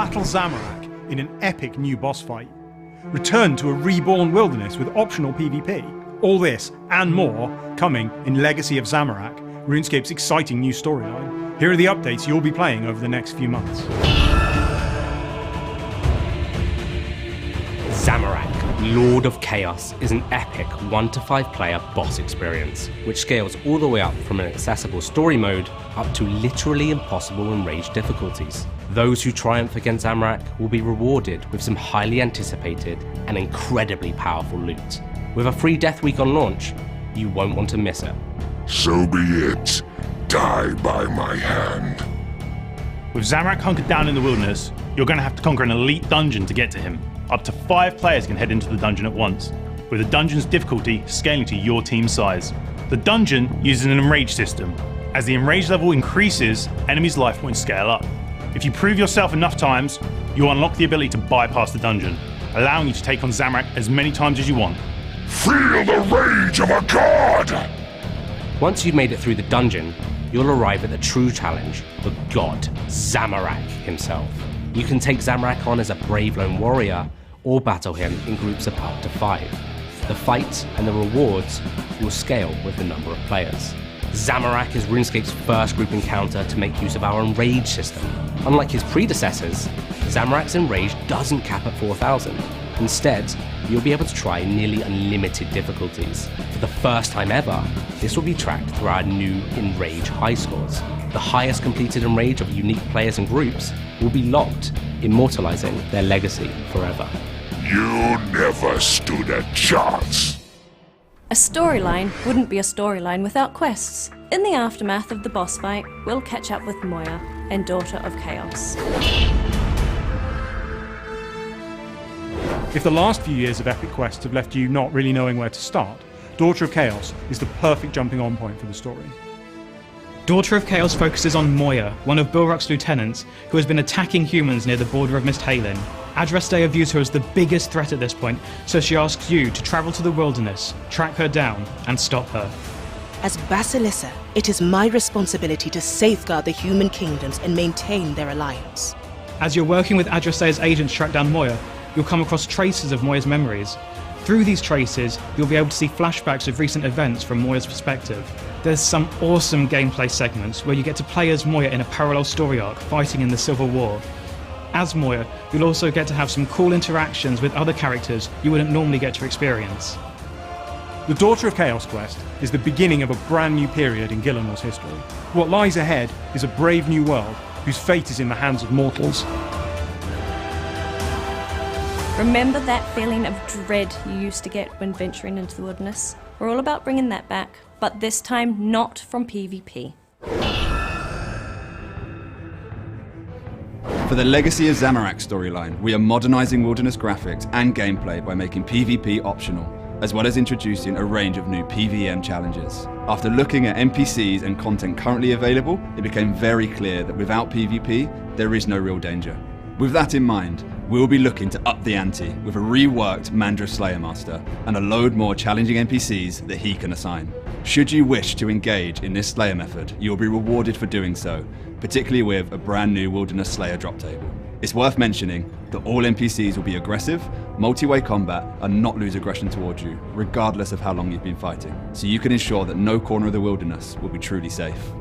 battle Zamorak in an epic new boss fight. Return to a reborn wilderness with optional PvP. All this and more coming in Legacy of Zamorak, RuneScape's exciting new storyline. Here are the updates you'll be playing over the next few months. Zamorak, Lord of Chaos, is an epic 1 to 5 player boss experience, which scales all the way up from an accessible story mode up to literally impossible enraged difficulties. Those who triumph against Zamorak will be rewarded with some highly anticipated and incredibly powerful loot. With a free death week on launch, you won't want to miss it. So be it. Die by my hand. With Zamorak hunkered down in the wilderness, you're going to have to conquer an elite dungeon to get to him. Up to 5 players can head into the dungeon at once, with the dungeon's difficulty scaling to your team's size. The dungeon uses an enrage system. As the enrage level increases, enemies' life points scale up. If you prove yourself enough times, you'll unlock the ability to bypass the dungeon, allowing you to take on Zamorak as many times as you want. Feel the rage of a god! Once you've made it through the dungeon, you'll arrive at the true challenge, the god, Zamorak himself. You can take Zamorak on as a brave lone warrior, or battle him in groups of up to 5. The fight and the rewards will scale with the number of players. Zamorak is RuneScape's first group encounter to make use of our Enrage system. Unlike his predecessors, Zamorak's Enrage doesn't cap at 4,000. Instead, you'll be able to try nearly unlimited difficulties. For the first time ever, this will be tracked through our new Enrage high scores. The highest completed Enrage of unique players and groups will be locked, immortalizing their legacy forever. You never stood a chance. A storyline wouldn't be a storyline without quests. In the aftermath of the boss fight, we'll catch up with Moya and Daughter of Chaos. If the last few years of epic quests have left you not really knowing where to start, Daughter of Chaos is the perfect jumping on point for the story. Daughter of Chaos focuses on Moya, one of Bilrock's lieutenants, who has been attacking humans near the border of Misthalen. Adrastea views her as the biggest threat at this point, so she asks you to travel to the wilderness, track her down, and stop her. As Basilissa, it is my responsibility to safeguard the human kingdoms and maintain their alliance. As you're working with Adrastea's agents to track down Moya, you'll come across traces of Moya's memories. Through these traces, you'll be able to see flashbacks of recent events from Moya's perspective. There's some awesome gameplay segments where you get to play as Moya in a parallel story arc fighting in the Civil War. As Moya, you'll also get to have some cool interactions with other characters you wouldn't normally get to experience. The Daughter of Chaos quest is the beginning of a brand new period in Gillenor's history. What lies ahead is a brave new world whose fate is in the hands of mortals. Remember that feeling of dread you used to get when venturing into the wilderness? We're all about bringing that back, but this time not from PvP. For the Legacy of Zamorak storyline, we are modernising wilderness graphics and gameplay by making PvP optional, as well as introducing a range of new PvM challenges. After looking at NPCs and content currently available, it became very clear that without PvP, there is no real danger. With that in mind, we will be looking to up the ante with a reworked Mandra Slayer Master and a load more challenging NPCs that he can assign. Should you wish to engage in this Slayer method, you will be rewarded for doing so, particularly with a brand new Wilderness Slayer drop table. It's worth mentioning that all NPCs will be aggressive, multi-way combat, and not lose aggression towards you, regardless of how long you've been fighting, so you can ensure that no corner of the wilderness will be truly safe.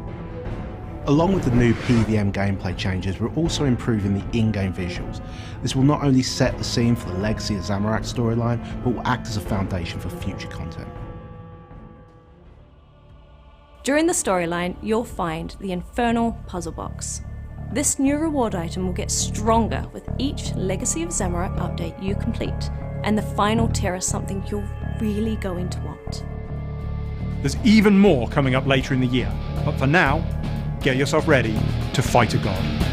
Along with the new PvM gameplay changes, we're also improving the in-game visuals. This will not only set the scene for the Legacy of Zamorak storyline, but will act as a foundation for future content. During the storyline, you'll find the Infernal Puzzle Box. This new reward item will get stronger with each Legacy of Zamorak update you complete, and the final tier is something you're really going to want. There's even more coming up later in the year, but for now, get yourself ready to fight a god.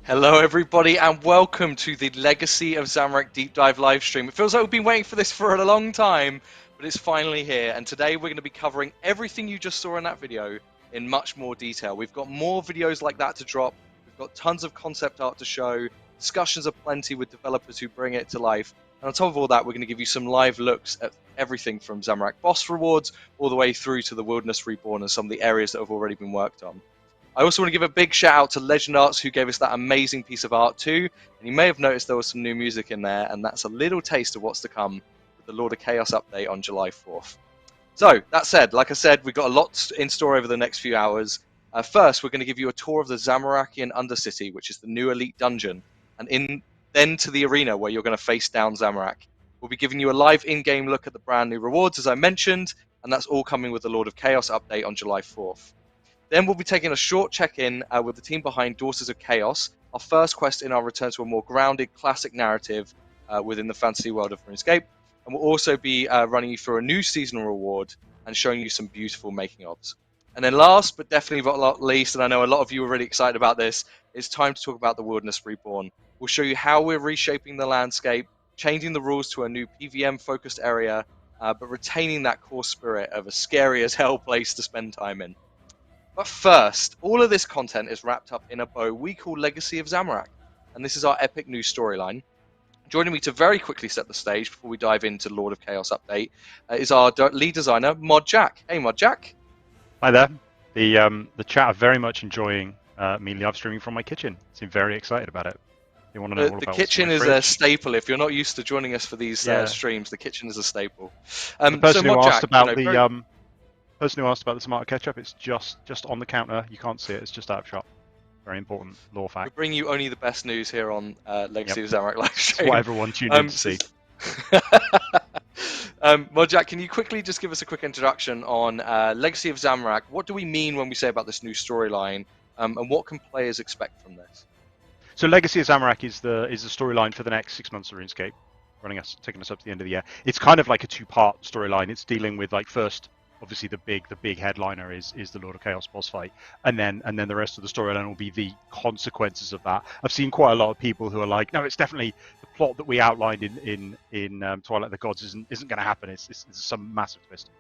Hello everybody and welcome to the Legacy of Zamorak Deep Dive livestream. It feels like we've been waiting for this for a long time, but it's finally here, and today we're going to be covering everything you just saw in that video in much more detail. We've got more videos like that to drop, we've got tons of concept art to show, discussions are plenty with developers who bring it to life, and on top of all that we're going to give you some live looks at everything from Zamorak Boss rewards all the way through to the Wilderness Reborn and some of the areas that have already been worked on. I also want to give a big shout out to LegendArts who gave us that amazing piece of art too, and you may have noticed there was some new music in there, and that's a little taste of what's to come with the Lord of Chaos update on July 4th. So, that said, like I said, we've got a lot in store over the next few hours. First, we're going to give you a tour of the Zamorakian Undercity, which is the new elite dungeon, and then to the arena where you're going to face down Zamorak. We'll be giving you a live in-game look at the brand new rewards, as I mentioned, and that's all coming with the Lord of Chaos update on July 4th. Then we'll be taking a short check-in with the team behind Daughters of Chaos, our first quest in our return to a more grounded, classic narrative within the fantasy world of RuneScape. And we'll also be running you through a new seasonal reward and showing you some beautiful making-ofs. And then last, but definitely not least, and I know a lot of you are really excited about this, it's time to talk about the Wilderness Reborn. We'll show you how we're reshaping the landscape, changing the rules to a new PvM-focused area, but retaining that core spirit of a scary-as-hell place to spend time in. But first, all of this content is wrapped up in a bow we call Legacy of Zamorak, and this is our epic new storyline. Joining me to very quickly set the stage before we dive into Lord of Chaos update is our lead designer, Mod Jack. Hey, Mod Jack. Hi there. The chat are very much enjoying me live streaming from my kitchen. Seem very excited about it. You want to know all about the kitchen is a staple. If you're not used to joining us for these streams, the kitchen is a staple. The person who asked about the person who asked about the tomato ketchup, it's just on the counter. You can't see it. It's just out of shop. Very important lore fact. We bring you only the best news here on Legacy of Zamorak live stream. That's what everyone tuned in to see. Jack, can you quickly just give us a quick introduction on Legacy of Zamorak? What do we mean when we say about this new storyline, and what can players expect from this? So Legacy of Zamorak is the storyline for the next 6 months of RuneScape, taking us up to the end of the year. It's kind of like a two-part storyline. It's dealing with like first, obviously the big headliner is the Lord of Chaos boss fight, and then the rest of the storyline will be the consequences of that. I've seen quite a lot of people who are like, no, it's definitely the plot that we outlined in Twilight of the Gods isn't going to happen. It's some massive twist.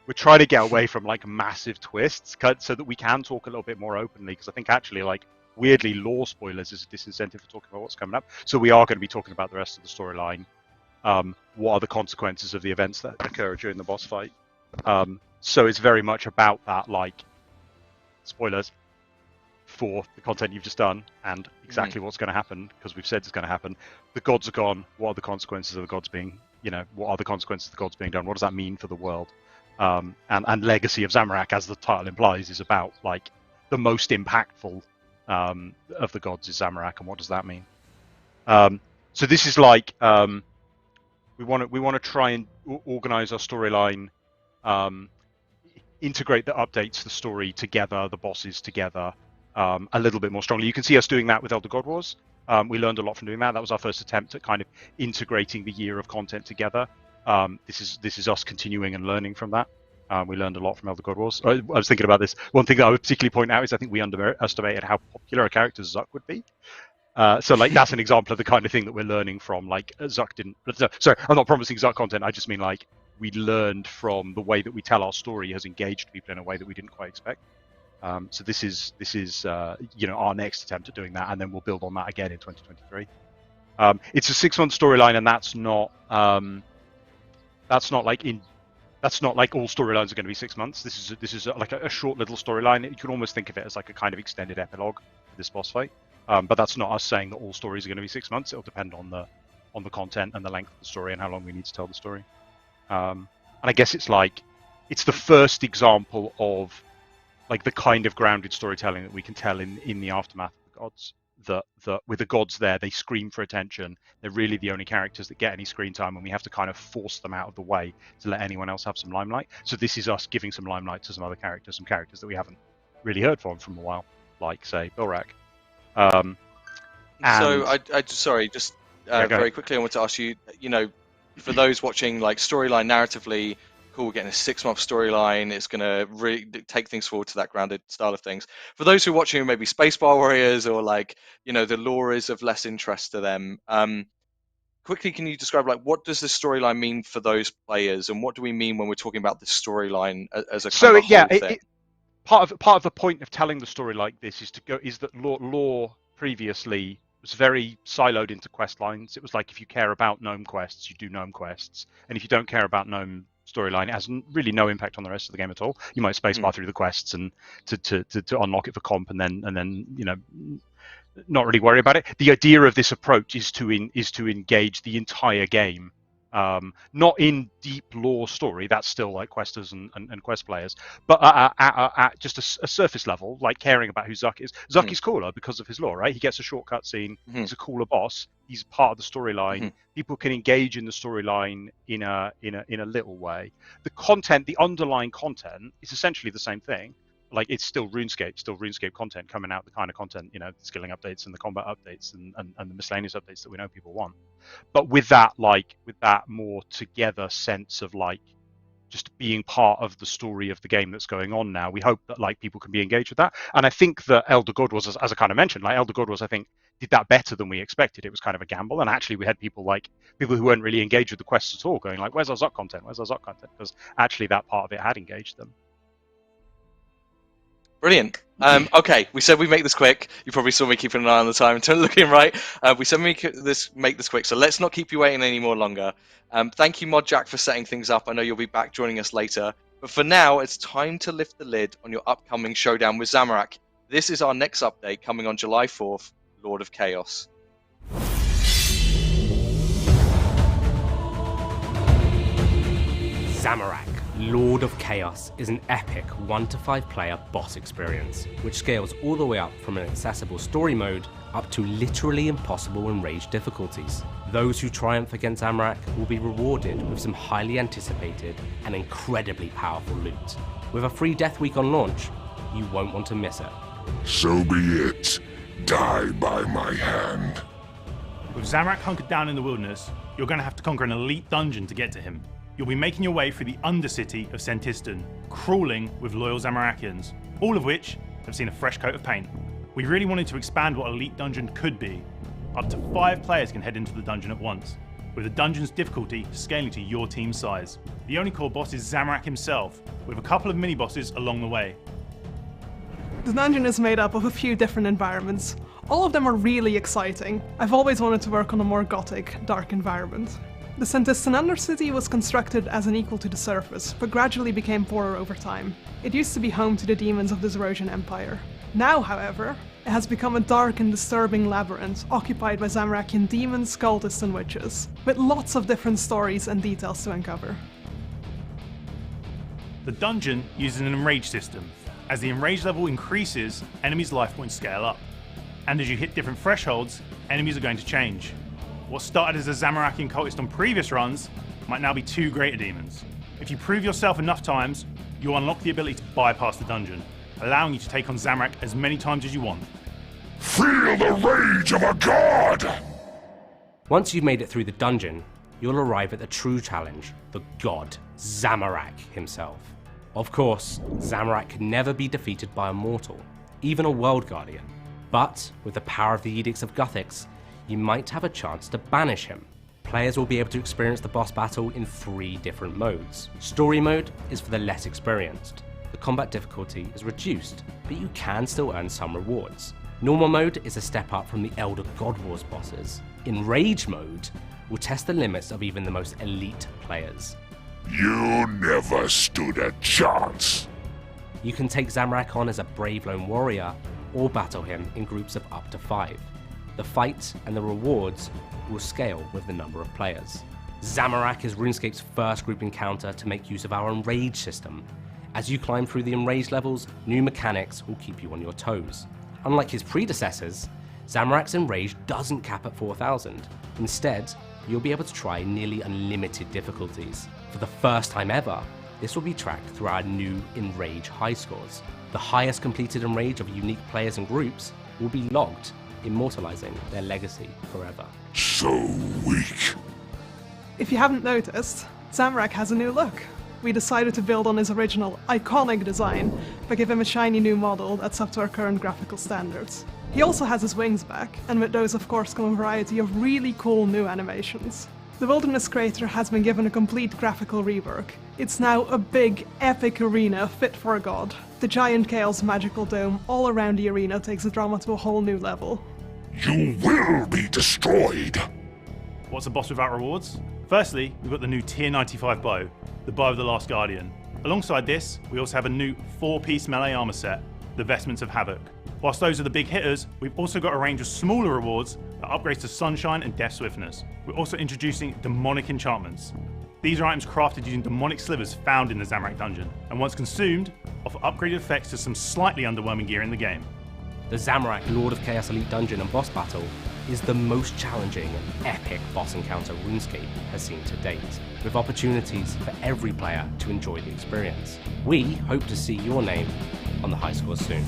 We're trying to get away from like massive twists, so that we can talk a little bit more openly, because I think actually like weirdly lore spoilers is a disincentive for talking about what's coming up. So we are going to be talking about the rest of the storyline. What are the consequences of the events that occur during the boss fight? So it's very much about that, like, spoilers for the content you've just done and exactly what's going to happen, because we've said it's going to happen. The gods are gone. What are the consequences of the gods being, what are the consequences of the gods being done? What does that mean for the world? And Legacy of Zamorak, as the title implies, is about, like, the most impactful of the gods is Zamorak, and what does that mean? So this is like, we want to try and organize our storyline, integrate the updates to the story together, the bosses together, a little bit more strongly. You can see us doing that with Elder God Wars. We learned a lot from doing that. That was our first attempt at kind of integrating the year of content together. This is us continuing and learning from that. We learned a lot from Elder God Wars. I was thinking about this. One thing that I would particularly point out is I think we underestimated how popular a character Zuck would be. So like that's an example of the kind of thing that we're learning from. Like Zuck didn't. Sorry, I'm not promising Zuck content. I just mean like we learned from the way that we tell our story has engaged people in a way that we didn't quite expect. So this is our next attempt at doing that, and then we'll build on that again in 2023. It's a 6-month storyline, and that's not like all storylines are going to be 6 months. This is like a short little storyline. You can almost think of it as like a kind of extended epilogue for this boss fight. But that's not us saying that all stories are going to be 6 months. It'll depend on the content and the length of the story and how long we need to tell the story. And I guess it's the first example of like the kind of grounded storytelling that we can tell in the aftermath of the gods. That with the gods there, they scream for attention. They're really the only characters that get any screen time, and we have to kind of force them out of the way to let anyone else have some limelight. So this is us giving some limelight to some other characters, some characters that we haven't really heard from a while, like say Bilrak. So very quickly, I want to ask you, for those watching, like storyline narratively, cool, we're getting a 6-month storyline. It's going to really take things forward to that grounded style of things. For those who are watching, maybe Spacebar Warriors or like, the lore is of less interest to them. Quickly, can you describe like what does this storyline mean for those players, and what do we mean when we're talking about this storyline as a kind of whole thing? Part of the point of telling the story like this is that lore previously was very siloed into quest lines. It was like if you care about gnome quests, you do gnome quests, and if you don't care about gnome storyline, it has really no impact on the rest of the game at all. You might spacebar through the quests and to unlock it for comp, and then not really worry about it. The idea of this approach is to engage the entire game. Not in deep lore story, that's still like questers and quest players, but at just a surface level, like caring about who Zuck is. Zuck is cooler because of his lore, right? He gets a shortcut scene, he's a cooler boss, he's part of the storyline. People can engage in the storyline in a little way. The content, the underlying content, is essentially the same thing. Like it's still RuneScape content coming out, the kind of content, the skilling updates and the combat updates and the miscellaneous updates that we know people want. But with that more together sense of like just being part of the story of the game that's going on now, we hope that like people can be engaged with that. And I think that Elder God Wars, as I kind of mentioned, like Elder God Wars, I think did that better than we expected. It was kind of a gamble, and actually we had people who weren't really engaged with the quests at all, going like, "Where's our Zuck content? Where's our Zuck content?" Because actually that part of it had engaged them. Brilliant. Okay, we said we'd make this quick. You probably saw me keeping an eye on the time and looking right. We said we'd make this quick, so let's not keep you waiting any more longer. Thank you, Mod Jack, for setting things up. I know you'll be back joining us later. But for now, it's time to lift the lid on your upcoming showdown with Zamorak. This is our next update coming on July 4th, Lord of Chaos. Zamorak, Lord of Chaos is an epic 1 to 5 player boss experience, which scales all the way up from an accessible story mode up to literally impossible enraged difficulties. Those who triumph against Zamorak will be rewarded with some highly anticipated and incredibly powerful loot. With a free death week on launch, you won't want to miss it. So be it. Die by my hand. With Zamorak hunkered down in the wilderness, you're going to have to conquer an elite dungeon to get to him. You'll be making your way through the undercity of Sentistan, crawling with loyal Zamorakians, all of which have seen a fresh coat of paint. We really wanted to expand what elite dungeon could be. Up to 5 players can head into the dungeon at once, with the dungeon's difficulty scaling to your team's size. The only core boss is Zamorak himself, with a couple of mini-bosses along the way. The dungeon is made up of a few different environments. All of them are really exciting. I've always wanted to work on a more gothic, dark environment. The Sentistan Undercity was constructed as an equal to the surface, but gradually became poorer over time. It used to be home to the demons of the Zerosian Empire. Now, however, it has become a dark and disturbing labyrinth occupied by Zamorakian demons, cultists and witches, with lots of different stories and details to uncover. The dungeon uses an enrage system. As the enrage level increases, enemies' life points scale up. And as you hit different thresholds, enemies are going to change. What started as a Zamorakian cultist on previous runs might now be 2 greater demons. If you prove yourself enough times, you'll unlock the ability to bypass the dungeon, allowing you to take on Zamorak as many times as you want. Feel the rage of a god! Once you've made it through the dungeon, you'll arrive at the true challenge, the god, Zamorak himself. Of course, Zamorak can never be defeated by a mortal, even a world guardian. But with the power of the Edicts of Guthix, you might have a chance to banish him. Players will be able to experience the boss battle in 3 different modes. Story mode is for the less experienced. The combat difficulty is reduced, but you can still earn some rewards. Normal mode is a step up from the Elder God Wars bosses. Enrage mode will test the limits of even the most elite players. You never stood a chance. You can take Zamorak on as a brave lone warrior, or battle him in groups of up to 5. The fight and the rewards will scale with the number of players. Zamorak is RuneScape's first group encounter to make use of our Enrage system. As you climb through the Enrage levels, new mechanics will keep you on your toes. Unlike his predecessors, Zamorak's Enrage doesn't cap at 4,000. Instead, you'll be able to try nearly unlimited difficulties. For the first time ever, this will be tracked through our new Enrage high scores. The highest completed Enrage of unique players and groups will be logged, immortalizing their legacy forever. So weak. If you haven't noticed, Zamorak has a new look. We decided to build on his original, iconic design, but give him a shiny new model that's up to our current graphical standards. He also has his wings back, and with those of course come a variety of really cool new animations. The Wilderness Crater has been given a complete graphical rework. It's now a big, epic arena fit for a god. The giant Chaos magical dome all around the arena takes the drama to a whole new level. You will be destroyed! What's a boss without rewards? Firstly, we've got the new Tier 95 bow, the Bow of the Last Guardian. Alongside this, we also have a new 4-piece melee armor set, the Vestments of Havoc. Whilst those are the big hitters, we've also got a range of smaller rewards that upgrades to Sunshine and Death Swiftness. We're also introducing demonic enchantments. These are items crafted using demonic slivers found in the Zamorak dungeon, and once consumed, offer upgraded effects to some slightly underwhelming gear in the game. The Zamorak Lord of Chaos Elite Dungeon and boss battle is the most challenging and epic boss encounter RuneScape has seen to date, with opportunities for every player to enjoy the experience. We hope to see your name on the high scores soon.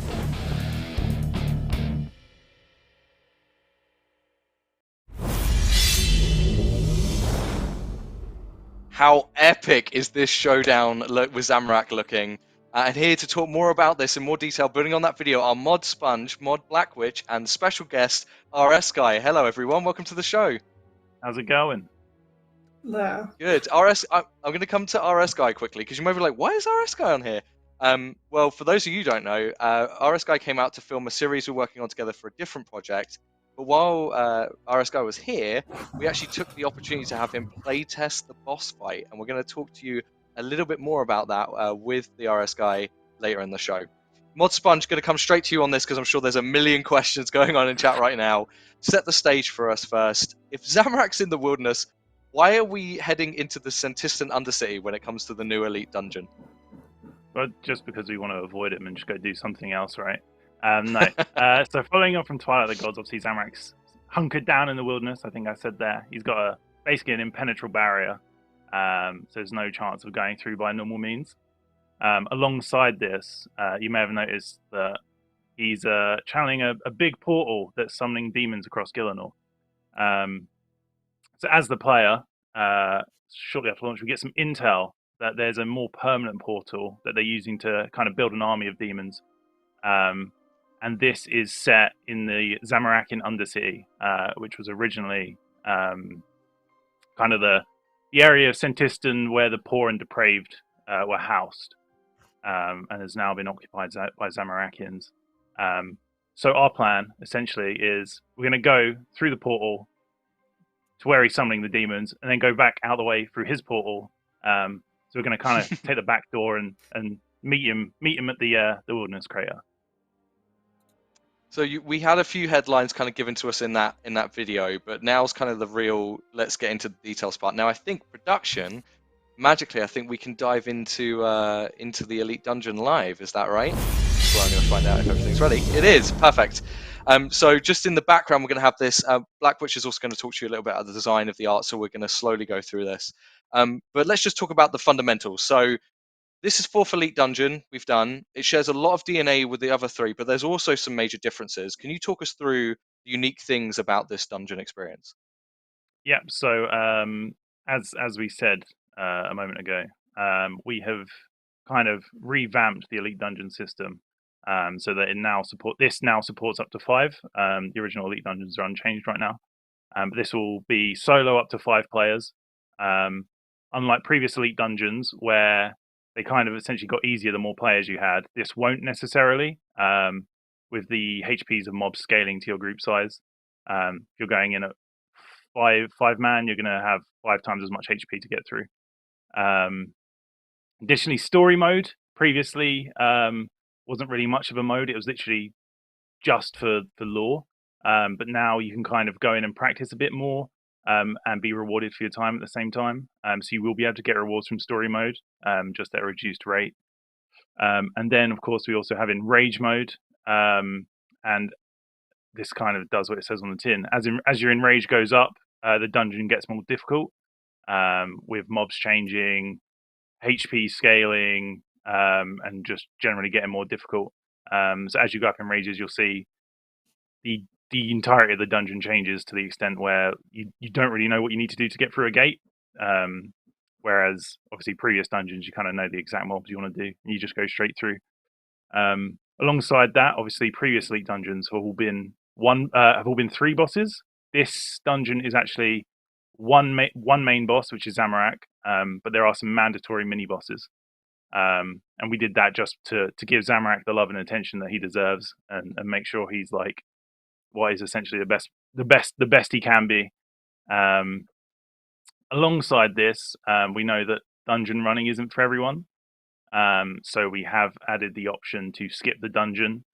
How epic is this showdown with Zamorak looking? And here to talk more about this in more detail, building on that video, are Mod Sponge, Mod Blackwitch, and special guest RS Guy. Hello everyone, welcome to the show. How's it going? Hello. Good. RS, I'm going to come to RS Guy quickly because you might be like, why is RS Guy on here? Well, for those of you who don't know, RS Guy came out to film a series we're working on together for a different project. But while RS Guy was here, we actually took the opportunity to have him playtest the boss fight, and we're going to talk to you a little bit more about that with the RS Guy later in the show. Mod Sponge, going to come straight to you on this because I'm sure there's a million questions going on in chat right now. Set the stage for us first. If Zamorak's in the wilderness, Why are we heading into the Sentistan Undercity when it comes to the new Elite Dungeon? But just because we want to avoid him and just go do something else, right? No. So following on from Twilight of the Gods, obviously Zamorak's hunkered down in the wilderness. I think I said there. He's got basically an impenetrable barrier, so there's no chance of going through by normal means. Alongside this, you may have noticed that he's channeling a big portal that's summoning demons across Gillinor. So as the player, shortly after launch, we get some intel that there's a more permanent portal that they're using to kind of build an army of demons. And this is set in the Zamorakian Undercity, which was originally kind of the area of Sentistan where the poor and depraved were housed, and has now been occupied by Zamorakians. So our plan, essentially, is we're going to go through the portal to where he's summoning the demons, and then go back out the way through his portal. So we're going to kind of take the back door and meet him at the wilderness crater. So we had a few headlines kind of given to us in that video, but now's kind of the real let's get into the details part. Now I think production, magically, I think we can dive into the Elite Dungeon live. Is that right? So I'm going to find out if everything's ready. It is perfect. So just in the background, we're going to have this. Black Witch is also going to talk to you a little bit about the design of the art, so we're going to slowly go through this. But let's just talk about the fundamentals. So this is 4th Elite Dungeon we've done. It shares a lot of DNA with the other 3, but there's also some major differences. Can you talk us through the unique things about this dungeon experience? Yeah. So as we said a moment ago, we have kind of revamped the Elite Dungeon system, so that it now supports up to 5. The original Elite Dungeons are unchanged right now, but this will be solo up to 5 players. Unlike previous Elite Dungeons, where they kind of essentially got easier the more players you had, this won't necessarily, with the HPs of mobs scaling to your group size. If you're going in at 5 man, you're going to have 5 times as much HP to get through. Additionally, story mode previously wasn't really much of a mode. It was literally just for lore, but now you can kind of go in and practice a bit more, and be rewarded for your time at the same time. So you will be able to get rewards from story mode, just at a reduced rate. And then, of course, we also have in rage mode, and this kind of does what it says on the tin. As your enrage goes up, the dungeon gets more difficult, with mobs changing, HP scaling, and just generally getting more difficult. So as you go up in rages, you'll see the entirety of the dungeon changes to the extent where you don't really know what you need to do to get through a gate. Whereas obviously previous dungeons, you kind of know the exact mobs you want to do, and you just go straight through. Alongside that, obviously previous Elite Dungeons have all been 3 bosses. This dungeon is actually one main boss, which is Zamorak, but there are some mandatory mini bosses. And we did that just to give Zamorak the love and attention that he deserves, and make sure he's like what is essentially the best he can be. Alongside this, we know that dungeon running isn't for everyone, so we have added the option to skip the dungeon.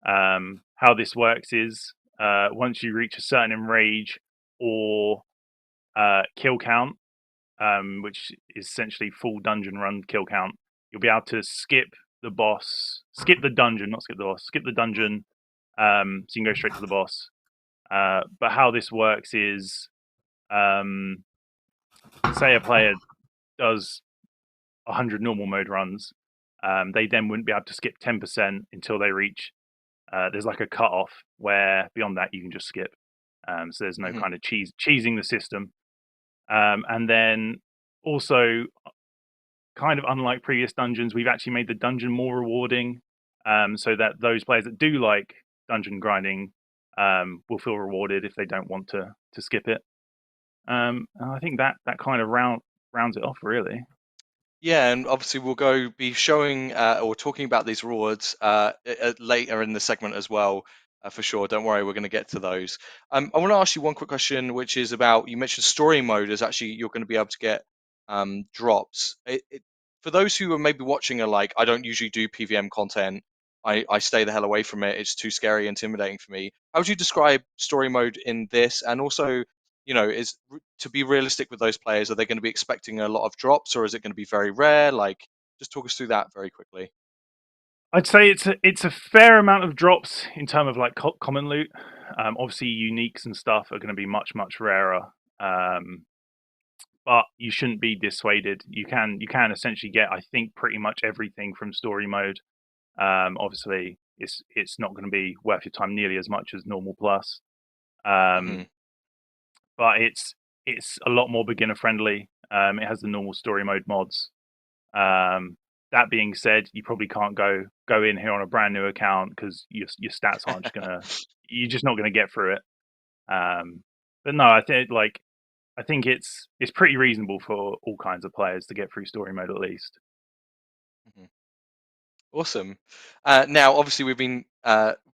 How this works is, once you reach a certain enrage or kill count, which is essentially full dungeon run kill count, you'll be able to skip the dungeon, so you can go straight to the boss. But how this works is, say a player does 100 normal mode runs, they then wouldn't be able to skip 10% until they reach, there's like a cutoff where beyond that you can just skip. So there's no kind of cheesing the system. And then also, kind of unlike previous dungeons, we've actually made the dungeon more rewarding, so that those players that do like dungeon grinding will feel rewarded if they don't want to skip it. And I think that kind of rounds it off, really. Yeah, and obviously we'll be showing or talking about these rewards later in the segment as well, for sure. Don't worry, we're going to get to those. I want to ask you one quick question, which is about, you mentioned story mode is actually you're going to be able to get drops. For those who are maybe watching are like, I don't usually do PVM content, I stay the hell away from it, it's too scary, intimidating for me. How would you describe story mode in this? And also, you know, to be realistic with those players, are they going to be expecting a lot of drops, or is it going to be very rare? Like, just talk us through that very quickly. I'd say it's a fair amount of drops in terms of like common loot. Obviously, uniques and stuff are going to be much rarer. But you shouldn't be dissuaded. You can essentially get, I think, pretty much everything from story mode. Obviously, it's not going to be worth your time nearly as much as normal plus. But it's a lot more beginner friendly. It has the normal story mode mods. That being said, you probably can't go in here on a brand new account because your stats aren't just gonna. You're just not gonna get through it. But no, I think it's pretty reasonable for all kinds of players to get through story mode at least. Awesome. Now, obviously, we've been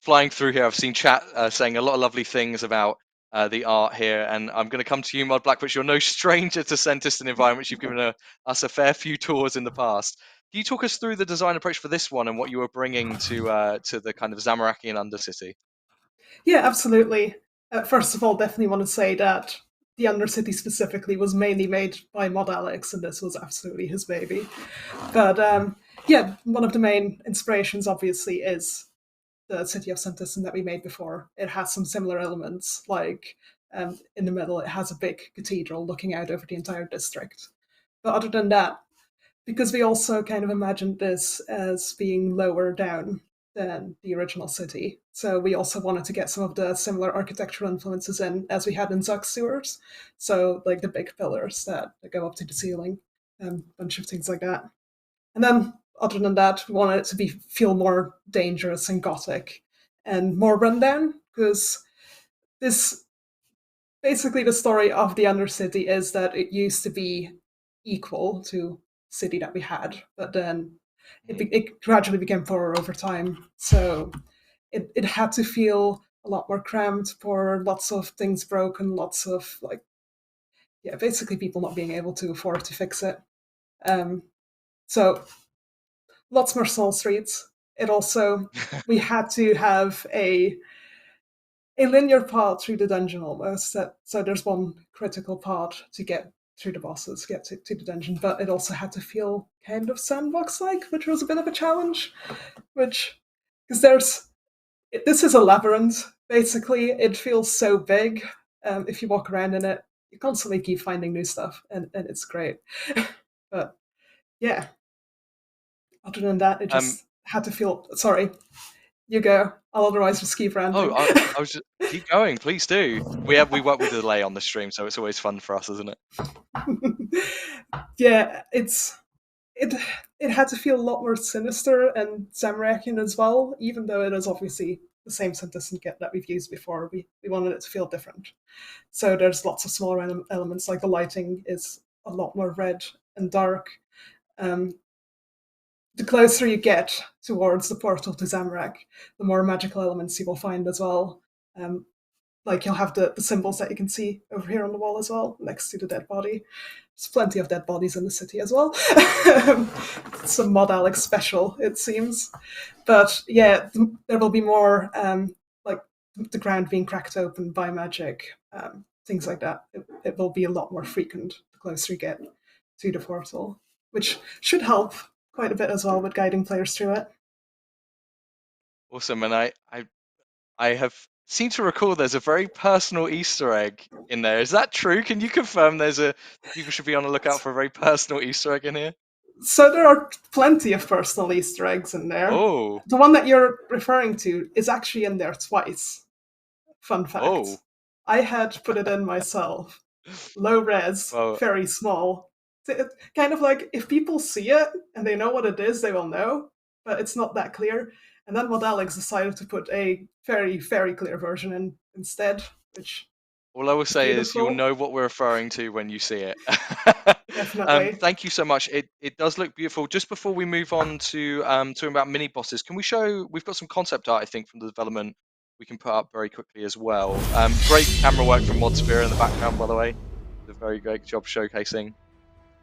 flying through here. I've seen chat saying a lot of lovely things about the art here, and I'm going to come to you, Mod Blackfish. You're no stranger to Centist and environments. You've given us a fair few tours in the past. Can you talk us through the design approach for this one and what you were bringing to the kind of Zamarakian Undercity? Yeah, absolutely. First of all, definitely want to say that the Undercity specifically was mainly made by Mod Alex, and this was absolutely his baby. But yeah, one of the main inspirations obviously is the city of Centiston that we made before. It has some similar elements, like in the middle it has a big cathedral looking out over the entire district. But other than that, because we also kind of imagined this as being lower down than the original city, so we also wanted to get some of the similar architectural influences in as we had in Zuck's sewers. So like the big pillars that go up to the ceiling, a bunch of things like that. And then other than that, we wanted it to feel more dangerous and gothic and more rundown, because this basically the story of the Undercity is that it used to be equal to city that we had, but then it gradually became poorer over time. So it had to feel a lot more cramped, for lots of things broken, lots of basically people not being able to afford to fix it. So lots more soul streets. It also we had to have a linear path through the dungeon almost. So there's one critical part to get through the bosses, get to the dungeon, but it also had to feel kind of sandbox-like, which was a bit of a challenge. Because this is a labyrinth, basically. It feels so big. If you walk around in it, you constantly keep finding new stuff, and it's great. But yeah, other than that, it just had to feel. Sorry, you go. I'll otherwise just keep ranting. Oh, I was just keep going, please do. We work with a delay on the stream, so it's always fun for us, isn't it? Yeah, it had to feel a lot more sinister and Zamarakian as well, even though it is obviously the same Centiston kit that we've used before. We wanted it to feel different. So there's lots of smaller elements, like the lighting is a lot more red and dark. The closer you get towards the portal to Zamorak, the more magical elements you will find as well. Like you'll have the symbols that you can see over here on the wall as well, next to the dead body. There's plenty of dead bodies in the city as well. It's a Mod Alex special, it seems. But yeah, there will be more, like the ground being cracked open by magic, things like that. It will be a lot more frequent the closer you get to the portal, which should help quite a bit as well with guiding players through it. Awesome, and I have seemed to recall there's a very personal Easter egg in there. Is that true? Can you confirm people should be on the lookout for a very personal Easter egg in here? So there are plenty of personal Easter eggs in there. Oh. The one that you're referring to is actually in there twice. Fun fact. Oh. I had put it in myself. Low res, very small. Kind of like, if people see it and they know what it is, they will know, but it's not that clear. And then Mod Alex decided to put a very, very clear version in instead, which... All I will say is you'll know what we're referring to when you see it. Definitely. Thank you so much. It does look beautiful. Just before we move on to talking about mini bosses, can we show... We've got some concept art, I think, from the development we can put up very quickly as well. Great camera work from ModSphere in the background, by the way. Did a very great job showcasing.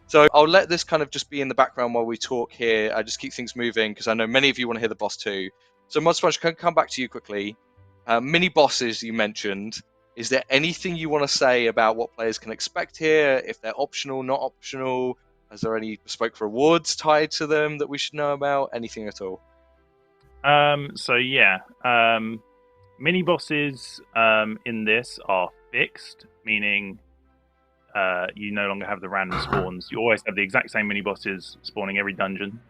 So I'll let this kind of just be in the background while we talk here. I just keep things moving because I know many of you want to hear the boss too. So ModSponge, can I come back to you quickly? Mini bosses you mentioned. Is there anything you want to say about what players can expect here? If they're optional, not optional? Is there any bespoke rewards tied to them that we should know about? Anything at all? So yeah, mini bosses in this are fixed, meaning you no longer have the random spawns. You always have the exact same mini bosses spawning every dungeon.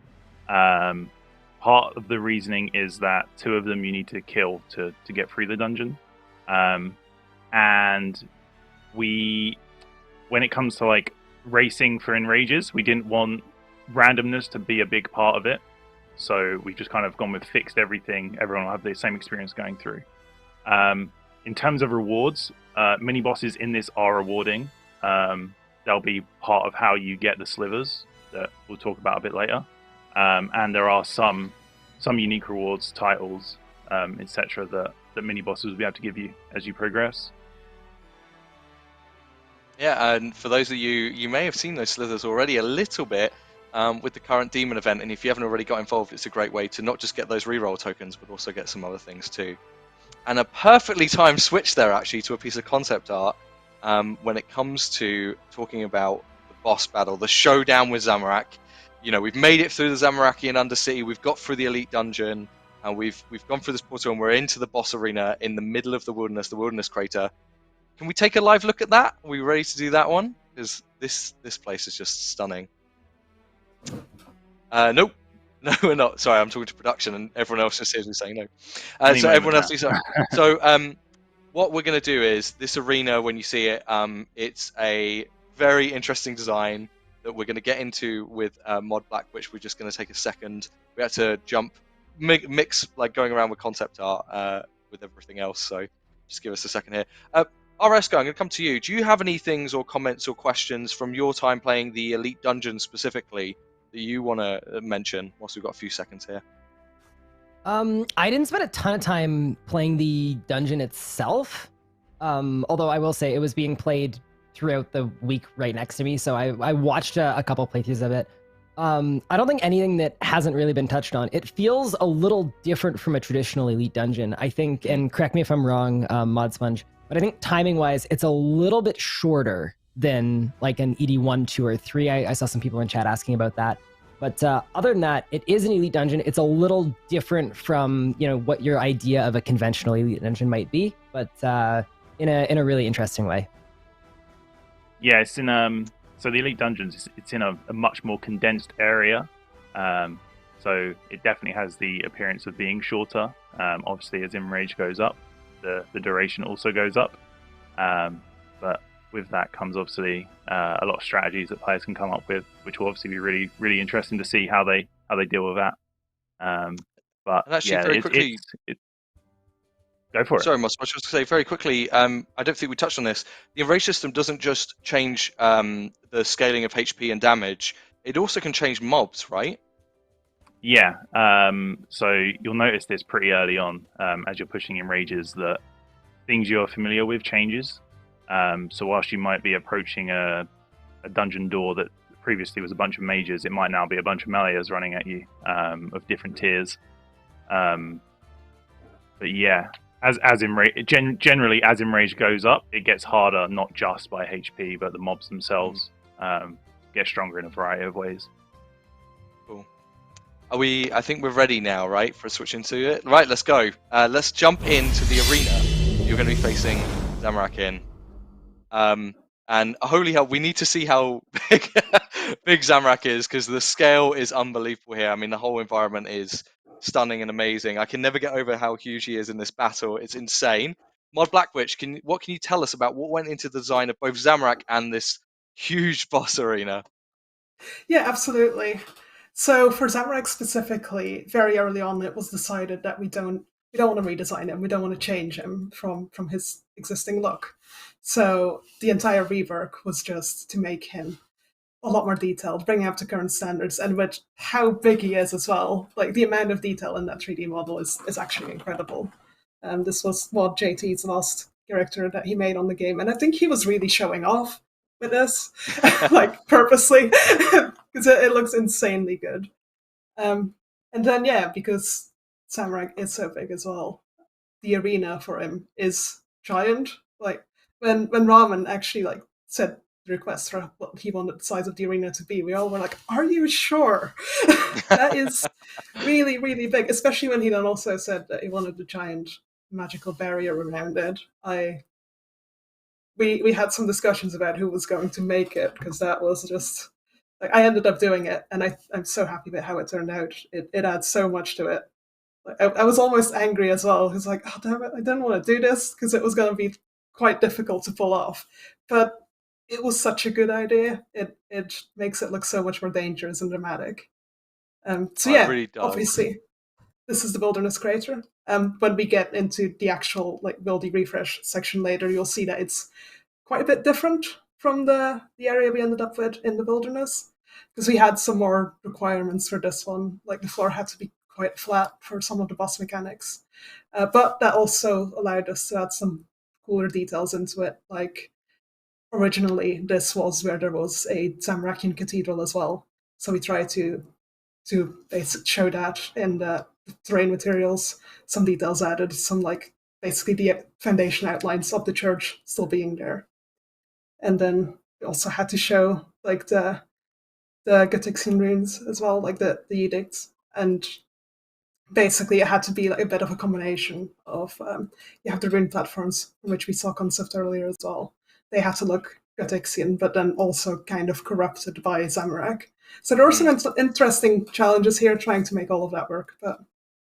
Part of the reasoning is that 2 of them you need to kill to get through the dungeon. And when it comes to like racing for enrages, we didn't want randomness to be a big part of it. So we've just kind of gone with fixed everything. Everyone will have the same experience going through. In terms of rewards, mini bosses in this are rewarding. They'll be part of how you get the slivers that we'll talk about a bit later. And there are some unique rewards, titles, etc. that mini bosses will be able to give you as you progress. Yeah, and for those of you may have seen those slithers already a little bit with the current demon event, and if you haven't already got involved, it's a great way to not just get those reroll tokens, but also get some other things too. And a perfectly timed switch there, actually, to a piece of concept art when it comes to talking about the boss battle, the showdown with Zamorak. You know, we've made it through the Zamarakian Undercity, we've got through the Elite Dungeon, and we've gone through this portal, and we're into the boss arena in the middle of the wilderness crater. Can we take a live look at that? Are we ready to do that one? Because this place is just stunning. Nope. No, we're not. Sorry, I'm talking to production, and everyone else just is saying no. So everyone else is. So what we're going to do is this arena. When you see it, it's a very interesting design that we're going to get into with Mod Black, which we're just going to take a second. We had to mix like going around with concept art with everything else. So just give us a second here. RSK, I'm going to come to you. Do you have any things or comments or questions from your time playing the Elite Dungeon specifically that you want to mention whilst we've got a few seconds here? I didn't spend a ton of time playing the dungeon itself, although I will say it was being played throughout the week right next to me, so I watched a couple playthroughs of it. I don't think anything that hasn't really been touched on. It feels a little different from a traditional Elite Dungeon, I think, and correct me if I'm wrong, Mod Sponge, but I think timing-wise, it's a little bit shorter than like an ED1, 2, or 3. I saw some people in chat asking about that. But other than that, it is an Elite Dungeon. It's a little different from, you know, what your idea of a conventional Elite Dungeon might be, but in a really interesting way. Yeah, it's in so the Elite Dungeons, it's in a much more condensed area. So it definitely has the appearance of being shorter. Obviously, as Enrage goes up, the duration also goes up. But with that comes obviously a lot of strategies that players can come up with, which will obviously be really, really interesting to see how they deal with that. But and actually, yeah, very quickly, go for it. Sorry, Moss, I was just to say very quickly. I don't think we touched on this. The Enrage system doesn't just change the scaling of HP and damage; it also can change mobs, right? Yeah. So you'll notice this pretty early on as you're pushing Enrages that things you're familiar with changes. So whilst you might be approaching a dungeon door that previously was a bunch of mages, it might now be a bunch of meleeers running at you of different tiers. But yeah, as Enrage, generally as Enrage goes up, it gets harder, not just by HP, but the mobs themselves get stronger in a variety of ways. Cool. I think we're ready now, right, for switching to it? Right, let's go. Let's jump into the arena you're going to be facing Zamorak in. And holy hell, we need to see how big Zamorak is, because the scale is unbelievable here. I mean, the whole environment is stunning and amazing. I can never get over how huge he is in this battle. It's insane. Mod Blackwitch, what can you tell us about what went into the design of both Zamorak and this huge boss arena? Yeah, absolutely. So for Zamorak specifically, very early on, it was decided that we don't want to redesign him. We don't want to change him from his existing look. So the entire rework was just to make him a lot more detailed, bring him up to current standards, and with how big he is as well. Like, the amount of detail in that 3D model is actually incredible. This was Mod JT's last character that he made on the game, and I think he was really showing off with this, like, purposely, because it looks insanely good. And then, yeah, because Zamorak is so big as well, the arena for him is giant. Like when Ramen actually like said the request for what he wanted the size of the arena to be, we all were like, "Are you sure?" That is really, really big, especially when he then also said that he wanted a giant magical barrier around it. We had some discussions about who was going to make it, because that was just like, I ended up doing it, and I'm so happy about how it turned out. It adds so much to it. Like, I was almost angry as well. It's like, oh damn it, I didn't want to do this because it was going to be quite difficult to pull off. But it was such a good idea. It makes it look so much more dangerous and dramatic. So Oh, yeah, it really does. obviously, this is the Wilderness Crater. When we get into the actual like buildy refresh section later, you'll see that it's quite a bit different from the area we ended up with in the wilderness, because we had some more requirements for this one. Like the floor had to be quite flat for some of the boss mechanics, but that also allowed us to add some cooler details into it. Like originally, this was where there was a Zamorakian cathedral as well, so we tried to basically show that in the terrain materials, some details added, some like basically the foundation outlines of the church still being there. And then we also had to show like the Gothixian runes as well, like the edicts. And basically it had to be like a bit of a combination of you have the rune platforms from which we saw concept earlier as well. They had to look Gothixian, but then also kind of corrupted by Zamorak. So there were some interesting challenges here trying to make all of that work, but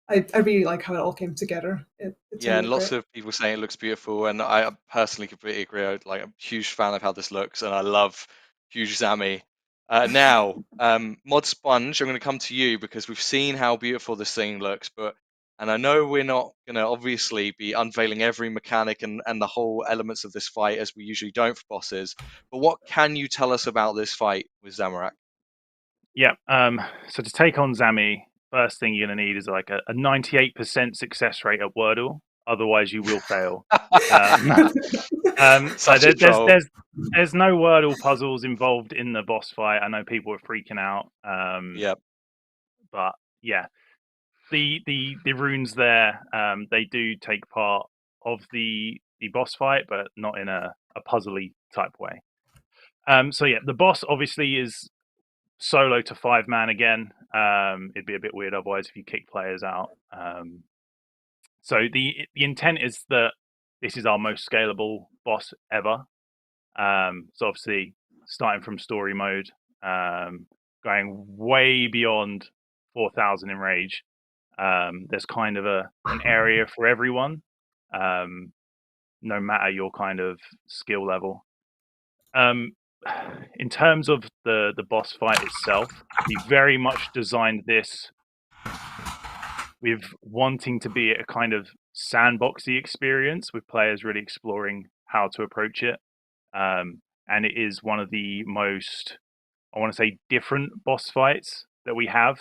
I really like how it all came together. Yeah, and lots of people saying it looks beautiful, and I personally completely agree. I'm a huge fan of how this looks, and I love huge Zami. Now, Mod Sponge, I'm going to come to you because we've seen how beautiful this thing looks, and I know we're not going to obviously be unveiling every mechanic and the whole elements of this fight as we usually don't for bosses, but what can you tell us about this fight with Zamorak? Yeah, so to take on Zami, first thing you're going to need is like a 98% success rate at Wordle. Otherwise, you will fail. So there's no Wordle puzzles involved in the boss fight. I know people are freaking out. Yep. But yeah, the runes there, they do take part of the boss fight, but not in a puzzly type way. So yeah, the boss obviously is solo to 5-man again. It'd be a bit weird otherwise if you kick players out. So the intent is that this is our most scalable boss ever. So obviously starting from story mode, going way beyond 4,000 in rage. There's kind of an area for everyone, no matter your kind of skill level. In terms of the boss fight itself, we very much designed this with wanting to be a kind of sandboxy experience with players really exploring how to approach it. And it is one of the most, I want to say, different boss fights that we have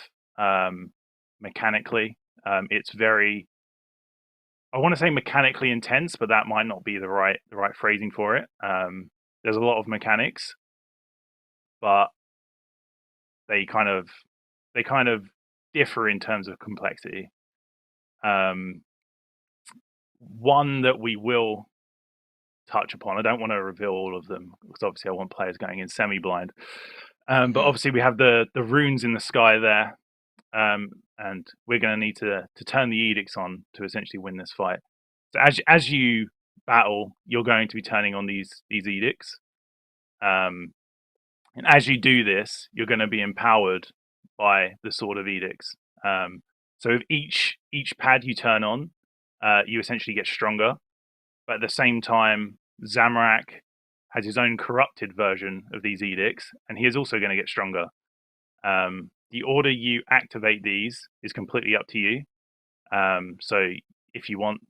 mechanically. It's very, I want to say mechanically intense, but that might not be the right phrasing for it. There's a lot of mechanics, but they kind of differ in terms of complexity. One that we will touch upon, I don't want to reveal all of them because obviously I want players going in semi-blind. But obviously we have the runes in the sky there, and we're going to need to turn the edicts on to essentially win this fight. So as you battle, you're going to be turning on these edicts. And as you do this, you're going to be empowered by the Sword of Edicts. So with each pad you turn on, you essentially get stronger. But at the same time, Zamorak has his own corrupted version of these edicts, and he is also going to get stronger. The order you activate these is completely up to you. So if you want,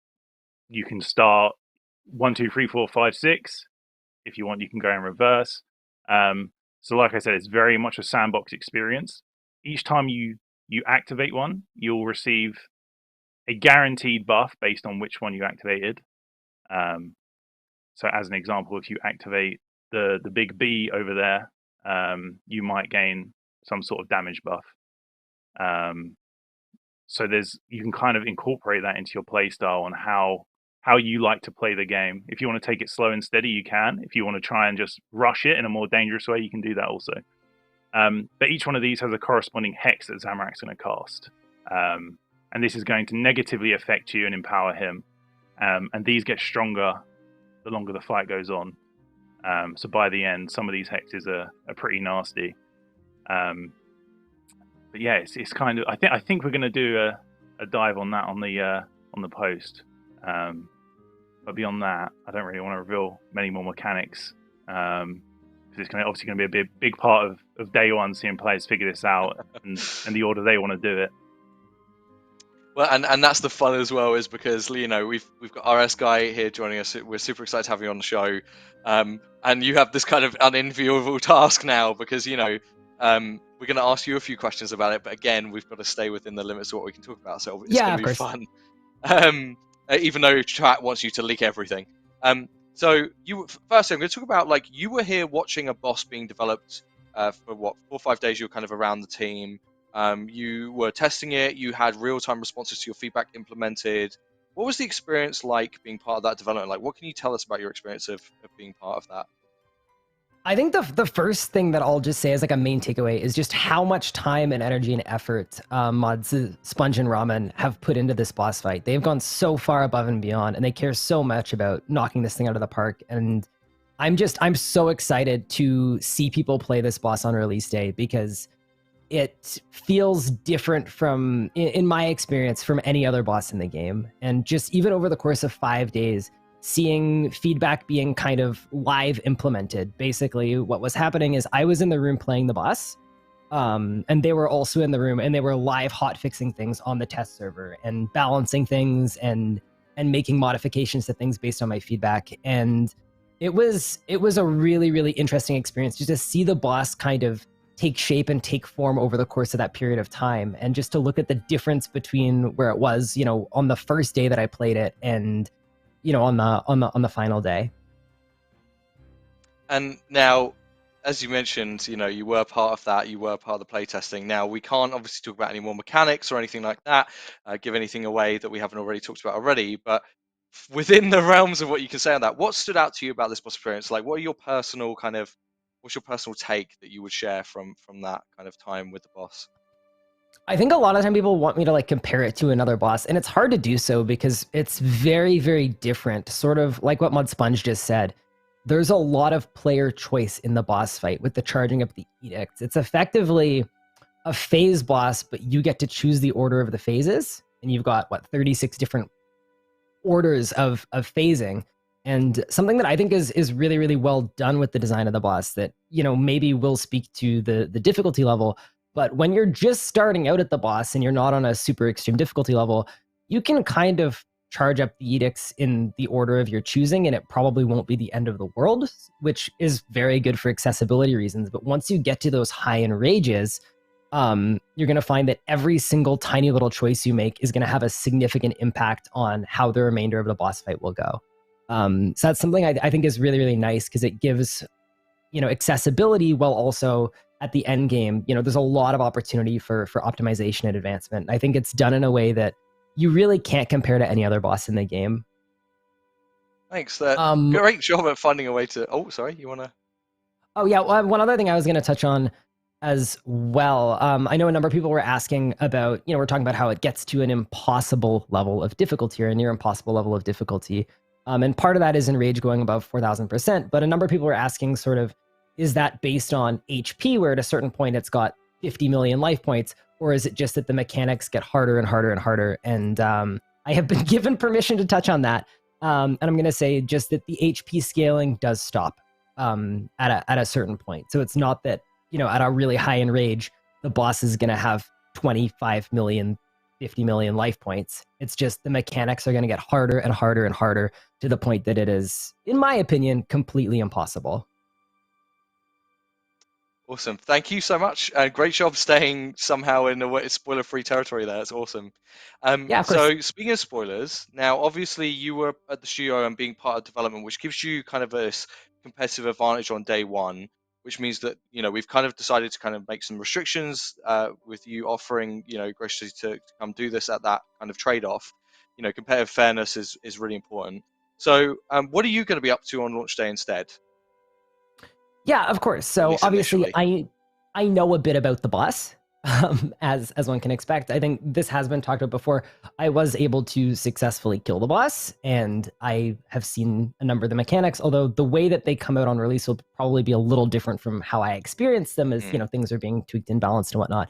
you can start 1, 2, 3, 4, 5, 6. If you want, you can go in reverse. So like I said, it's very much a sandbox experience. Each time you activate one, you'll receive a guaranteed buff based on which one you activated. So as an example, if you activate the big B over there, you might gain some sort of damage buff. So you can kind of incorporate that into your playstyle on how how you like to play the game. If you want to take it slow and steady, you can. If you want to try and just rush it in a more dangerous way, you can do that also. But each one of these has a corresponding hex that Zamorak's going to cast. And this is going to negatively affect you and empower him. And these get stronger the longer the fight goes on. So by the end, some of these hexes are pretty nasty. But yeah, it's kind of. I think we're going to do a dive on that on the post. But beyond that, I don't really want to reveal many more mechanics. Because it's obviously going to be a big part of day one, seeing players figure this out and the order they want to do it. Well, and that's the fun as well, is because we've got RS Guy here joining us. We're super excited to have you on the show, and you have this kind of unenviable task now because we're going to ask you a few questions about it, but again, we've got to stay within the limits of what we can talk about. So it's going to be fun, even though chat wants you to leak everything. So firstly, I'm going to talk about you were here watching a boss being developed for what 4 or 5 days. You were kind of around the team. You were testing it. You had real-time responses to your feedback implemented. What was the experience like being part of that development? What can you tell us about your experience of being part of that? I think the first thing that I'll just say as a main takeaway is just how much time and energy and effort mods Sponge and Ramen have put into this boss fight. They've gone so far above and beyond, and they care so much about knocking this thing out of the park. And I'm so excited to see people play this boss on release day because it feels different from, in my experience, from any other boss in the game. And just even over the course of 5 days, seeing feedback being kind of live implemented. Basically, what was happening is I was in the room playing the boss, and they were also in the room, and they were live hot fixing things on the test server and balancing things and making modifications to things based on my feedback. And it was a really, really interesting experience just to see the boss kind of take shape and take form over the course of that period of time, and just to look at the difference between where it was, on the first day that I played it and on the final day. And now, as you mentioned, you were part of that. You were part of the playtesting. Now, we can't obviously talk about any more mechanics or anything like that, give anything away that we haven't already talked about already. But within the realms of what you can say on that, what stood out to you about this boss experience? What are your personal what's your personal take that you would share from that kind of time with the boss? I think a lot of time people want me to compare it to another boss, and it's hard to do so because it's very, very different. Sort of like what Mud Sponge just said. There's a lot of player choice in the boss fight with the charging up the edicts. It's effectively a phase boss, but you get to choose the order of the phases, and you've got 36 different orders of phasing. And something that I think is really, really well done with the design of the boss that, maybe will speak to the difficulty level. But when you're just starting out at the boss and you're not on a super extreme difficulty level, you can kind of charge up the edicts in the order of your choosing, and it probably won't be the end of the world, which is very good for accessibility reasons. But once you get to those high enrages, you're going to find that every single tiny little choice you make is going to have a significant impact on how the remainder of the boss fight will go. So that's something I think is really, really nice because it gives, accessibility while also at the end game, there's a lot of opportunity for optimization and advancement. I think it's done in a way that you really can't compare to any other boss in the game. Thanks. Great job at finding a way to. Oh, sorry, you want to? Oh yeah, one other thing I was going to touch on as well. I know a number of people were asking about, we're talking about how it gets to an impossible level of difficulty or a near impossible level of difficulty. And part of that is Enrage going above 4,000%, but a number of people were asking sort of, is that based on HP, where at a certain point it's got 50 million life points, or is it just that the mechanics get harder and harder and harder? And I have been given permission to touch on that. And I'm going to say just that the HP scaling does stop at a certain point. So it's not that, at a really high Enrage, the boss is going to have 25 million, 50 million life points. It's just the mechanics are going to get harder and harder and harder to the point that it is, in my opinion, completely impossible. Awesome. Thank you so much. Great job staying somehow in a spoiler-free territory there. It's awesome. Yeah, of course. So speaking of spoilers, now obviously you were at the studio and being part of development, which gives you kind of a competitive advantage on day one, which means that, we've kind of decided to kind of make some restrictions with you offering, graciously to come do this at that kind of trade-off. competitive fairness is really important. So, what are you going to be up to on launch day instead? Yeah, of course. So obviously, I know a bit about the boss, as one can expect. I think this has been talked about before. I was able to successfully kill the boss, and I have seen a number of the mechanics. Although the way that they come out on release will probably be a little different from how I experienced them, as things are being tweaked and balanced and whatnot.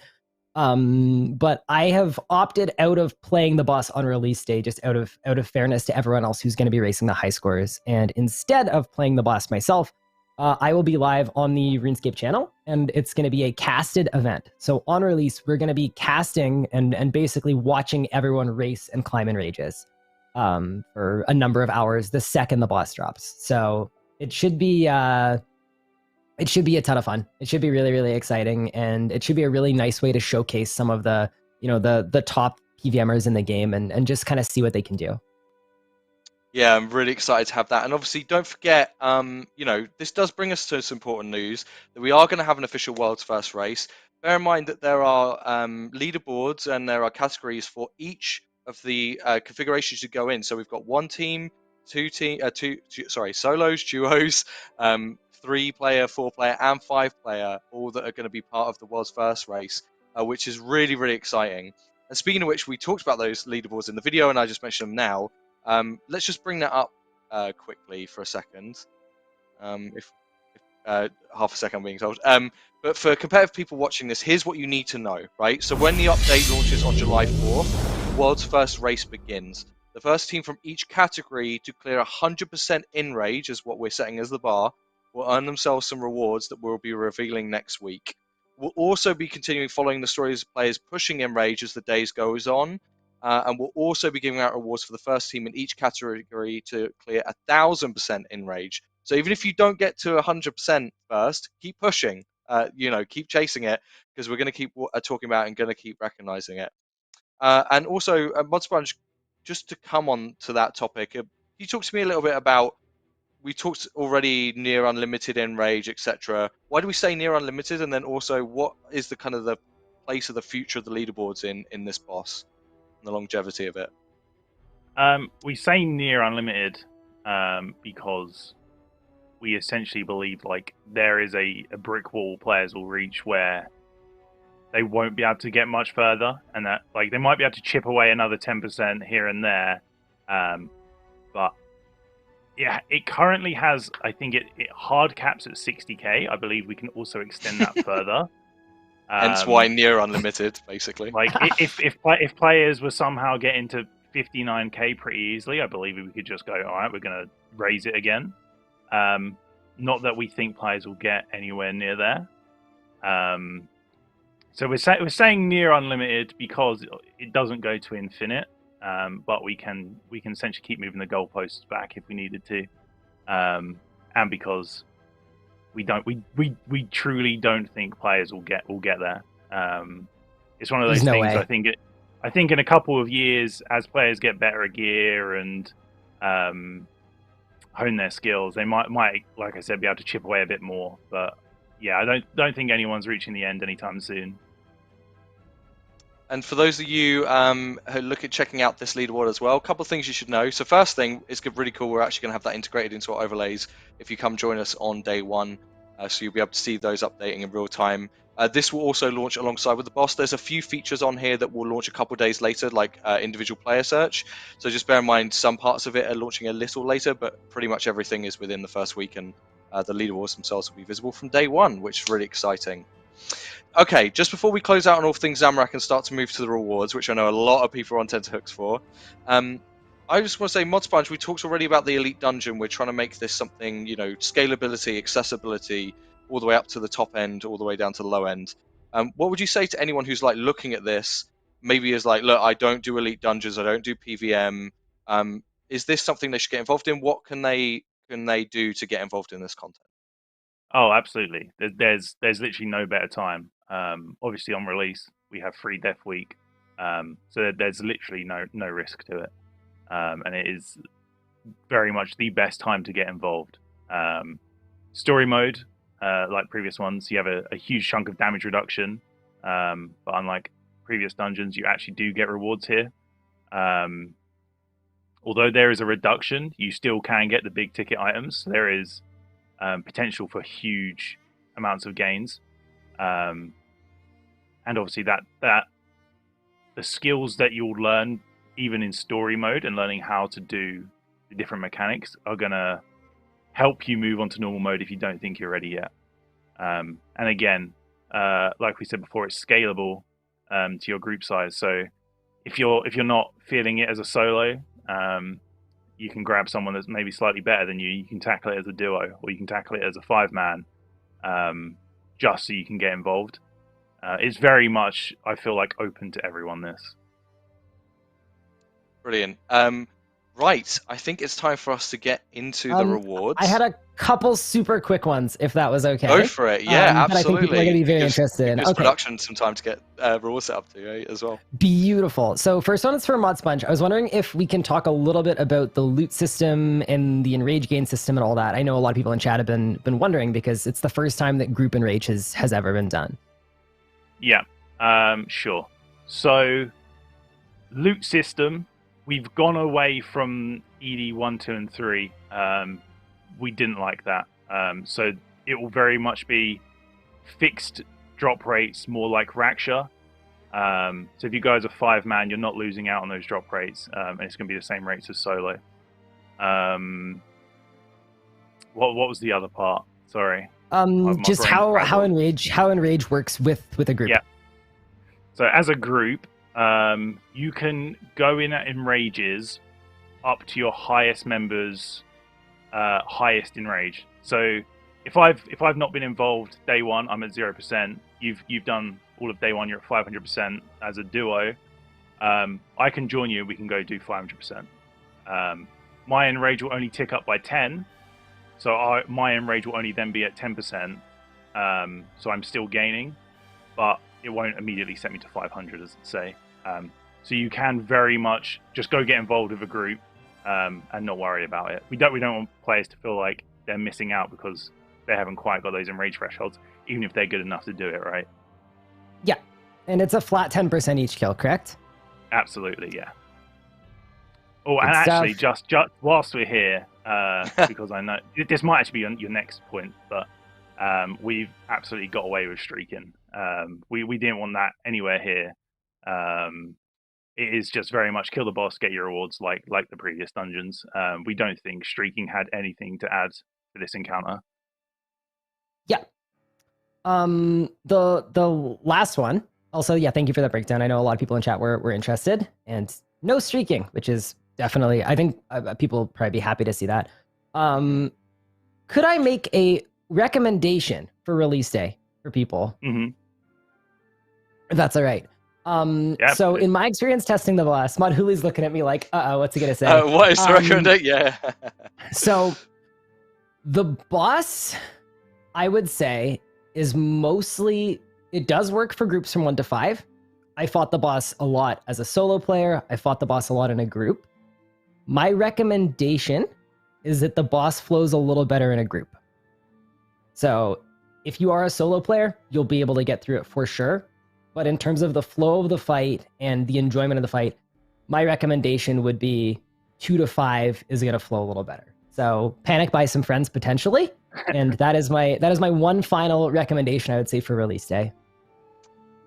But I have opted out of playing the boss on release day, just out of fairness to everyone else who's going to be racing the high scores, and instead of playing the boss myself, I will be live on the RuneScape channel, and it's going to be a casted event. So on release, we're going to be casting and basically watching everyone race and climb in rages for a number of hours the second the boss drops. So it should be a ton of fun. It should be really, really exciting, and it should be a really nice way to showcase some of the the top PVMers in the game and just kind of see what they can do. Yeah, I'm really excited to have that. And obviously, don't forget, this does bring us to some important news that we are going to have an official world's first race. Bear in mind that there are leaderboards and there are categories for each of the configurations you go in. So we've got one team, solos, duos, 3-player, 4-player, and 5-player, all that are going to be part of the world's first race, which is really, really exciting. And speaking of which, we talked about those leaderboards in the video, and I just mentioned them now. Let's just bring that up quickly for a second. If half a second I'm being told. But for competitive people watching this, here's what you need to know, right? So when the update launches on July 4th, the world's first race begins. The first team from each category to clear 100% in rage, is what we're setting as the bar, will earn themselves some rewards that we'll be revealing next week. We'll also be continuing following the stories of players pushing in rage as the days goes on. And we'll also be giving out rewards for the first team in each category to clear 1,000% in rage. So even if you don't get to 100% first, keep pushing. Keep chasing it, because we're going to keep talking about it and going to keep recognizing it. And also, ModSponge, just to come on to that topic, can you talk to me a little bit about? We talked already near unlimited in rage, etc. Why do we say near unlimited? And then also, what is the kind of the place of the future of the leaderboards in this boss? The longevity of it. We say near unlimited because we essentially believe like there is a brick wall players will reach where they won't be able to get much further, and that like they might be able to chip away another 10% here and there, but yeah, it currently has, I think it hard caps at 60k. I believe we can also extend that further. Hence why near unlimited, basically. Like if players were somehow getting to 59k pretty easily, I believe we could just go, all right, we're going to raise it again. Not that we think players will get anywhere near there. So we're saying near unlimited because it doesn't go to infinite, but we can essentially keep moving the goalposts back if we needed to, and because we truly don't think players will get there. It's one of those things. I think in a couple of years, as players get better at gear and hone their skills, they might, like I said, be able to chip away a bit more. But yeah, I don't think anyone's reaching the end anytime soon. And for those of you who look at checking out this leaderboard as well, a couple of things you should know. So first thing, it's really cool. We're actually going to have that integrated into our overlays if you come join us on day one. So you'll be able to see those updating in real time. This will also launch alongside with the boss. There's a few features on here that will launch a couple of days later, like individual player search. So just bear in mind some parts of it are launching a little later, but pretty much everything is within the first week, and the leaderboards themselves will be visible from day one, which is really exciting. Okay, just before we close out on all things Zamorak and start to move to the rewards, which I know a lot of people are on tenterhooks for, I just want to say, ModSponge, we talked already about the Elite Dungeon. We're trying to make this something, scalability, accessibility, all the way up to the top end, all the way down to the low end. What would you say to anyone who's like looking at this, maybe is like, look, I don't do Elite Dungeons, I don't do PVM. Is this something they should get involved in? What can they do to get involved in this content? Oh, absolutely. There's literally no better time. Obviously, on release, we have free Death Week, so there's literally no risk to it, and it is very much the best time to get involved. Story mode, like previous ones, you have a huge chunk of damage reduction, but unlike previous dungeons, you actually do get rewards here. although there is a reduction, you still can get the big ticket items. There is potential for huge amounts of gains, and obviously that the skills that you'll learn even in story mode and learning how to do the different mechanics are gonna help you move on to normal mode if you don't think you're ready yet. And again, like we said before, it's scalable to your group size. So if you're not feeling it as a solo, you can grab someone that's maybe slightly better than you. You can tackle it as a duo, or you can tackle it as a 5-man, just so you can get involved. It's very much, I feel like, open to everyone. This. Brilliant. Right, I think it's time for us to get into the rewards. I had a couple super quick ones, if that was okay. Go for it. Yeah, absolutely. That I think people are going to be very interested in. Gives production some time to get rewards set up to as well. Beautiful. So first one is for Mod Sponge. I was wondering if we can talk a little bit about the loot system and the enrage gain system and all that. I know a lot of people in chat have been wondering because it's the first time that group enrage has ever been done. Yeah, sure. So loot system. We've gone away from ED1, 2, and 3. We didn't like that. So it will very much be fixed drop rates, more like Raksha. So if you guys are 5-man, you're not losing out on those drop rates. And it's going to be the same rates as solo. What was the other part? Sorry. Just how enrage works with a group. Yeah. So as a group, you can go in at enrages up to your highest members' highest enrage. So if I've not been involved day one, I'm at 0%. You've done all of day one, you're at 500% as a duo. I can join you. We can go do 500%. My enrage will only tick up by 10, so my enrage will only then be at 10%. So I'm still gaining, but it won't immediately set me to 500, as it say. So you can very much just go get involved with a group and not worry about it. We don't want players to feel like they're missing out because they haven't quite got those enrage thresholds, even if they're good enough to do it, right? Yeah, and it's a flat 10% each kill, correct? Absolutely, yeah. Oh, and actually, just whilst we're here, because I know this might actually be your next point, but we've absolutely got away with streaking. We didn't want that anywhere here. It is just very much kill the boss, get your rewards like the previous dungeons. We don't think streaking had anything to add to this encounter. Yeah. The last one. Also, yeah, thank you for that breakdown. I know a lot of people in chat were interested, and no streaking, which is definitely, I think people will probably be happy to see that. Could I make a recommendation for release day for people? Mm-hmm. If that's all right. So in my experience testing the boss, Modhuli's looking at me like, what's he gonna say? What is the recommendation? Yeah. So the boss, I would say, is mostly, it does work for groups from 1 to 5. I fought the boss a lot as a solo player. I fought the boss a lot in a group. My recommendation is that the boss flows a little better in a group. So if you are a solo player, you'll be able to get through it for sure. But in terms of the flow of the fight and the enjoyment of the fight, my recommendation would be 2 to 5 is going to flow a little better. So panic buy some friends potentially, and that is my one final recommendation I would say for release day.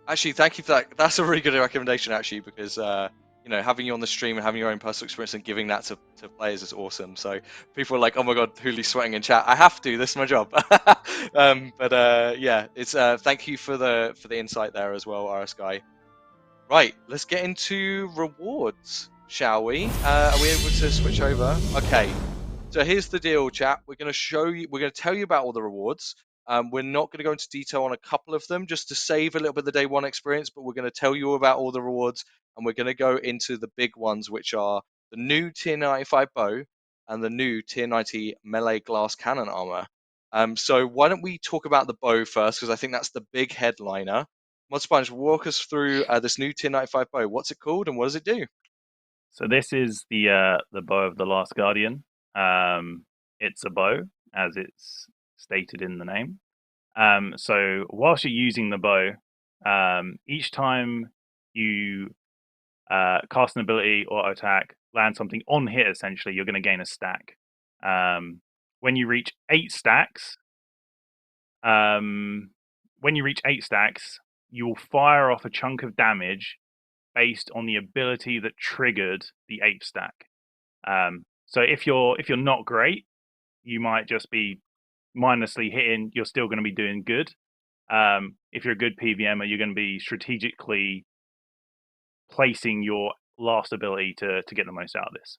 Actually, thank you for that. That's a really good recommendation actually, because having you on the stream and having your own personal experience and giving that to players is awesome. So people are like, oh my god, Hooli's sweating in chat. I have to. This is my job. Yeah, it's thank you for the insight there as well, RS Guy. Right, let's get into rewards, shall we? Are we able to switch over? Okay. So here's the deal, chat. We're going to tell you about all the rewards. We're not going to go into detail on a couple of them just to save a little bit of the day one experience, but we're going to tell you about all the rewards, and we're going to go into the big ones, which are the new tier 95 bow and the new tier 90 melee glass cannon armor. So why don't we talk about the bow first, because I think that's the big headliner. Mod Sponge, walk us through this new tier 95 bow. What's it called and what does it do? So this is the bow of the Last Guardian. It's a bow, as it's stated in the name. So whilst you're using the bow, each time you cast an ability or attack, land something on hit, essentially, you're going to gain a stack. When you reach 8 stacks, you will fire off a chunk of damage based on the ability that triggered the 8th stack. So if you're not great, you might just be mindlessly hitting. You're still going to be doing good. If you're a good PVMer, you're going to be strategically placing your last ability to get the most out of this.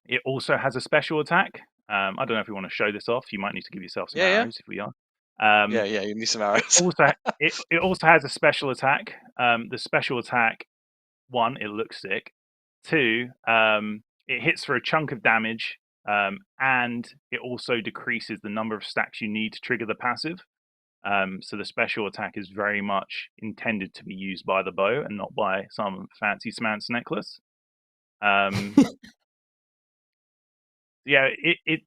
It also has a special attack. I don't know if you want to show this off. You might need to give yourself some arrows if we are. Yeah, you need some arrows. It also has a special attack. The special attack, 1, it looks sick. 2, it hits for a chunk of damage, and it also decreases the number of stacks you need to trigger the passive. So the special attack is very much intended to be used by the bow and not by some fancy smance necklace. Yeah,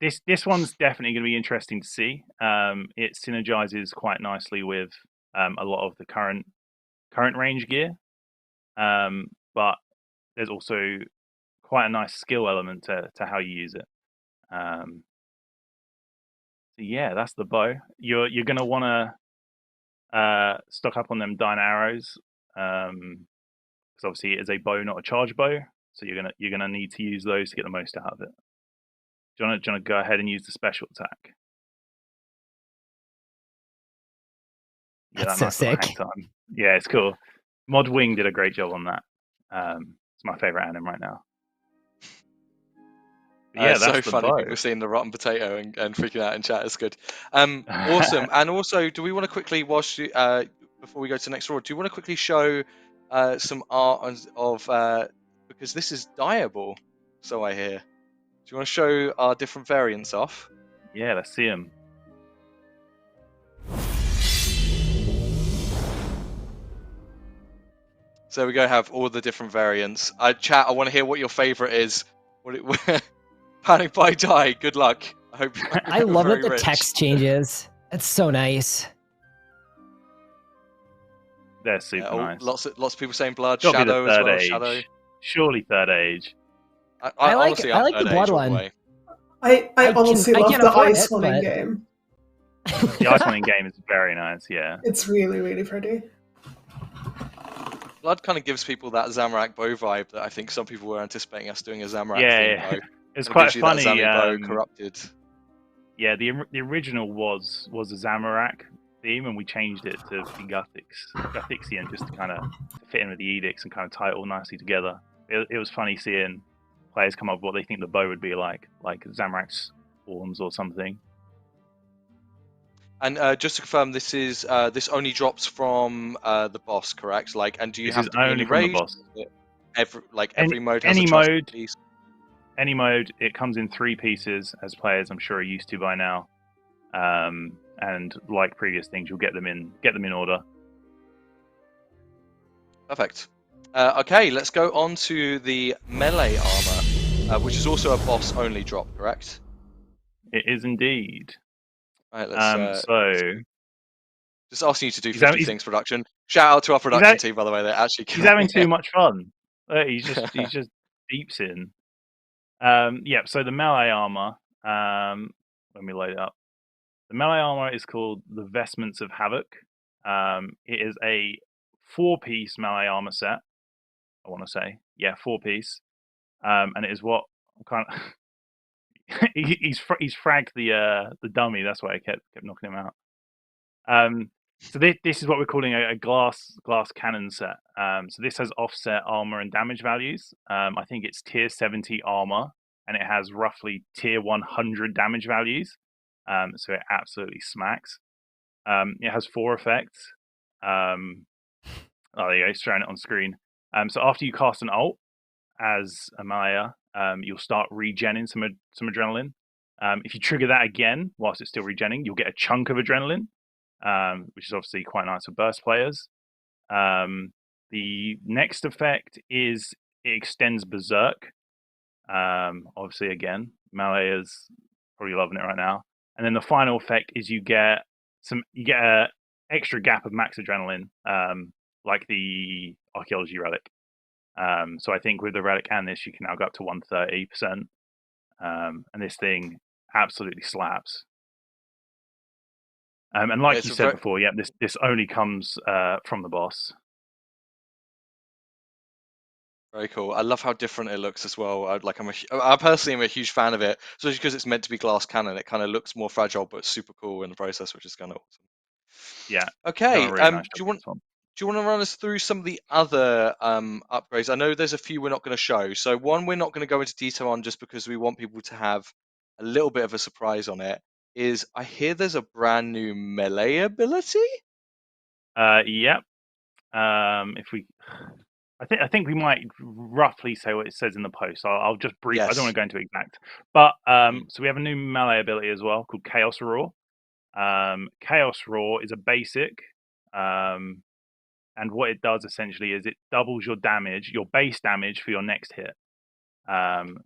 this one's definitely going to be interesting to see. It synergizes quite nicely with a lot of the current range gear, but there's also quite a nice skill element to how you use it. So yeah, that's the bow. You're going to want to stock up on them dying arrows, because obviously it is a bow, not a charge bow. So you're gonna need to use those to get the most out of it. Do you want to go ahead and use the special attack? Yeah, That's that nice so little sick. hang time. Yeah, it's cool. Mod Wing did a great job on that. It's my favorite anim right now. But yeah, It's that's so the funny bow. people seeing the rotten potato and freaking out in chat. It's good. Awesome. And also, do we want to quickly before we go to the next round, do you want to quickly show some art of because this is dyeable, so I hear. Do you want to show our different variants off? Yeah, let's see them. So we're going to have all the different variants. Chat, I want to hear what your favorite is. Panic by dye. Good luck. I hope. I love that very the rich. text changes. It's so nice. They're super nice. Lots of people saying blood, Gotta be the shadow as third well. age. Shadow. Surely third age. I like honestly, the third blood age all the one. way. I honestly love can't the afford ice it, one in but- game. The ice one in game is very nice. Yeah. It's really, really pretty. Blood kind of gives people that Zamorak bow vibe that I think some people were anticipating us doing a Zamorak Yeah, bow. it's It quite gives you that funny. Zami bow corrupted. Yeah, the original was a Zamorak theme, and we changed it to be Gothixian just to kind of fit in with the edicts and kind of tie it all nicely together. It was funny seeing players come up with what they think the bow would be like Zamorak's forms or something. And just to confirm, this only drops from the boss, correct? And do you This have is to be only in from the raid? boss. Every mode has any a mode. piece. Any mode, it comes in 3 pieces, as players I'm sure are used to by now. And like previous things, you'll get them in order. Perfect. Okay, let's go on to the melee armor, which is also a boss only drop, correct? It is indeed. All right, let's so just asking you to do 50 things production. Shout out to our production team, by the way. They're actually he's having too much fun. He's just deeps in. Yeah. So the melee armor. Let me load it up. The melee armor is called the Vestments of Havoc. It is a 4-piece melee armor set. I want to say, yeah, 4-piece. And it is what kind of he's fragged the dummy. That's why I kept knocking him out. So this is what we're calling a glass cannon set. So this has offset armor and damage values. I think it's tier 70 armor, and it has roughly tier 100 damage values. So it absolutely smacks. It has 4 effects. Oh, there you go, showing it on screen. So after you cast an ult as a melee, you'll start regenning some adrenaline. If you trigger that again whilst it's still regenning, you'll get a chunk of adrenaline, which is obviously quite nice for burst players. The next effect is it extends berserk. Obviously, again, melee is probably loving it right now. And then the final effect is you get a extra gap of max adrenaline, like the archaeology relic. So I think with the relic and this, you can now go up to 130%. And this thing absolutely slaps. And like you said before, yeah, this only comes from the boss. Very cool. I love how different it looks as well. I personally am a huge fan of it, especially because it's meant to be glass cannon. It kind of looks more fragile, but super cool in the process, which is kind of awesome. Yeah. Okay. Really nice Do you want to run us through some of the other upgrades? I know there's a few we're not going to show. So one we're not going to go into detail on just because we want people to have a little bit of a surprise on it. Is I hear there's a brand new melee ability. Yep. If we, I think we might roughly say what it says in the post. I'll just brief. Yes. I don't want to go into exact, but so we have a new melee ability as well called Chaos Roar. Chaos Roar is a basic, and what it does essentially is it doubles your damage, your base damage for your next hit.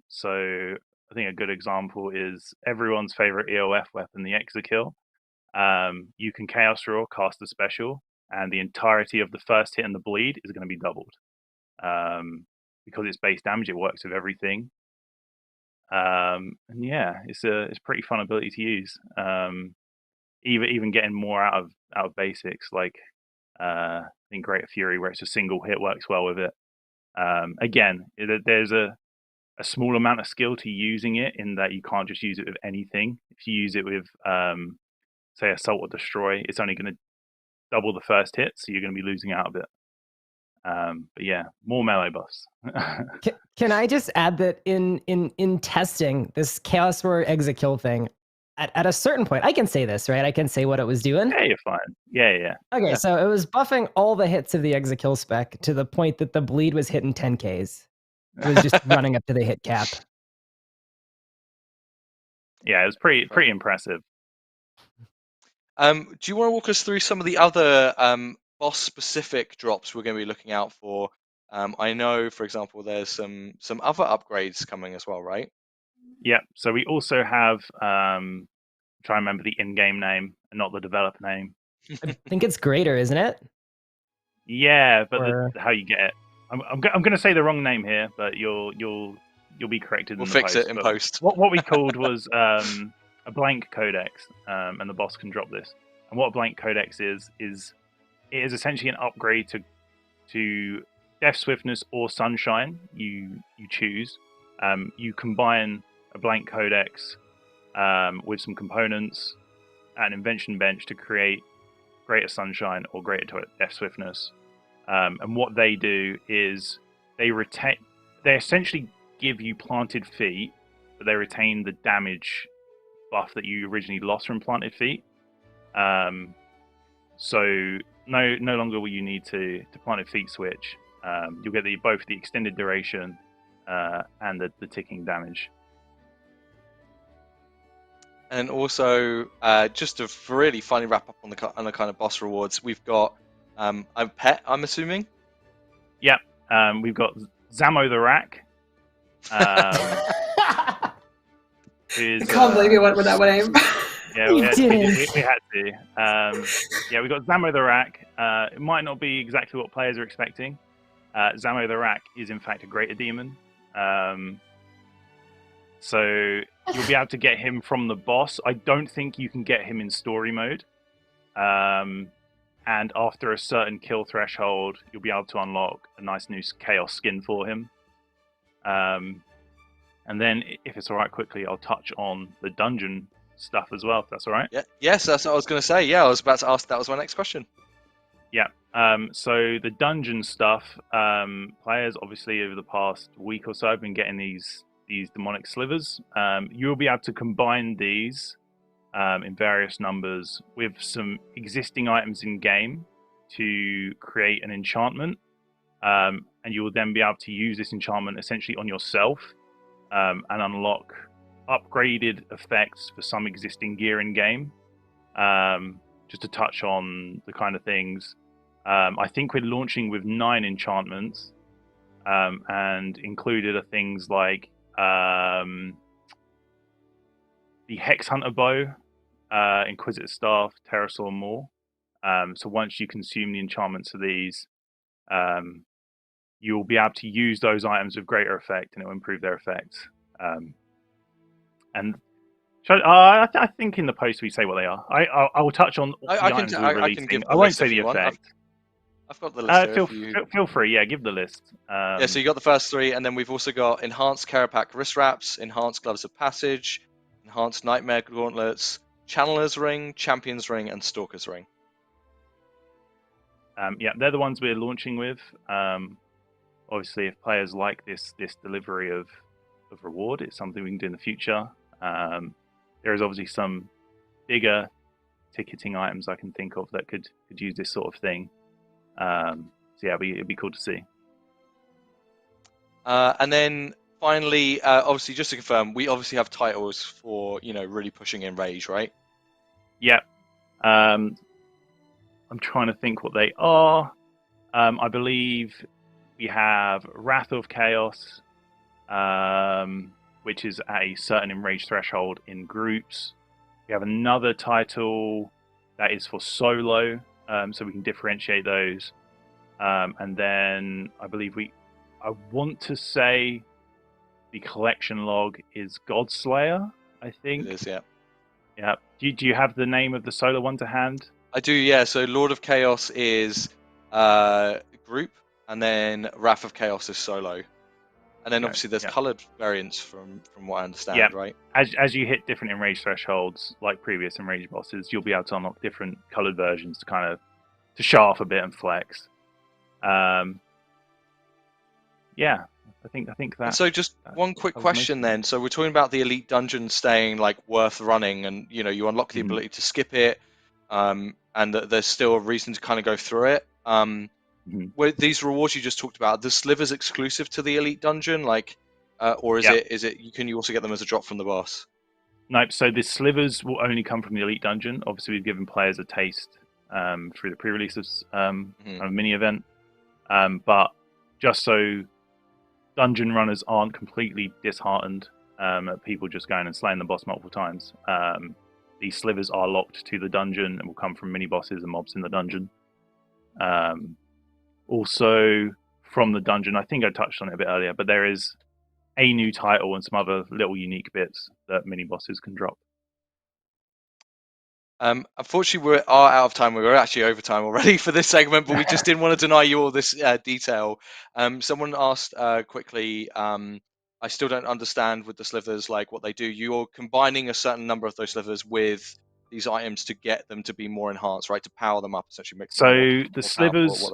So I think a good example is everyone's favorite EOF weapon, the Exakill. You can Chaos Roar, cast a special, and the entirety of the first hit and the bleed is going to be doubled. Because it's base damage, it works with everything. And yeah, it's pretty fun ability to use. Even getting more out of basics, like I think Greater Fury, where it's a single hit, works well with it. Again, there's a small amount of skill to using it, in that you can't just use it with anything. If you use it with say Assault or Destroy, it's only going to double the first hit, so you're going to be losing out of it. But yeah, more melee buffs. Can I just add that in testing this Chaos Roar Exakill thing, at a certain point, I can say this, right? I can say what it was doing. Yeah, you're fine. Yeah. Okay, yeah. So it was buffing all the hits of the Exakill spec to the point that the bleed was hitting 10Ks. It was just running up to the hit cap. Yeah, it was pretty impressive. Do you want to walk us through some of the other boss-specific drops we're going to be looking out for? I know, for example, there's some other upgrades coming as well, right? Yeah. So we also have try and remember the in-game name and not the developer name. I think it's Greater, isn't it? Yeah, but how you get it. I'm going to say the wrong name here, but you'll be corrected. We'll in the fix post. it in post. What we called was a blank codex, and the boss can drop this. And what a blank codex is it is essentially an upgrade to Death Swiftness or Sunshine. You choose. You combine a blank codex with some components and invention bench to create Greater Sunshine or Greater Death Swiftness. And what they do is they essentially give you planted feet, but they retain the damage buff that you originally lost from planted feet. So no longer will you need to planted feet switch. You'll get both the extended duration and the ticking damage. And also, just to really finally wrap up on the kind of boss rewards, we've got a pet, I'm assuming. Yep. We've got Zamo the Rack. I can't believe you went with that name. Yeah, we had to. Yeah, we got Zamo the Rack. It might not be exactly what players are expecting. Zamo the Rack is in fact a greater demon. So you'll be able to get him from the boss. I don't think you can get him in story mode. And after a certain kill threshold, you'll be able to unlock a nice new Chaos skin for him. And then, if it's all right, quickly, I'll touch on the dungeon stuff as well, if that's all right. Yeah. Yes, that's what I was going to say. Yeah, I was about to ask. That was my next question. Yeah. So the dungeon stuff, players obviously over the past week or so have been getting these demonic slivers. You'll be able to combine these in various numbers with some existing items in game to create an enchantment, and you will then be able to use this enchantment essentially on yourself and unlock upgraded effects for some existing gear in game. Just to touch on the kind of things, I think we're launching with 9 enchantments, and included are things like the Hex Hunter Bow, Inquisitor Staff, Pterosaur Maul. So once you consume the enchantments of these, you'll be able to use those items with greater effect, and it will improve their effects. And I think in the post we say what they are. I will touch on the items we're releasing. I won't say the effect. I've got the list feel free, yeah, give the list. Yeah, so you got the first 3, and then we've also got Enhanced Carapac Wrist Wraps, Enhanced Gloves of Passage, Enhanced Nightmare Gauntlets, Channeler's Ring, Champion's Ring, and Stalker's Ring. Yeah, they're the ones we're launching with. Obviously, if players like this delivery of reward, it's something we can do in the future. There is obviously some bigger ticketing items I can think of that could use this sort of thing. So yeah, it'd be cool to see. And then finally, obviously, just to confirm, we obviously have titles for really pushing in Rage, right? Yeah. I'm trying to think what they are. I believe we have Wrath of Chaos, which is at a certain enrage threshold in groups. We have another title that is for solo, so we can differentiate those. And then I believe I want to say the collection log is Godslayer, I think. It is, yeah. Yeah. Do you have the name of the solo one to hand? I do, yeah. So Lord of Chaos is group, and then Wrath of Chaos is solo. And then obviously there's coloured variants from what I understand, right? As you hit different enrage thresholds, like previous enrage bosses, you'll be able to unlock different coloured versions to show off a bit and flex. Yeah, I think that. And so just one quick question then. So we're talking about the elite dungeon staying worth running, and you unlock the ability to skip it, and that there's still a reason to kind of go through it. With these rewards you just talked about, are the slivers exclusive to the elite dungeon, or is it? Can you also get them as a drop from the boss? Nope. So the slivers will only come from the elite dungeon. Obviously, we've given players a taste through the pre-release kind of mini event, but just so dungeon runners aren't completely disheartened at people just going and slaying the boss multiple times, these slivers are locked to the dungeon and will come from mini bosses and mobs in the dungeon. Also from the dungeon, I think I touched on it a bit earlier, but there is a new title and some other little unique bits that mini bosses can drop. Unfortunately, we are out of time. We were actually over time already for this segment, but we just didn't want to deny you all this detail. Someone asked quickly, I still don't understand with the slivers, what they do. You're combining a certain number of those slivers with these items to get them to be more enhanced, right? To power them up, essentially. Make them the slivers,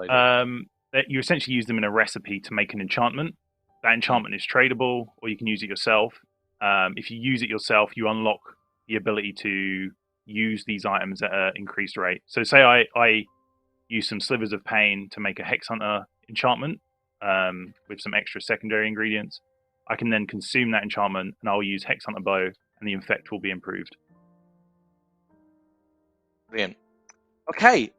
you essentially use them in a recipe to make an enchantment. That enchantment is tradable, or you can use it yourself. If you use it yourself, you unlock the ability to use these items at an increased rate. So say I use some slivers of pain to make a Hex Hunter enchantment with some extra secondary ingredients. I can then consume that enchantment and I'll use Hex Hunter Bow and the effect will be improved. Brilliant. Okay,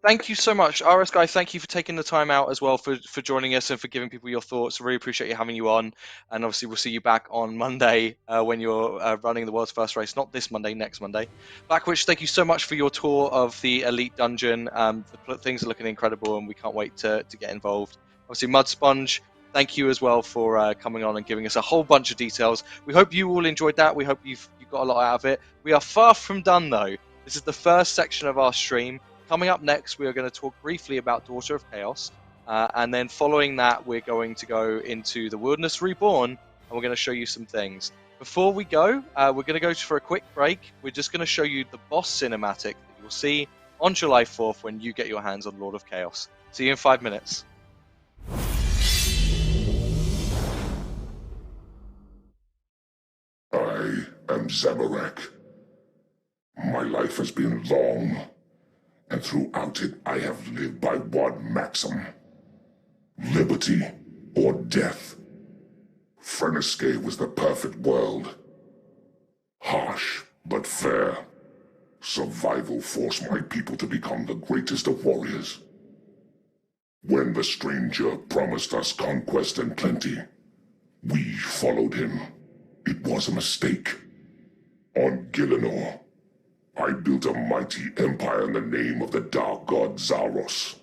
thank you so much. RS Guy, thank you for taking the time out as well for joining us and for giving people your thoughts. Really appreciate you having you on. And obviously we'll see you back on Monday when you're running the world's first race. Not this Monday, next Monday. Blackwitch, thank you so much for your tour of the Elite Dungeon. The things are looking incredible and we can't wait to get involved. Obviously Mud Sponge, thank you as well for coming on and giving us a whole bunch of details. We hope you all enjoyed that. We hope you got a lot out of it. We are far from done though. This is the first section of our stream. Coming up next, we are going to talk briefly about Daughter of Chaos. And then following that, we're going to go into the Wilderness Reborn, and we're going to show you some things. Before we go, we're going to go for a quick break. We're just going to show you the boss cinematic that you'll see on July 4th when you get your hands on Lord of Chaos. See you in 5 minutes. I am Zamorak. My life has been long, and throughout it I have lived by one maxim: liberty or death. RuneScape was the perfect world. Harsh, but fair. Survival forced my people to become the greatest of warriors. When the stranger promised us conquest and plenty, we followed him. It was a mistake. On Gielinor, I built a mighty empire in the name of the dark god Zaros.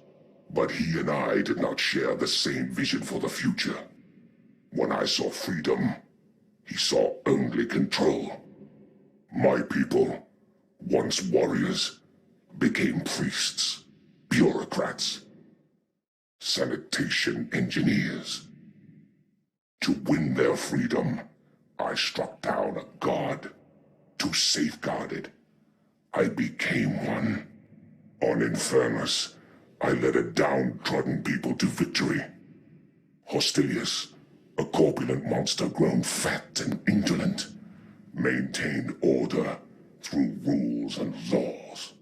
But he and I did not share the same vision for the future. When I saw freedom, he saw only control. My people, once warriors, became priests, bureaucrats, sanitation engineers. To win their freedom, I struck down a god. To safeguard it, I became one. On Infernus, I led a downtrodden people to victory. Hostilius, a corpulent monster grown fat and indolent, maintained order through rules and laws.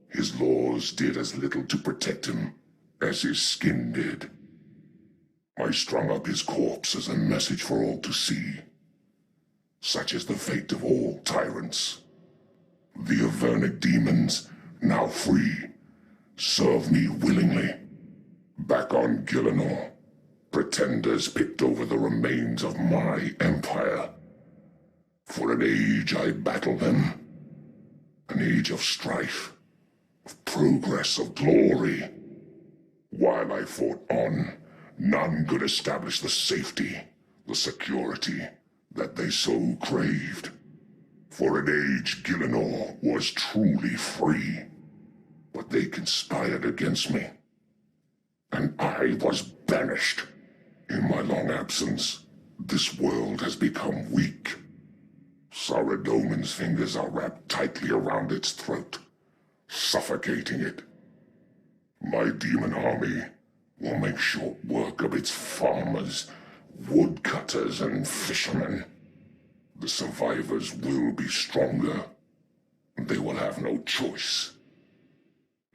His laws did as little to protect him as his skin did. I strung up his corpse as a message for all to see. Such is the fate of all tyrants. The Avernic demons, now free, serve me willingly. Back on Gielinor, pretenders picked over the remains of my empire. For an age I battled them. An age of strife, of progress, of glory. While I fought on, none could establish the safety, the security that they so craved. For an age Gielinor was truly free. But they conspired against me, and I was banished. In my long absence, this world has become weak. Saradomin's fingers are wrapped tightly around its throat, suffocating it. My demon army will make short work of its farmers, woodcutters, and fishermen. The survivors will be stronger. They will have no choice.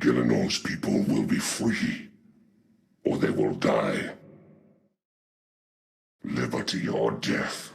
Gielinor's people will be free, or they will die. Liberty or death.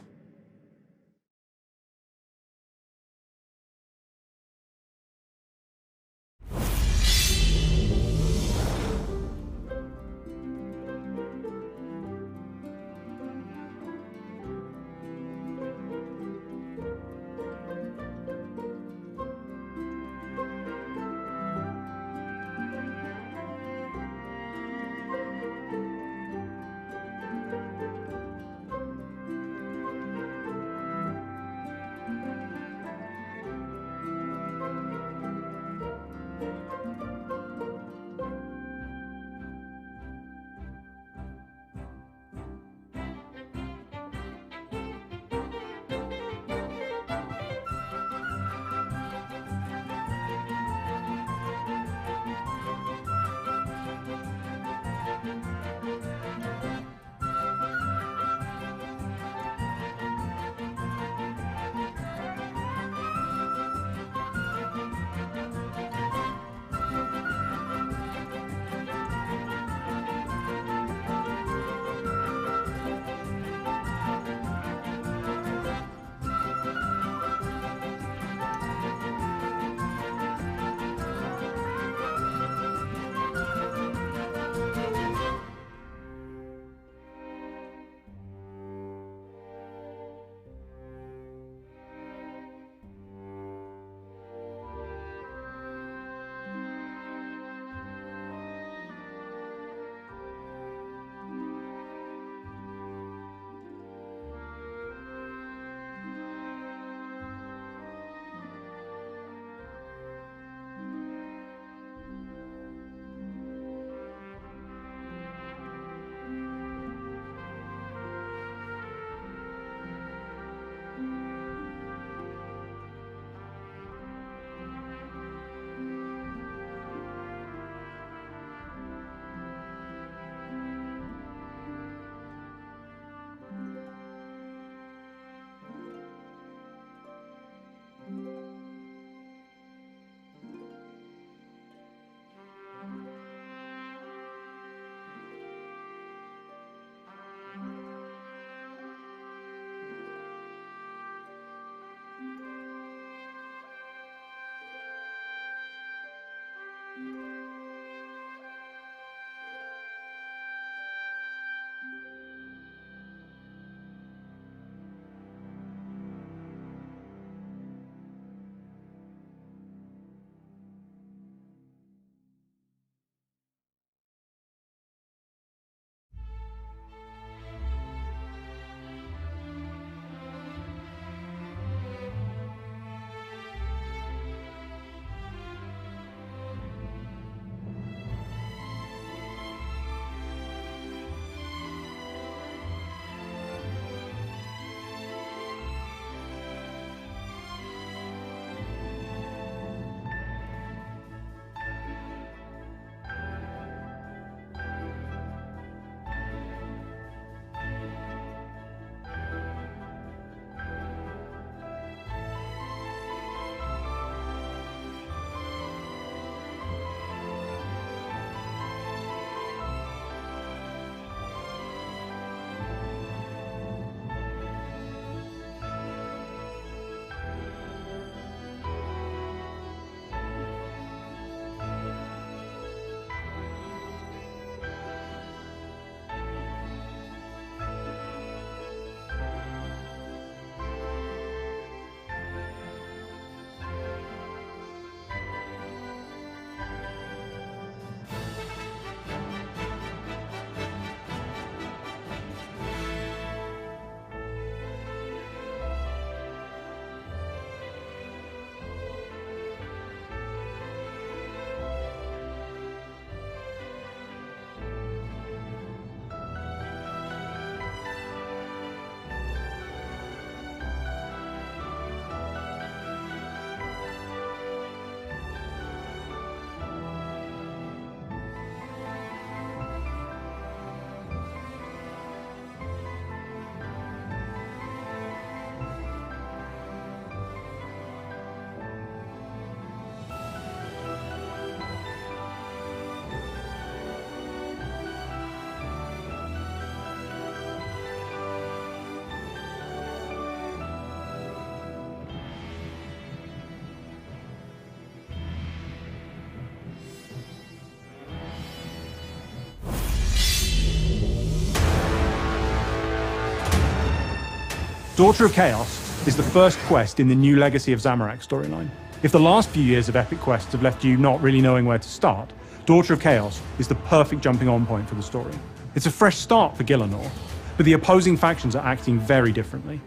Daughter of Chaos is the first quest in the new Legacy of Zamorak storyline. If the last few years of epic quests have left you not really knowing where to start, Daughter of Chaos is the perfect jumping on point for the story. It's a fresh start for Gillinor, but the opposing factions are acting very differently.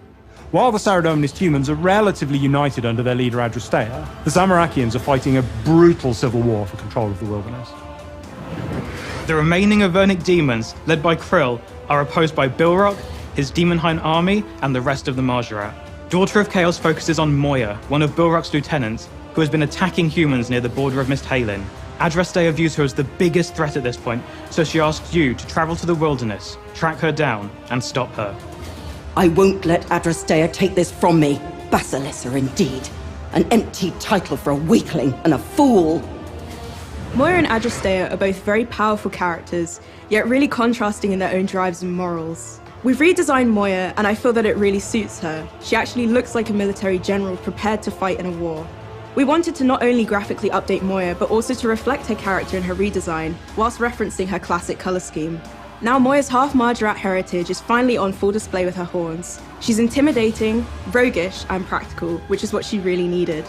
While the Saradominist humans are relatively united under their leader Adrastea, the Zamorakians are fighting a brutal civil war for control of the wilderness. The remaining Avernic demons, led by Krill, are opposed by Bilrock, his Demonhind army, and the rest of the Marjarat. Daughter of Chaos focuses on Moya, one of Bilrock's lieutenants, who has been attacking humans near the border of Misthalin. Adrastea views her as the biggest threat at this point, so she asks you to travel to the wilderness, track her down, and stop her. I won't let Adrastea take this from me. Basilissa indeed. An empty title for a weakling and a fool. Moya and Adrastea are both very powerful characters, yet really contrasting in their own drives and morals. We've redesigned Moya, and I feel that it really suits her. She actually looks like a military general prepared to fight in a war. We wanted to not only graphically update Moya, but also to reflect her character in her redesign, whilst referencing her classic colour scheme. Now Moya's half Marjarat heritage is finally on full display with her horns. She's intimidating, roguish, and practical, which is what she really needed.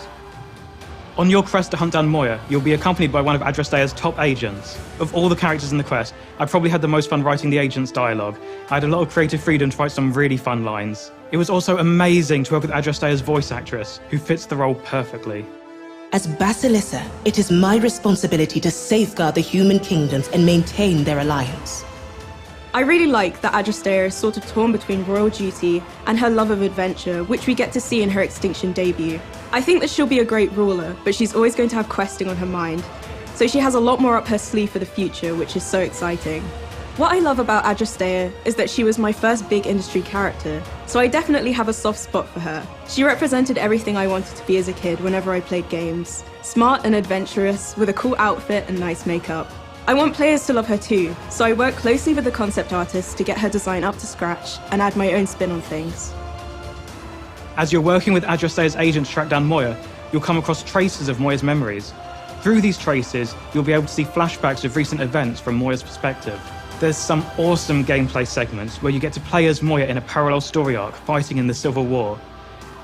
On your quest to hunt down Moya, you'll be accompanied by one of Adrastea's top agents. Of all the characters in the quest, I probably had the most fun writing the agent's dialogue. I had a lot of creative freedom to write some really fun lines. It was also amazing to work with Adrastea's voice actress, who fits the role perfectly. As Basilissa, it is my responsibility to safeguard the human kingdoms and maintain their alliance. I really like that Adrastea is sort of torn between royal duty and her love of adventure, which we get to see in her Extinction debut. I think that she'll be a great ruler, but she's always going to have questing on her mind. So she has a lot more up her sleeve for the future, which is so exciting. What I love about Adrastea is that she was my first big industry character, so I definitely have a soft spot for her. She represented everything I wanted to be as a kid whenever I played games. Smart and adventurous, with a cool outfit and nice makeup. I want players to love her too, so I work closely with the concept artist to get her design up to scratch and add my own spin on things. As you're working with Adrastea's agent to track down Moya, you'll come across traces of Moya's memories. Through these traces, you'll be able to see flashbacks of recent events from Moya's perspective. There's some awesome gameplay segments where you get to play as Moya in a parallel story arc fighting in the Civil War.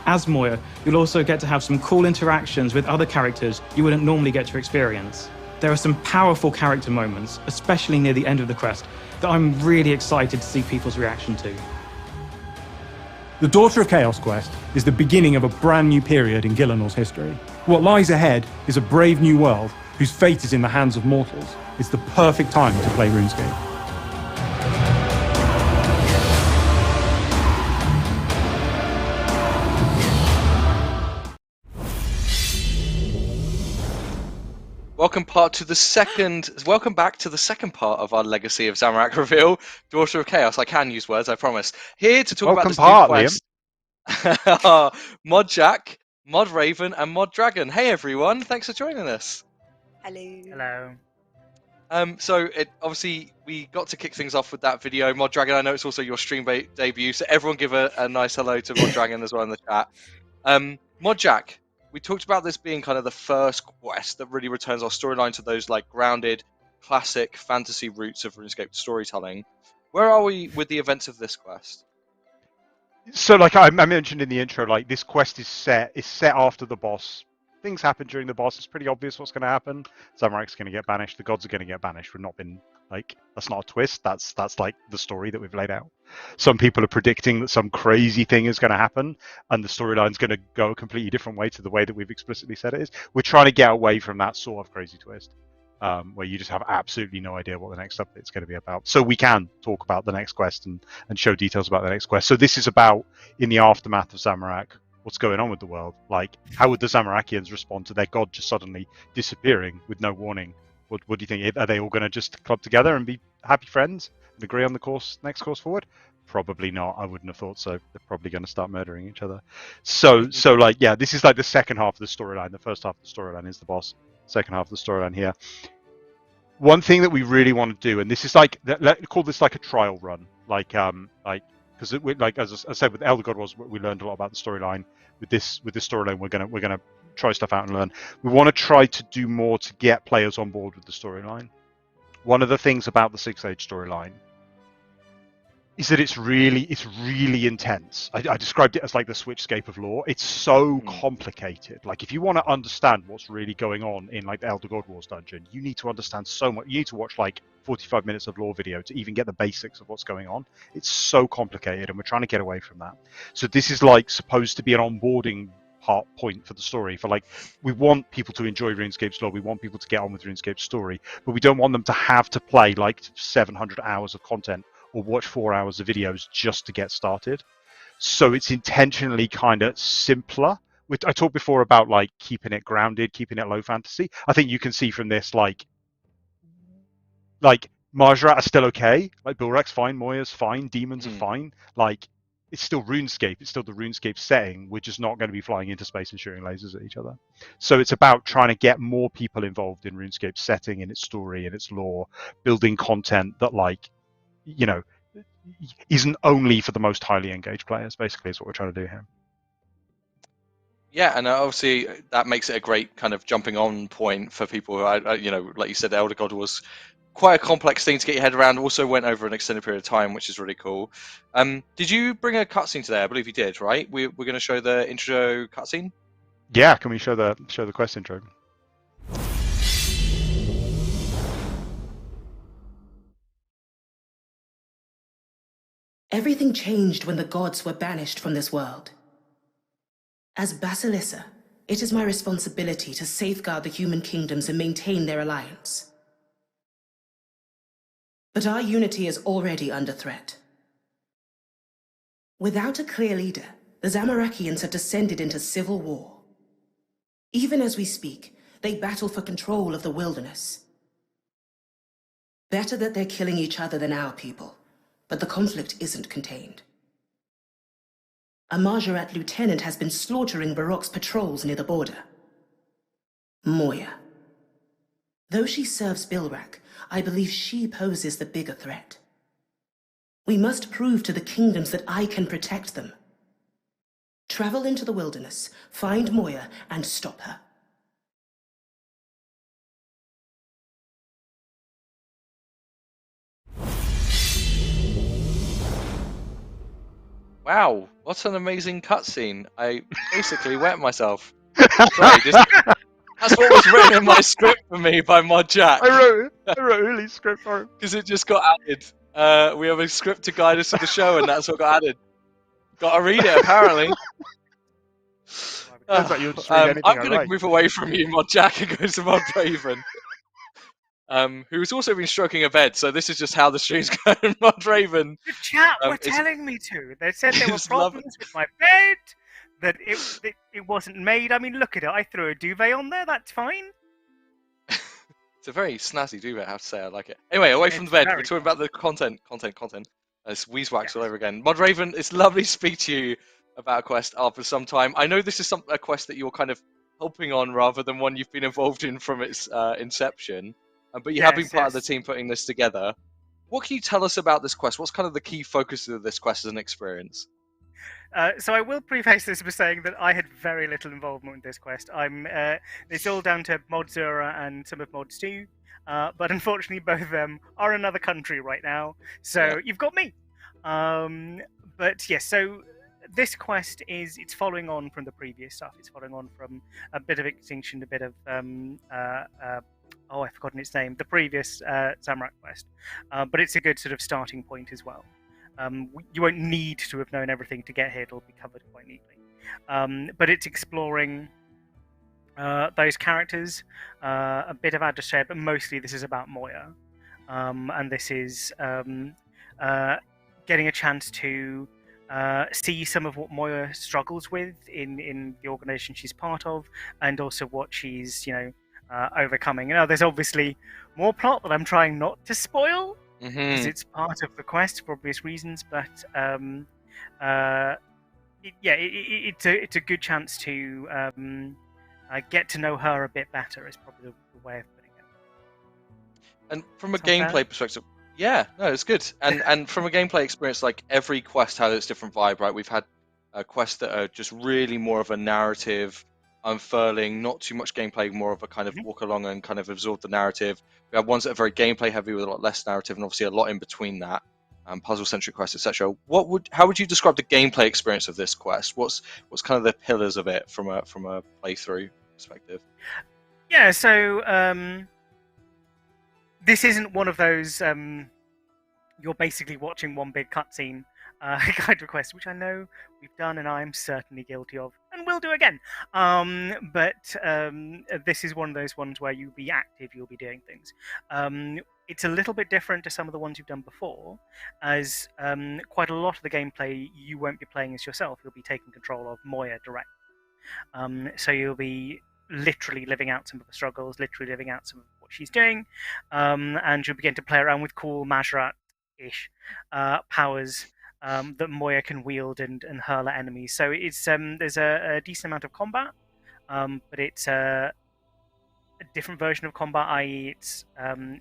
As Moya, you'll also get to have some cool interactions with other characters you wouldn't normally get to experience. There are some powerful character moments, especially near the end of the quest, that I'm really excited to see people's reaction to. The Daughter of Chaos quest is the beginning of a brand new period in Gillinor's history. What lies ahead is a brave new world whose fate is in the hands of mortals. It's the perfect time to play RuneScape. Welcome back to the second part of our Legacy of Zamorak reveal, Daughter of Chaos. I can use words, I promise. Here to talk about this new quest. Mod Jack, Mod Raven, and Mod Dragon. Hey everyone, thanks for joining us. Hello. So obviously we got to kick things off with that video. Mod Dragon, I know it's also your stream debut, so everyone give a nice hello to Mod Dragon as well in the chat. Mod Jack. We talked about this being kind of the first quest that really returns our storyline to those like grounded, classic fantasy roots of RuneScape storytelling. Where are we with the events of this quest? So, like I mentioned in the intro, like this quest is set after the boss. Things happen during the boss. It's pretty obvious what's going to happen. Zamorak's going to get banished. The gods are going to get banished. We've not been like that's not a twist. That's like the story that we've laid out. Some people are predicting that some crazy thing is going to happen, and the storyline's going to go a completely different way to the way that we've explicitly said it is. We're trying to get away from that sort of crazy twist, where you just have absolutely no idea what the next update's going to be about. So we can talk about the next quest and show details about the next quest. So this is about in the aftermath of Zamorak. What's going on with the world? Like, how would the Zamorakians respond to their god just suddenly disappearing with no warning? What do you think? Are they all going to just club together and be happy friends and agree on the next course forward? Probably not. I wouldn't have thought so. They're probably going to start murdering each other. So like, yeah, this is like the second half of the storyline. The first half of the storyline is the boss. Second half of the storyline here. One thing that we really want to do, and this is like, let's call this like a trial run, because like as I said with Elder God Wars, we learned a lot about the storyline. With this storyline, we're gonna try stuff out and learn. We want to try to do more to get players on board with the storyline. One of the things about the 6 Age storyline is that it's really intense. I described it as like the switchscape of lore. It's so complicated. Like if you want to understand what's really going on in like the Elder God Wars dungeon, you need to understand so much. You need to watch like 45 minutes of lore video to even get the basics of what's going on. It's so complicated, and we're trying to get away from that. So this is like supposed to be an onboarding point for the story. For like, we want people to enjoy RuneScape's lore. We want people to get on with RuneScape's story, but we don't want them to have to play like 700 hours of content or watch 4 hours of videos just to get started. So it's intentionally kind of simpler. I talked before about like keeping it grounded, keeping it low fantasy. I think you can see from this like Marjarat are still okay. Like Bilrek's fine, Moya's fine, demons are fine. Like it's still RuneScape. It's still the RuneScape setting. We're just not going to be flying into space and shooting lasers at each other. So it's about trying to get more people involved in RuneScape's setting, in its story, in its lore, building content that like, you know, isn't only for the most highly engaged players. Basically, is what we're trying to do here. Yeah, and obviously that makes it a great kind of jumping on point for people who, you know, like you said, Elder God was quite a complex thing to get your head around. Also went over an extended period of time, which is really cool. Did you bring a cutscene today? I believe you did, right? We're going to show the intro cutscene. Yeah, can we show the quest intro? Everything changed when the gods were banished from this world. As Basilissa, it is my responsibility to safeguard the human kingdoms and maintain their alliance. But our unity is already under threat. Without a clear leader, the Zamorakians have descended into civil war. Even as we speak, they battle for control of the wilderness. Better that they're killing each other than our people. But the conflict isn't contained. A Marjarat lieutenant has been slaughtering Barok's patrols near the border. Moya. Though she serves Bilrak, I believe she poses the bigger threat. We must prove to the kingdoms that I can protect them. Travel into the wilderness, find Moya, and stop her. Wow, what an amazing cutscene. I basically wet myself. Sorry, that's what was written in my script for me by Mod Jack. I wrote Uli's script for him. Because it just got added. We have a script to guide us to the show, and that's what got added. Got to read it, apparently. I'm going to move away from you, Mod Jack, and go to Mod Raven. Who's also been stroking a bed, so this is just how the stream's going. Mod Raven. The chat were telling me to. They said there were problems with my bed, that it wasn't made. I mean, look at it. I threw a duvet on there. That's fine. It's a very snazzy duvet, I have to say. I like it. Anyway, away from the bed. We're talking about the content. It's Weezewax all over again. Mod Raven, it's lovely to speak to you about a quest after some time. I know this is a quest that you're kind of helping on rather than one you've been involved in from its inception. But you have been part of the team putting this together. What can you tell us about this quest? What's kind of the key focus of this quest as an experience? So I will preface this by saying that I had very little involvement with this quest. It's all down to Mod Zura and some of Mod Stu, but unfortunately both of them are in another country right now, so you've got me. But yes, so this quest it's following on from the previous stuff. It's following on from a bit of Extinction, a bit of I've forgotten its name, the previous Zamorak quest. But it's a good sort of starting point as well. You won't need to have known everything to get here, it'll be covered quite neatly. But it's exploring those characters, a bit of Adreshare, but mostly this is about Moya. And this is getting a chance to see some of what Moya struggles with in the organization she's part of, and also what she's, overcoming. There's obviously more plot that I'm trying not to spoil, because it's part of the quest for obvious reasons, but it's a good chance to get to know her a bit better, is probably the way of putting it. And from a gameplay perspective, it's good. And from a gameplay experience, like every quest has its different vibe, right? We've had quests that are just really more of a narrative unfurling, not too much gameplay, more of a kind of walk along and kind of absorb the narrative. We have ones that are very gameplay heavy with a lot less narrative, and obviously a lot in between that. puzzle-centric quests, etc. How would you describe the gameplay experience of this quest? What's kind of the pillars of it from a playthrough perspective? Yeah, so this isn't one of those you're basically watching one big cutscene guide request, which I know we've done and I'm certainly guilty of, and will do again. But this is one of those ones where you'll be active, you'll be doing things. It's a little bit different to some of the ones you've done before, as quite a lot of the gameplay you won't be playing as yourself, you'll be taking control of Moya directly. So you'll be literally living out some of the struggles, literally living out some of what she's doing, and you'll begin to play around with cool Majrat-ish powers that Moya can wield and hurl at enemies. So it's there's a decent amount of combat, but it's a different version of combat, i.e. it's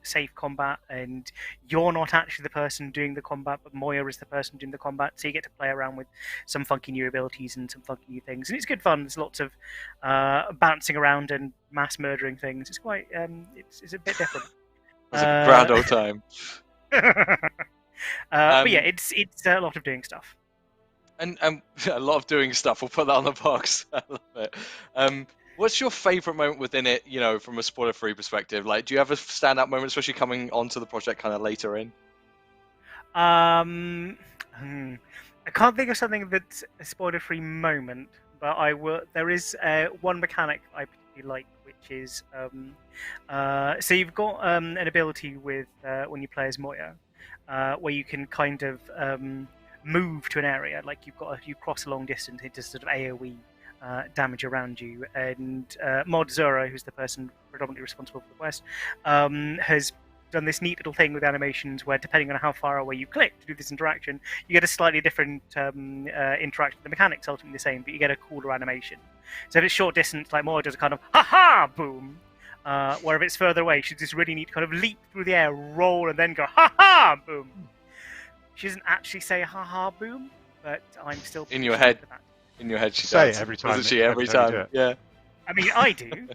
safe combat, and you're not actually the person doing the combat, but Moya is the person doing the combat, so you get to play around with some funky new abilities and some funky new things, and it's good fun. There's lots of bouncing around and mass murdering things. It's quite it's a bit different. It's a grand old time. But yeah, it's a lot of doing stuff. And a lot of doing stuff. We'll put that on the box. I love it. What's your favourite moment within it, you know, from a spoiler-free perspective? Like, do you have a standout moment, especially coming onto the project kind of later in? I can't think of something that's a spoiler-free moment, but I will. There is one mechanic I particularly like, which is so you've got an ability with when you play as Moya, where you can kind of move to an area, like you cross a long distance into sort of AOE damage around you, and Mod Zero, who's the person predominantly responsible for the quest, has done this neat little thing with animations where, depending on how far away you click to do this interaction, you get a slightly different interaction. The mechanics ultimately the same, but you get a cooler animation. So if it's short distance, like Moya does a kind of ha-ha boom, where if it's further away, she's this really neat kind of leap through the air, roll, and then go ha-ha boom. She doesn't actually say ha-ha boom, but I'm still in your head. In your head, she say does. it every time. Doesn't she? Every time. Yeah. I mean, I do.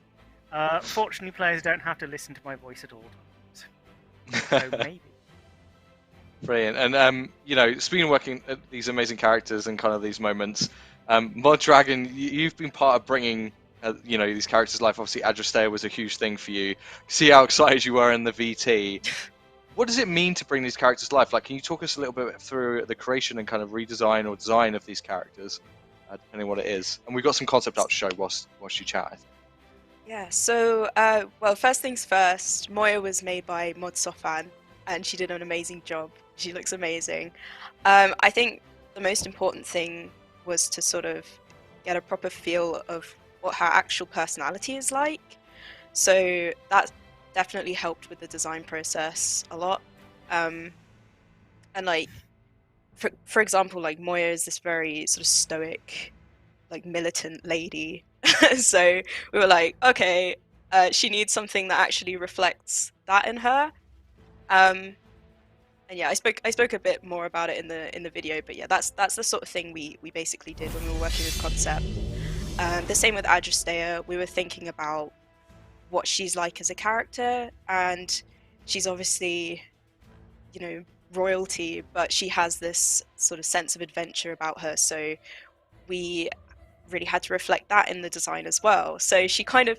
Fortunately, players don't have to listen to my voice at all times. So maybe. Brilliant. And you know, speaking of working at these amazing characters and kind of these moments, Mod Dragon, you've been part of bringing you know, these characters to life. Obviously, Adrastea was a huge thing for you. See how excited you were in the VT. What does it mean to bring these characters to life? Like, can you talk us a little bit through the creation and kind of redesign or design of these characters? Depending on what it is, and we've got some concept art to show whilst you chat. Yeah. So, well, first things first. Moya was made by Mod Sofan, and she did an amazing job. She looks amazing. I think the most important thing was to sort of get a proper feel of what her actual personality is like. So that definitely helped with the design process a lot. And like, for example, like Moya is this very sort of stoic, like militant lady. So we were like, okay, she needs something that actually reflects that in her. And yeah, I spoke a bit more about it in the video, but yeah, that's the sort of thing we basically did when we were working with concept. The same with Adrastea. We were thinking about what she's like as a character, and she's obviously, you know, royalty, but she has this sort of sense of adventure about her, so we really had to reflect that in the design as well. So she kind of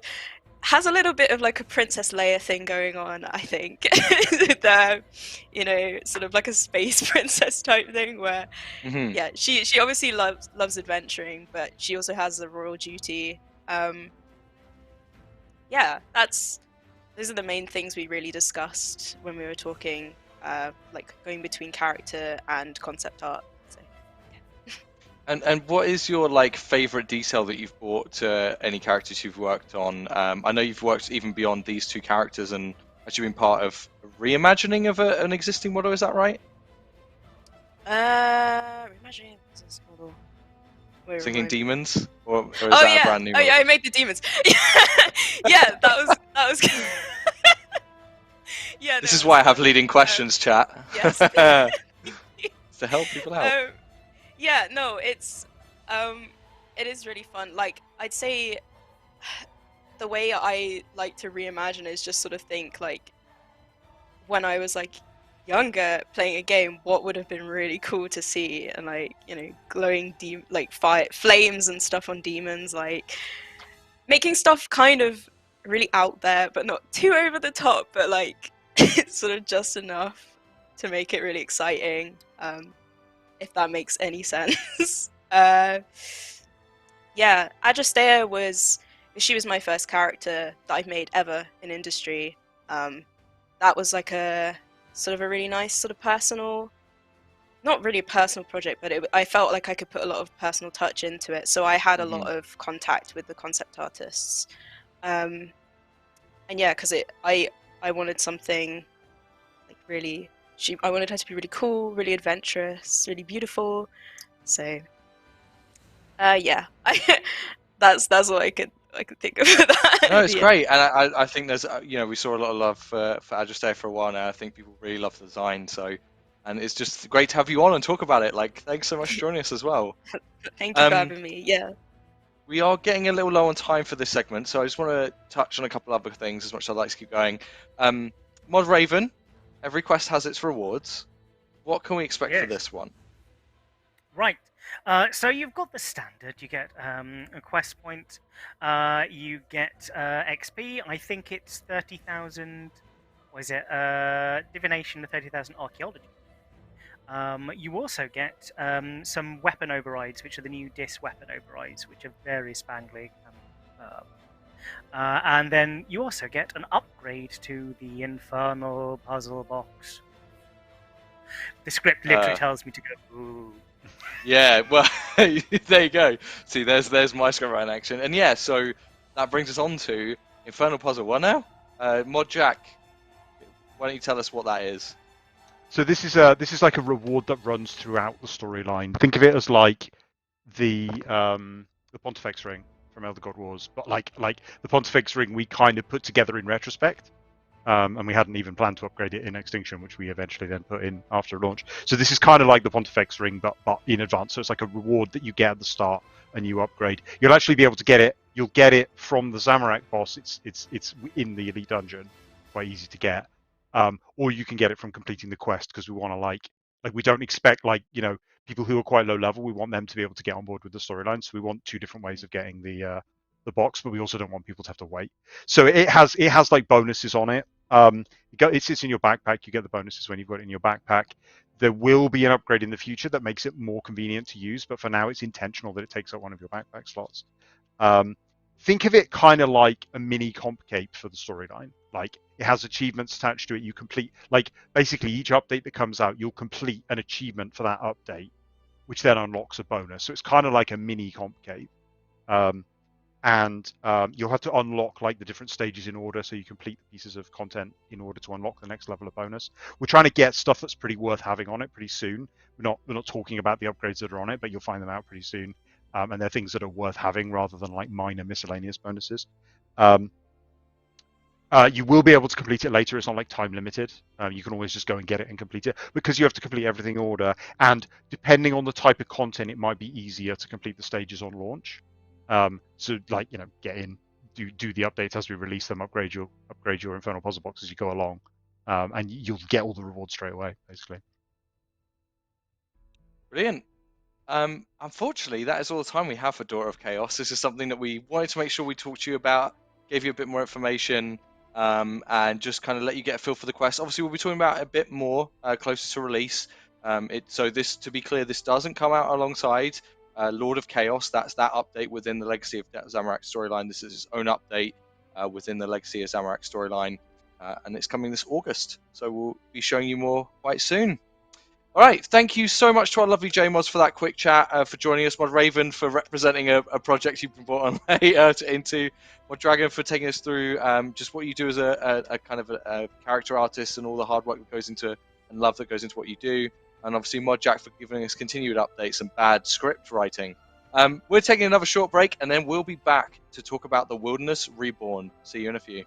has a little bit of like a Princess Leia thing going on, I think. The, you know, sort of like a space princess type thing where yeah, she obviously loves adventuring, but she also has a royal duty. Yeah, those are the main things we really discussed when we were talking, like going between character and concept art. So, yeah. And what is your like favorite detail that you've brought to any characters you've worked on? I know you've worked even beyond these two characters and actually been part of a reimagining of an existing model. Is that right? Reimagining this model. Singing Demons, or is oh that yeah, a brand new? Oh yeah, I made the demons. Yeah, that was. Yeah. This is why I have leading questions, chat. Yes. To help people out. Yeah, no, it is really fun. Like, I'd say the way I like to reimagine is just sort of think like when I was like younger playing a game, what would have been really cool to see, and like, you know, glowing fire flames and stuff on demons, like making stuff kind of really out there but not too over the top, but like sort of just enough to make it really exciting, if that makes any sense. Yeah, Adjustea was my first character that I've made ever in industry. That was like a sort of a really nice sort of personal, not really a personal project, but I felt like I could put a lot of personal touch into it. So I had a lot of contact with the concept artists, and yeah, because I wanted something like really. I wanted her to be really cool, really adventurous, really beautiful. So, yeah, that's all I could think of for that. No, it's Yeah. great, and I think there's you know, we saw a lot of love for Adjustea for a while now. I think people really love the design, so, and it's just great to have you on and talk about it. Like, thanks so much for joining us as well. Thank you for having me. Yeah. We are getting a little low on time for this segment, so I just want to touch on a couple other things as much as I'd like to keep going. Mod Raven, every quest has its rewards. What can we expect for this one? Right. So you've got the standard. You get a quest point. You get XP. I think it's 30,000. What is it? Divination, 30,000 archaeology. You also get some weapon overrides, which are the new Dis weapon overrides, which are very spangly. And then you also get an upgrade to the Infernal Puzzle Box. The script literally tells me to go, ooh. Yeah, well, there you go. See, there's my script right in action. And yeah, so that brings us on to Infernal Puzzle. What now? Mod Jack, why don't you tell us what that is? So this is like a reward that runs throughout the storyline. Think of it as like the Pontifex ring from Elder God Wars, but like the Pontifex ring we kind of put together in retrospect. And we hadn't even planned to upgrade it in Extinction, which we eventually then put in after launch. So this is kind of like the Pontifex ring, but in advance. So it's like a reward that you get at the start and you upgrade. You'll actually be able to get it. You'll get it from the Zamorak boss. It's in the Elite Dungeon, quite easy to get. Or you can get it from completing the quest, because we want to like we don't expect people who are quite low level. We want them to be able to get on board with the storyline. So we want two different ways of getting the box, but we also don't want people to have to wait. So it has like bonuses on it. It sits in your backpack. You get the bonuses when you've got it in your backpack. There will be an upgrade in the future that makes it more convenient to use, but for now it's intentional that it takes up one of your backpack slots. Think of it kind of like a mini comp cape for the storyline. Like, it has achievements attached to it. You complete, like, basically each update that comes out, you'll complete an achievement for that update, which then unlocks a bonus. So it's kind of like a mini comp cape. And you'll have to unlock like the different stages in order, so you complete the pieces of content in order to unlock the next level of bonus. We're trying to get stuff that's pretty worth having on it pretty soon. We're not talking about the upgrades that are on it, but you'll find them out pretty soon. And they're things that are worth having rather than like minor miscellaneous bonuses. You will be able to complete it later. It's not like time limited. You can always just go and get it and complete it, because you have to complete everything in order. And depending on the type of content, it might be easier to complete the stages on launch. So like, get in, do the updates as we release them, upgrade your Infernal Puzzle Box as you go along, and you'll get all the rewards straight away, basically. Brilliant. Unfortunately, that is all the time we have for Daughter of Chaos. This is something that we wanted to make sure we talked to you about, gave you a bit more information, and just kind of let you get a feel for the quest. Obviously, we'll be talking about it a bit more closer to release. So this, to be clear, this doesn't come out alongside Lord of Chaos. That's that update within the Legacy of Zamorak storyline. This is its own update within the Legacy of Zamorak storyline, and it's coming this August. So we'll be showing you more quite soon. All right, thank you so much to our lovely JMods for that quick chat, for joining us, Mod Raven for representing a project you've been brought on late into, Mod Dragon for taking us through just what you do as a kind of a character artist and all the hard work that goes into and love that goes into what you do, and obviously Mod Jack for giving us continued updates and bad script writing. We're taking another short break, and then we'll be back to talk about the Wilderness Reborn. See you in a few.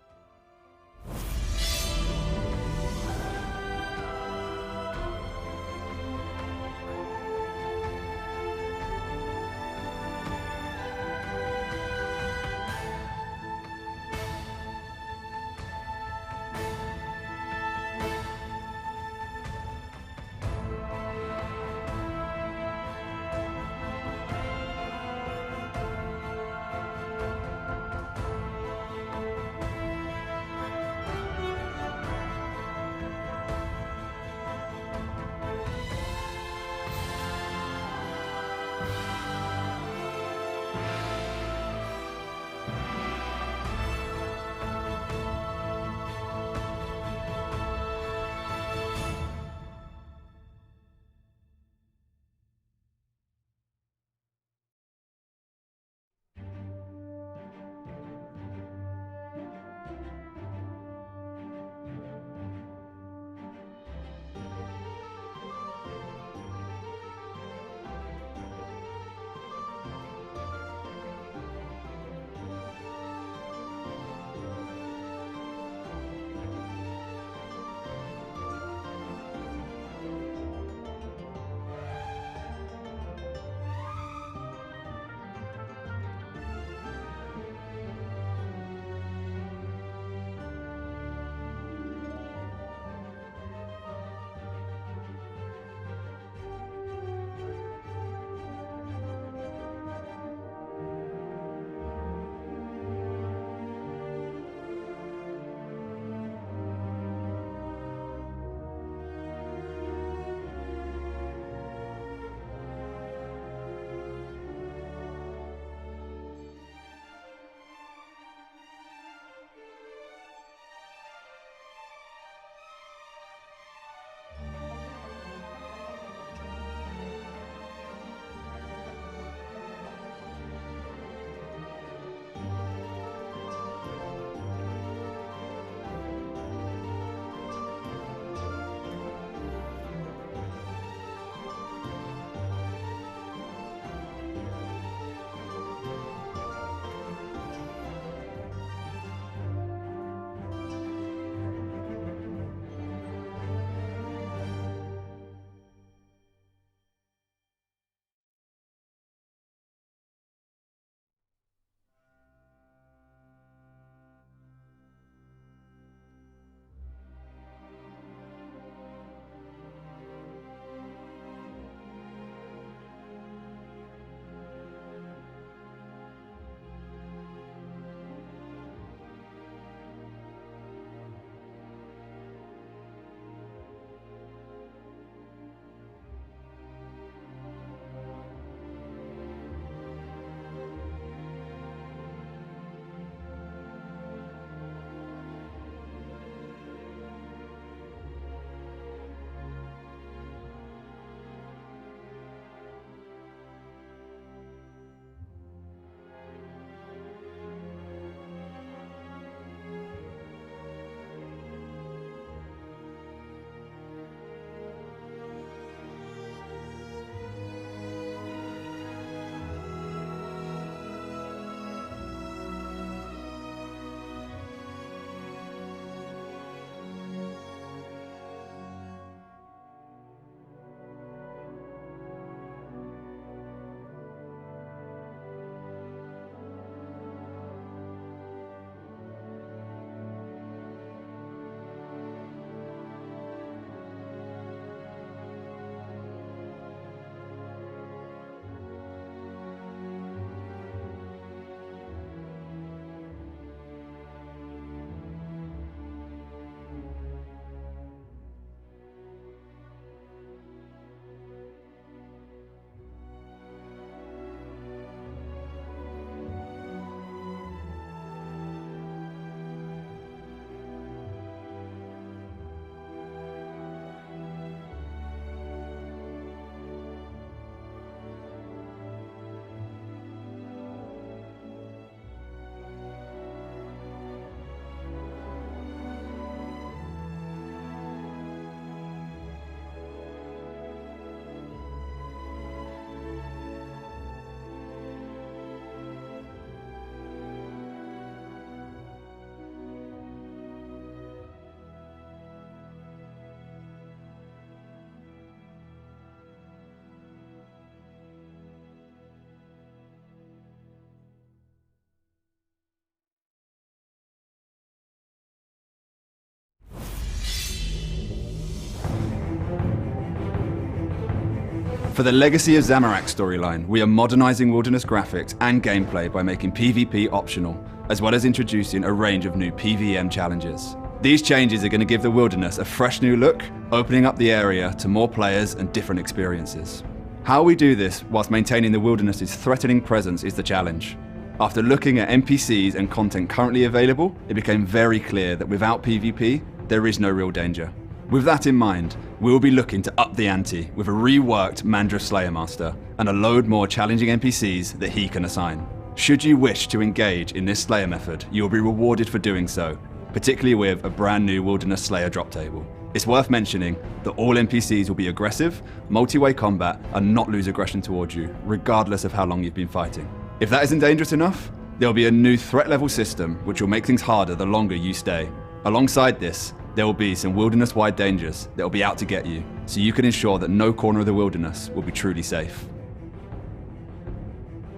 For the Legacy of Zamorak storyline, we are modernizing Wilderness graphics and gameplay by making PvP optional, as well as introducing a range of new PvM challenges. These changes are going to give the Wilderness a fresh new look, opening up the area to more players and different experiences. How we do this whilst maintaining the Wilderness's threatening presence is the challenge. After looking at NPCs and content currently available, it became very clear that without PvP, there is no real danger. With that in mind, we'll be looking to up the ante with a reworked Mandra Slayer Master and a load more challenging NPCs that he can assign. Should you wish to engage in this Slayer method, you'll be rewarded for doing so, particularly with a brand new Wilderness Slayer drop table. It's worth mentioning that all NPCs will be aggressive, multi-way combat, and not lose aggression towards you, regardless of how long you've been fighting. If that isn't dangerous enough, there'll be a new threat level system which will make things harder the longer you stay. Alongside this, there will be some wilderness-wide dangers that will be out to get you, so you can ensure that no corner of the wilderness will be truly safe.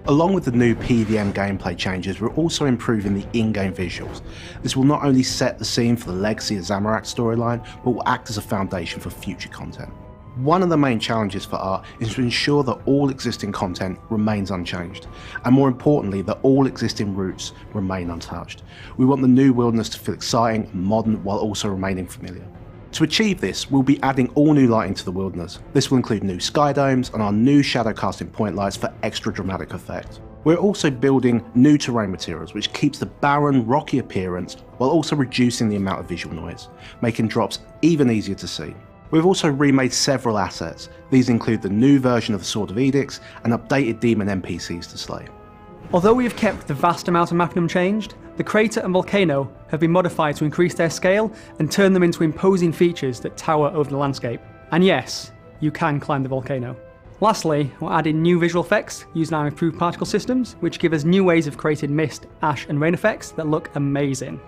Along with the new PvM gameplay changes, we're also improving the in-game visuals. This will not only set the scene for the Legacy of Zamorak storyline, but will act as a foundation for future content. One of the main challenges for art is to ensure that all existing content remains unchanged, and more importantly that all existing routes remain untouched. We want the new wilderness to feel exciting and modern while also remaining familiar. To achieve this, we'll be adding all new lighting to the wilderness. This will include new sky domes and our new shadow casting point lights for extra dramatic effect. We're also building new terrain materials which keeps the barren, rocky appearance while also reducing the amount of visual noise, making drops even easier to see. We've also remade several assets. These include the new version of the Sword of Edicts and updated demon NPCs to slay. Although we have kept the vast amount of mapping unchanged, the crater and volcano have been modified to increase their scale and turn them into imposing features that tower over the landscape. And yes, you can climb the volcano. Lastly, we're adding new visual effects using our improved particle systems, which give us new ways of creating mist, ash and rain effects that look amazing.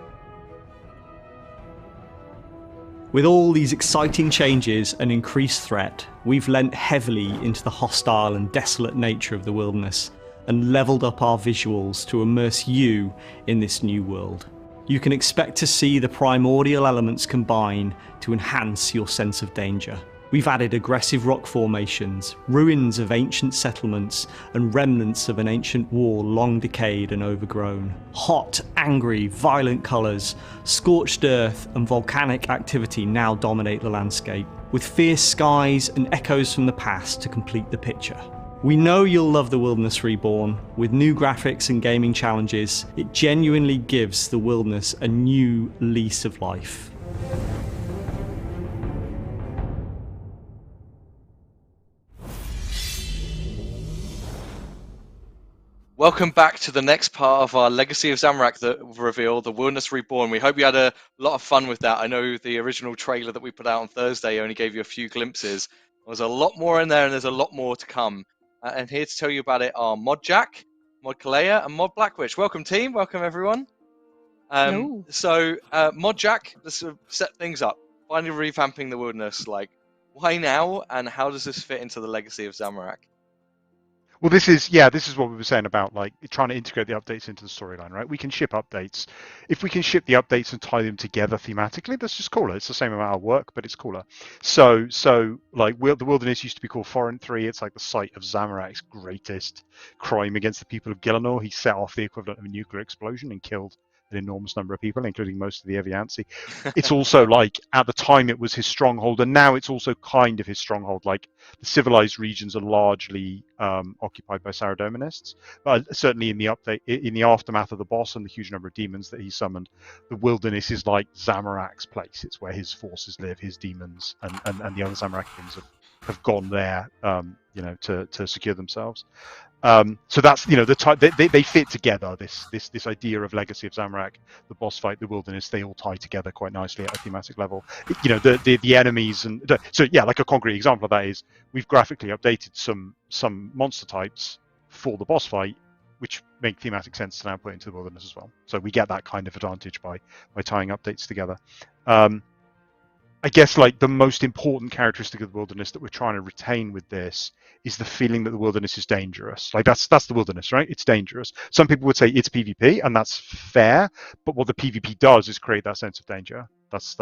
With all these exciting changes and increased threat, we've lent heavily into the hostile and desolate nature of the wilderness and leveled up our visuals to immerse you in this new world. You can expect to see the primordial elements combine to enhance your sense of danger. We've added aggressive rock formations, ruins of ancient settlements, and remnants of an ancient wall long decayed and overgrown. Hot, angry, violent colours, scorched earth, and volcanic activity now dominate the landscape, with fierce skies and echoes from the past to complete the picture. We know you'll love the Wilderness Reborn. With new graphics and gaming challenges, it genuinely gives the wilderness a new lease of life. Welcome back to the next part of our Legacy of Zamorak reveal, the Wilderness Reborn. We hope you had a lot of fun with that. I know the original trailer that we put out on Thursday only gave you a few glimpses. There's a lot more in there and there's a lot more to come. And here to tell you about it are Mod Jack, Mod Kalea, and Mod Blackwitch. Welcome team, welcome everyone. So Mod Jack, let's set things up. Finally revamping the Wilderness, like why now and how does this fit into the Legacy of Zamorak? Well, this is what we were saying about like trying to integrate the updates into the storyline, right? We can ship updates. If we can ship the updates and tie them together thematically, that's just cooler. It's the same amount of work, but it's cooler. So like the Wilderness used to be called Foreign 3. It's like the site of Zamorak's greatest crime against the people of Gielinor. He set off the equivalent of a nuclear explosion and killed an enormous number of people, including most of the Eviancy. It's also like at the time it was his stronghold, and now it's also kind of his stronghold. Like the civilized regions are largely occupied by Saradominists, but certainly in the update, in the aftermath of the boss and the huge number of demons that he summoned, the wilderness is like Zamorak's place. It's where his forces live, his demons, and the other Zamarakians have gone there, to secure themselves. So that's they fit together. This idea of Legacy of Zamorak, the boss fight, the wilderness, they all tie together quite nicely at a thematic level. The enemies like a concrete example of that is we've graphically updated some monster types for the boss fight, which make thematic sense to now put into the wilderness as well. So we get that kind of advantage by tying updates together. I guess like the most important characteristic of the wilderness that we're trying to retain with this is the feeling that the wilderness is dangerous. Like that's the wilderness, right? It's dangerous. Some people would say it's PvP, and that's fair. But what the PvP does is create that sense of danger. That's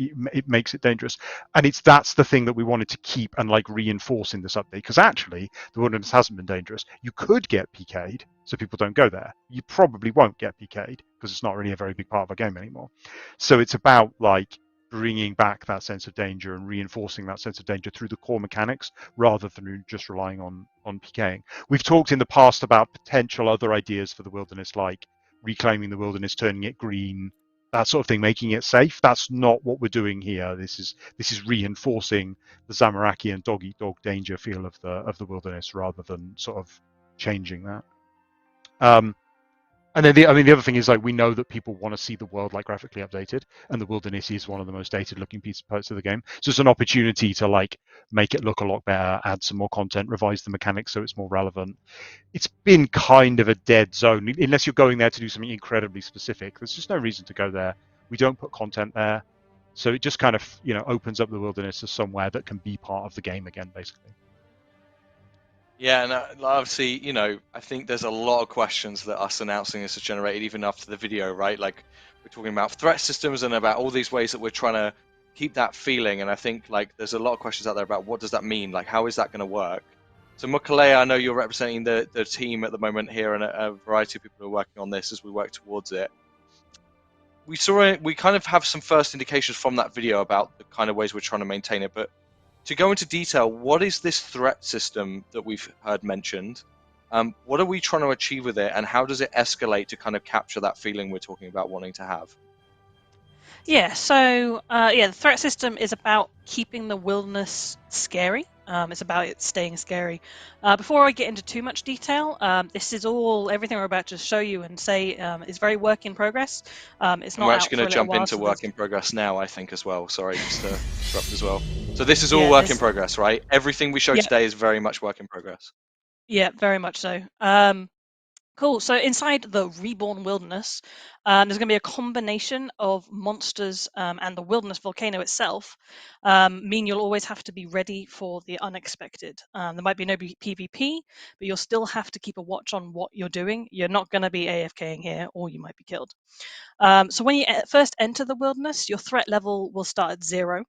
it makes it dangerous. And that's the thing that we wanted to keep and like reinforce in this update, because actually the wilderness hasn't been dangerous. You could get PK'd, so people don't go there. You probably won't get PK'd because it's not really a very big part of our game anymore. So it's about like bringing back that sense of danger and reinforcing that sense of danger through the core mechanics rather than just relying on PKing. We've talked in the past about potential other ideas for the wilderness, like reclaiming the wilderness, turning it green, that sort of thing, making it safe. That's not what we're doing here. This is reinforcing the Zamarakian dog eat dog danger feel of the wilderness rather than sort of changing that. And then the other thing is, like, we know that people want to see the world like graphically updated, and the wilderness is one of the most dated looking parts of the game. So it's an opportunity to like make it look a lot better, add some more content, revise the mechanics so it's more relevant. It's been kind of a dead zone unless you're going there to do something incredibly specific. There's just no reason to go there. We don't put content there, so it just kind of opens up the wilderness as somewhere that can be part of the game again, basically. Yeah, and obviously, I think there's a lot of questions that us announcing this has generated even after the video, right? Like, we're talking about threat systems and about all these ways that we're trying to keep that feeling. And I think, like, there's a lot of questions out there about what does that mean? Like, how is that going to work? So, Mukalea, I know you're representing the team at the moment here, and a variety of people are working on this as we work towards it. We kind of have some first indications from that video about the kind of ways we're trying to maintain it, but to go into detail, what is this threat system that we've heard mentioned? What are we trying to achieve with it, and how does it escalate to kind of capture that feeling we're talking about wanting to have? Yeah, so the threat system is about keeping the wilderness scary. It's about it staying scary. Before I get into too much detail, this is everything we're about to show you and say is very work in progress. It's not. We're actually going to jump into work in progress now, I think, as well. Sorry, just to interrupt as well. So this is all work in progress, right? Everything we show today is very much work in progress. Yeah, very much so. Cool. So inside the Reborn wilderness, there's going to be a combination of monsters and the wilderness volcano itself. Mean you'll always have to be ready for the unexpected. There might be no PvP, but you'll still have to keep a watch on what you're doing. You're not going to be AFKing here, or you might be killed. So when you first enter the wilderness, your threat level will start at 0.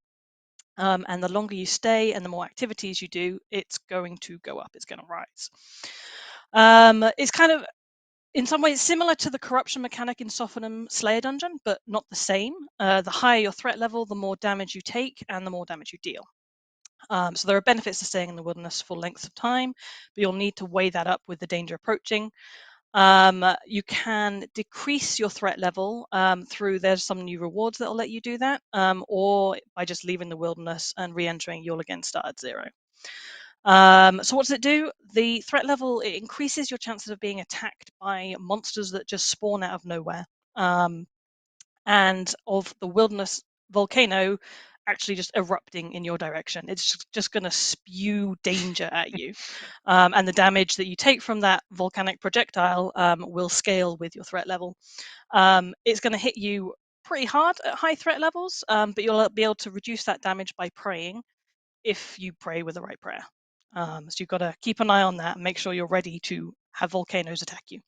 And the longer you stay and the more activities you do, it's going to go up. It's going to rise. It's kind of in some ways similar to the corruption mechanic in Sophanum Slayer Dungeon, but not the same. The higher your threat level, the more damage you take and the more damage you deal. So there are benefits to staying in the wilderness for lengths of time, but you'll need to weigh that up with the danger approaching. You can decrease your threat level there's some new rewards that will let you do that, or by just leaving the wilderness and re-entering, you'll again start at 0. So what does it do? The threat level, it increases your chances of being attacked by monsters that just spawn out of nowhere, and of the wilderness volcano actually just erupting in your direction. It's just going to spew danger at you, and the damage that you take from that volcanic projectile will scale with your threat level. It's going to hit you pretty hard at high threat levels, but you'll be able to reduce that damage by praying if you pray with the right prayer. So you've got to keep an eye on that and make sure you're ready to have volcanoes attack you.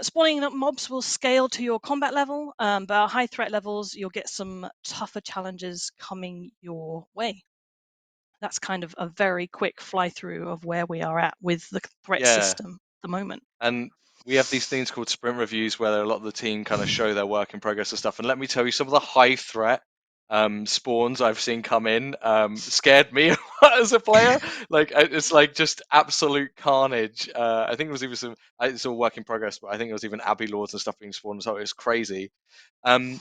Spawning up mobs will scale to your combat level, but at high threat levels, you'll get some tougher challenges coming your way. That's kind of a very quick fly through of where we are at with the threat system at the moment. And we have these things called sprint reviews where a lot of the team kind of show their work in progress and stuff. And let me tell you, some of the high threat spawns I've seen come in scared me as a player. Like, it's like just absolute carnage. I think it was even it's all work in progress, but I think it was even Abbey Lords and stuff being spawned, so it's crazy. Can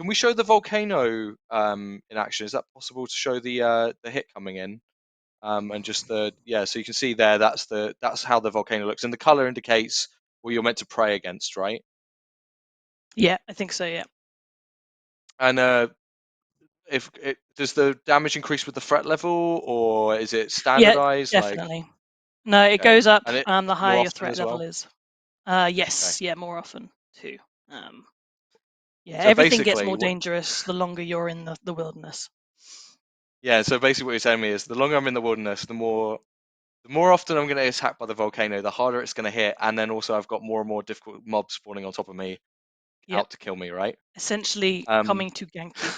we show the volcano in action? Is that possible to show the hit coming in? And just so you can see there, that's how the volcano looks, and the color indicates what you're meant to pray against, right? Yeah, I think so. Yeah. And does the damage increase with the threat level, or is it standardized? Yeah, definitely. No, it goes up the higher your threat level well? is. Yes, yeah, more often too. Yeah, So everything gets more dangerous the longer you're in the wilderness. Yeah, so basically what you're telling me is the longer I'm in the wilderness, the more often I'm going to get attacked by the volcano, the harder it's going to hit, and then also I've got more and more difficult mobs spawning on top of me out to kill me, right? Essentially coming to gank you.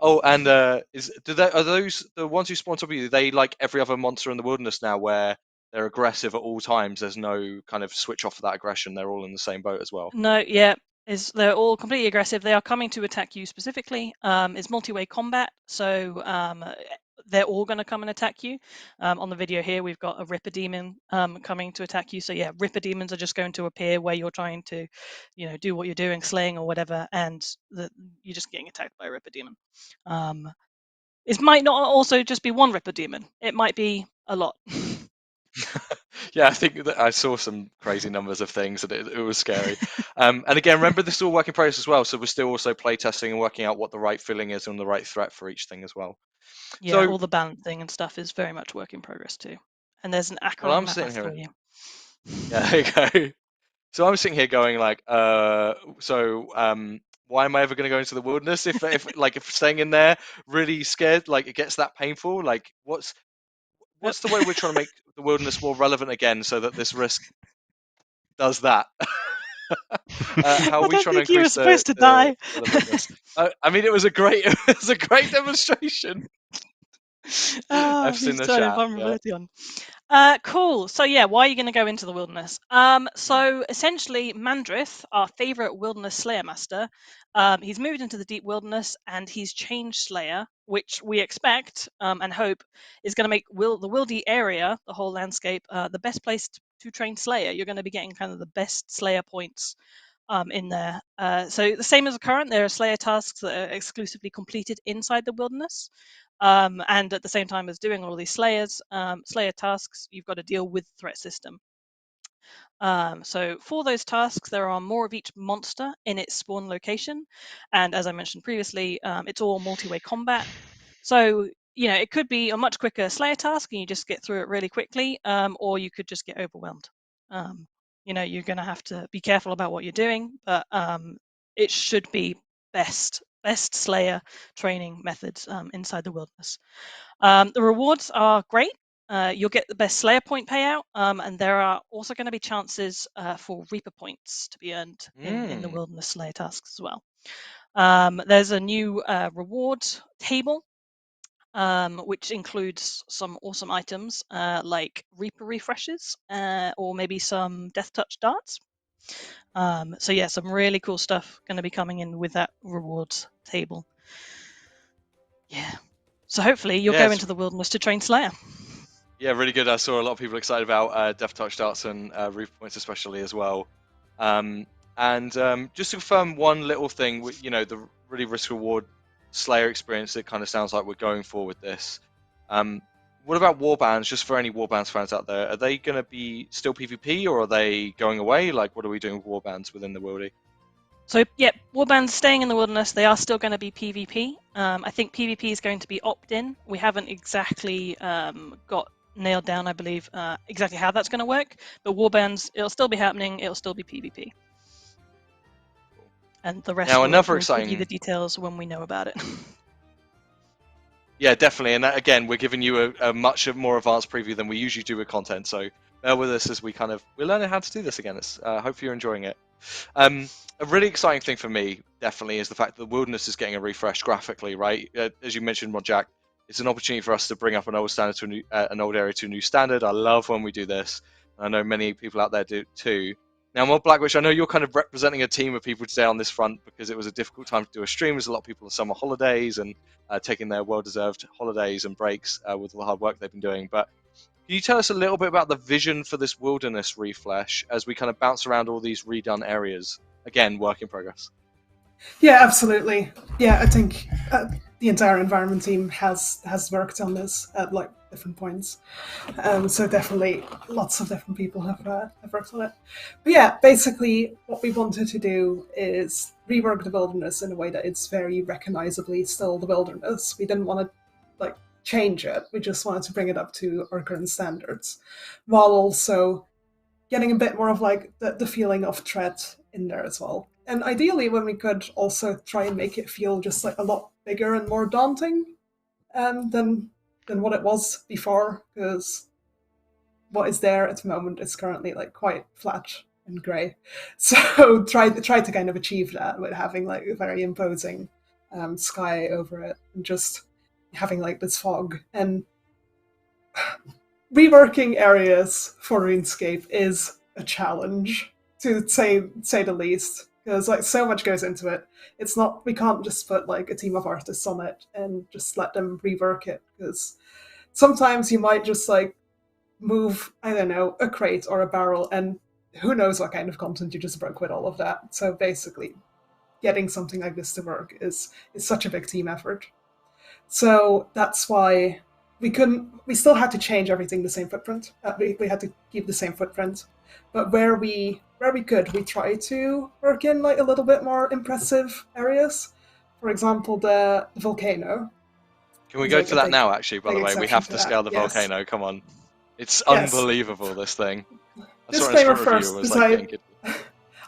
Oh, and are those the ones who spawn top of you? They like every other monster in the wilderness now, where they're aggressive at all times. There's no kind of switch off of that aggression. They're all in the same boat as well. No, yeah, they're all completely aggressive. They are coming to attack you specifically. It's multi-way combat, so they're all going to come and attack you. On the video here, we've got a Ripper Demon coming to attack you. So yeah, Ripper Demons are just going to appear where you're trying to, do what you're doing, slaying or whatever, and you're just getting attacked by a Ripper Demon. It might not also just be one Ripper Demon. It might be a lot. Yeah, I think that I saw some crazy numbers of things, and it was scary. And again, remember, this is all work in progress as well. So we're still also playtesting and working out what the right filling is and the right threat for each thing as well. Yeah, So, all the balancing and stuff is very much work in progress too. And there's an well, Acheron I'm map sitting here. for you. Yeah, there you go. So I'm sitting here going like, why am I ever going to go into the wilderness if staying in there really scared, like it gets that painful? Like, what's the way we're trying to make the wilderness more relevant again, so that this risk does that? How are I we don't trying to think you were increase supposed to die. relevantness? I mean, it was a great demonstration. I've seen He's the turning chat. Yeah. vulnerability on. Cool. So yeah, why are you going to go into the wilderness? So essentially, Mandrith, our favorite wilderness slayer master, he's moved into the deep wilderness and he's changed Slayer, which we expect and hope is going to make the wildy area, the whole landscape, the best place to train Slayer. You're going to be getting kind of the best Slayer points in there. So the same as the current, there are Slayer tasks that are exclusively completed inside the wilderness. And at the same time as doing all these Slayer tasks, you've got to deal with the threat system. So for those tasks, there are more of each monster in its spawn location. And as I mentioned previously, it's all multi-way combat. So, it could be a much quicker Slayer task and you just get through it really quickly, or you could just get overwhelmed. You're going to have to be careful about what you're doing, but it should be best Slayer training methods inside the wilderness. The rewards are great. You'll get the best Slayer point payout, and there are also going to be chances for Reaper points to be earned in the wilderness Slayer tasks as well. There's a new reward table, which includes some awesome items like Reaper refreshes or maybe some Death Touch darts. So yeah, some really cool stuff going to be coming in with that rewards table. Yeah. So hopefully you'll go into the wilderness to train Slayer. Yeah, really good. I saw a lot of people excited about Death Touch darts and Reaper points especially as well. And just to confirm one little thing, the really risk reward Slayer experience, it kind of sounds like we're going for with this. What about warbands? Just for any warbands fans out there, are they going to be still PvP or are they going away? Like, what are we doing with warbands within the Wildy? So yeah, warbands staying in the wilderness, they are still going to be PvP. I think PvP is going to be opt-in. We haven't exactly got nailed down, I believe, exactly how that's going to work. But warbands, it'll still be happening. It'll still be PvP. And the rest now, we'll give you the details when we know about it. Yeah, definitely. And again, we're giving you a much more advanced preview than we usually do with content. So bear with us as we're learning how to do this again. Hope you're enjoying it. A really exciting thing for me, definitely, is the fact that the wilderness is getting a refresh graphically, right? As you mentioned, Jack, it's an opportunity for us to bring up an old standard to an old area to a new standard. I love when we do this. I know many people out there do too. Now, Mod Blackwitch, I know you're kind of representing a team of people today on this front because it was a difficult time to do a stream. There's a lot of people on summer holidays and taking their well-deserved holidays and breaks with all the hard work they've been doing. But can you tell us a little bit about the vision for this wilderness refresh as we kind of bounce around all these redone areas? Again, work in progress. Yeah, absolutely. Yeah, I think the entire environment team has worked on this at different points. So definitely lots of different people have worked on it. But yeah, basically what we wanted to do is rework the wilderness in a way that it's very recognizably still the wilderness. We didn't want to change it. We just wanted to bring it up to our current standards, while also getting a bit more of the feeling of threat in there as well. And ideally, when we could also try and make it feel just a lot bigger and more daunting than what it was before, because what is there at the moment is currently quite flat and grey. So try to kind of achieve that with having a very imposing sky over it, and just having like this fog. And reworking areas for RuneScape is a challenge, to say the least, because like so much goes into it. It's not, we can't just put like a team of artists on it and just let them rework it, because sometimes you might just like move, I don't know, a crate or a barrel, and who knows what kind of content you just broke with all of that. So basically, getting something like this to work is such a big team effort. So that's why we still had to change everything the same footprint. We had to keep the same footprint. But where we could, we tried to work in like a little bit more impressive areas. For example, the volcano. Can we go to that now, actually, by the way? We have to scale the volcano, come on. It's unbelievable, this thing. Disclaimer first, because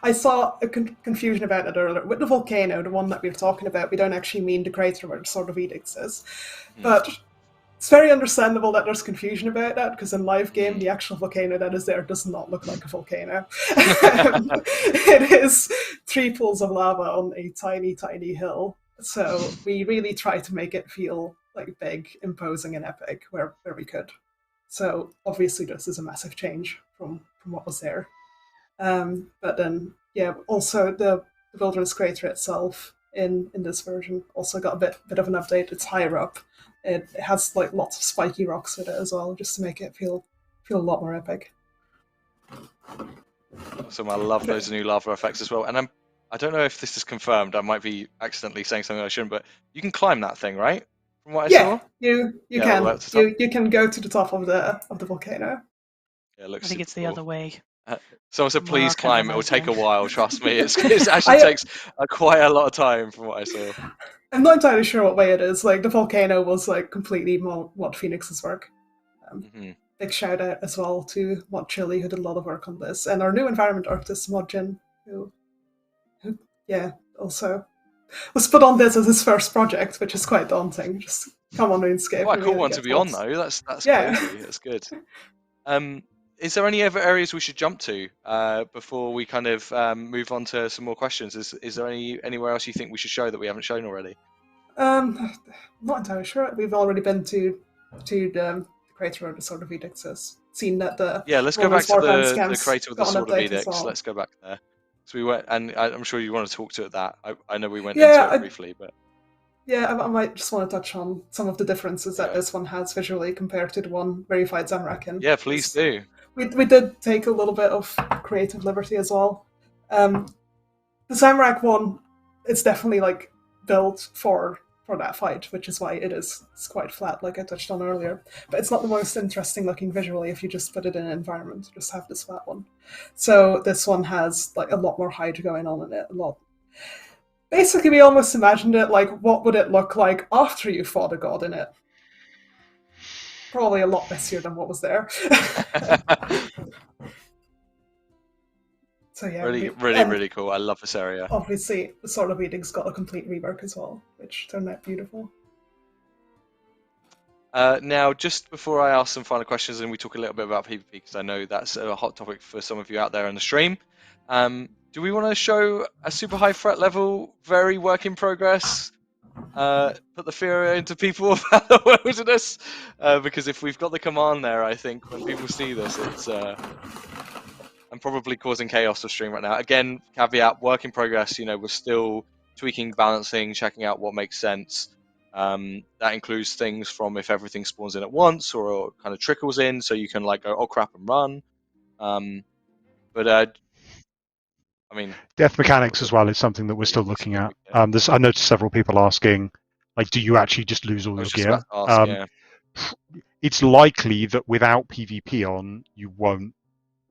I saw a confusion about it earlier. With the volcano, the one that we were talking about, we don't actually mean the crater where the Sword of Edicts is. But it's very understandable that there's confusion about that, because in live game, the actual volcano that is there does not look like a volcano. It is 3 pools of lava on a tiny, tiny hill. So we really tried to make it feel like big, imposing, and epic where we could. So obviously this is a massive change from what was there. But then, yeah, also the Wilderness Crater itself in this version also got a bit of an update. It's higher up. It has like lots of spiky rocks with it as well, just to make it feel a lot more epic. Awesome, I love those new lava effects as well. And I don't know if this is confirmed. I might be accidentally saying something I shouldn't, but you can climb that thing, right? From what I saw. You can. You can go to the top of the volcano. Yeah, it looks I think it's the other way. Someone said, please climb. It will take a while. Trust me. It actually takes quite a lot of time from what I saw. I'm not entirely sure what way it is. Like the volcano was like completely Mod Phoenix's work. Big shout out as well to Mod Chili, who did a lot of work on this, and our new environment artist Modjin, who also was put on this as his first project, which is quite daunting. Just come on RuneScape. Quite a cool one to be on, though. That's crazy. That's good. Is there any other areas we should jump to before we kind of move on to some more questions? Is there anywhere else you think we should show that we haven't shown already? Not entirely sure. We've already been to the crater of the Sword of Edicts. Seen that let's go back to the crater of the Sword of Edicts. Well. Let's go back there. So we went, and I'm sure you want to talk to that. I know we went into it briefly, but I might just want to touch on some of the differences that this one has visually compared to the one where you fight Zamorak in. Yeah, please do. We did take a little bit of creative liberty as well. The Zamorak one, it's definitely like built for that fight, which is why it's quite flat, like I touched on earlier. But it's not the most interesting looking visually if you just put it in an environment, just have this flat one. So this one has like a lot more height going on in it, a lot. Basically, we almost imagined it like, what would it look like after you fought a god in it? Probably a lot messier than what was there. So yeah, really cool. I love this area. Obviously, the Sword of Edicts got a complete rework as well, which turned out beautiful. Now, just before I ask some final questions and we talk a little bit about PvP, because I know that's a hot topic for some of you out there on the stream, do we want to show a super high threat level, very work in progress, put the fear into people about the wilderness? Because if we've got the command there, I think when people see this, it's... I'm probably causing chaos to stream right now. Again, caveat, work in progress, we're still tweaking, balancing, checking out what makes sense. That includes things from if everything spawns in at once or kind of trickles in, so you can like go, oh crap, and run. I mean, death mechanics as well is something that we're still looking at. I noticed several people asking, like, do you actually just lose all your gear? It's likely that without PvP on, you won't.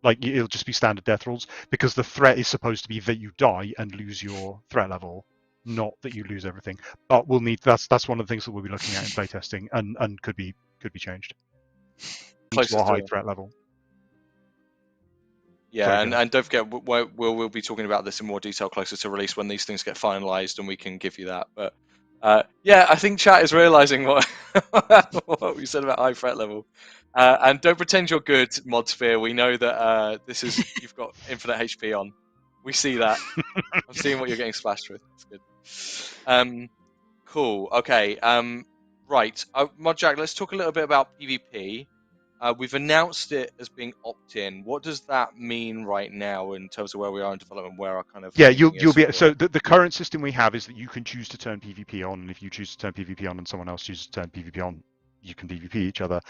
Like, it'll just be standard death rolls, because the threat is supposed to be that you die and lose your threat level, not that you lose everything. But we'll need that's one of the things that we'll be looking at in playtesting, and could be changed. Close to a high threat level. Yeah, and don't forget, we'll be talking about this in more detail closer to release when these things get finalized, and we can give you that. But I think chat is realizing what we said about high threat level. And don't pretend you're good, Modsphere. We know that you've got infinite HP on. We see that. I'm seeing what you're getting splashed with. It's good. Cool. Okay. Right. Modjack, let's talk a little bit about PvP. We've announced it as being opt-in. What does that mean right now in terms of where we are in development, where our kind of Yeah, thinking you'll is be. for So it? the current system we have is that you can choose to turn PvP on, and if you choose to turn PvP on, and someone else chooses to turn PvP on, you can PvP each other.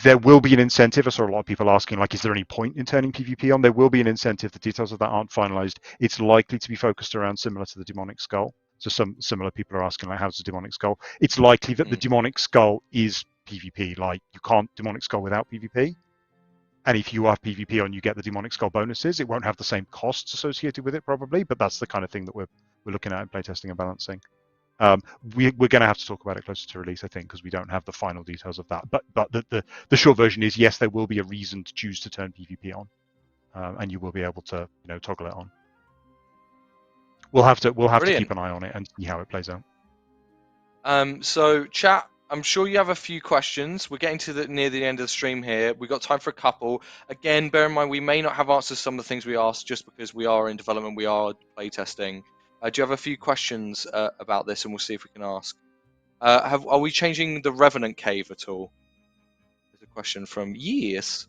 There will be an incentive. I saw a lot of people asking, like, is there any point in turning PvP on? There will be an incentive. The details of that aren't finalized. It's likely to be focused around similar to the Demonic Skull. So some similar people are asking, like, how's the Demonic Skull? It's likely that the Demonic Skull is PvP. Like, you can't Demonic Skull without PvP. And if you have PvP on, you get the Demonic Skull bonuses. It won't have the same costs associated with it, probably, but that's the kind of thing that we're looking at in playtesting and balancing. We're going to have to talk about it closer to release, I think, because we don't have the final details of that. But the short version is, yes, there will be a reason to choose to turn PvP on, and you will be able to toggle it on. We'll have to Brilliant. keep an eye on it and see how it plays out. So chat, I'm sure you have a few questions. We're getting to near the end of the stream here. We've got time for a couple. Again, bear in mind we may not have answers to some of the things we asked just because we are in development, we are playtesting. Do you have a few questions about this, and we'll see if we can ask. Are we changing the Revenant Cave at all? There's a question from Years.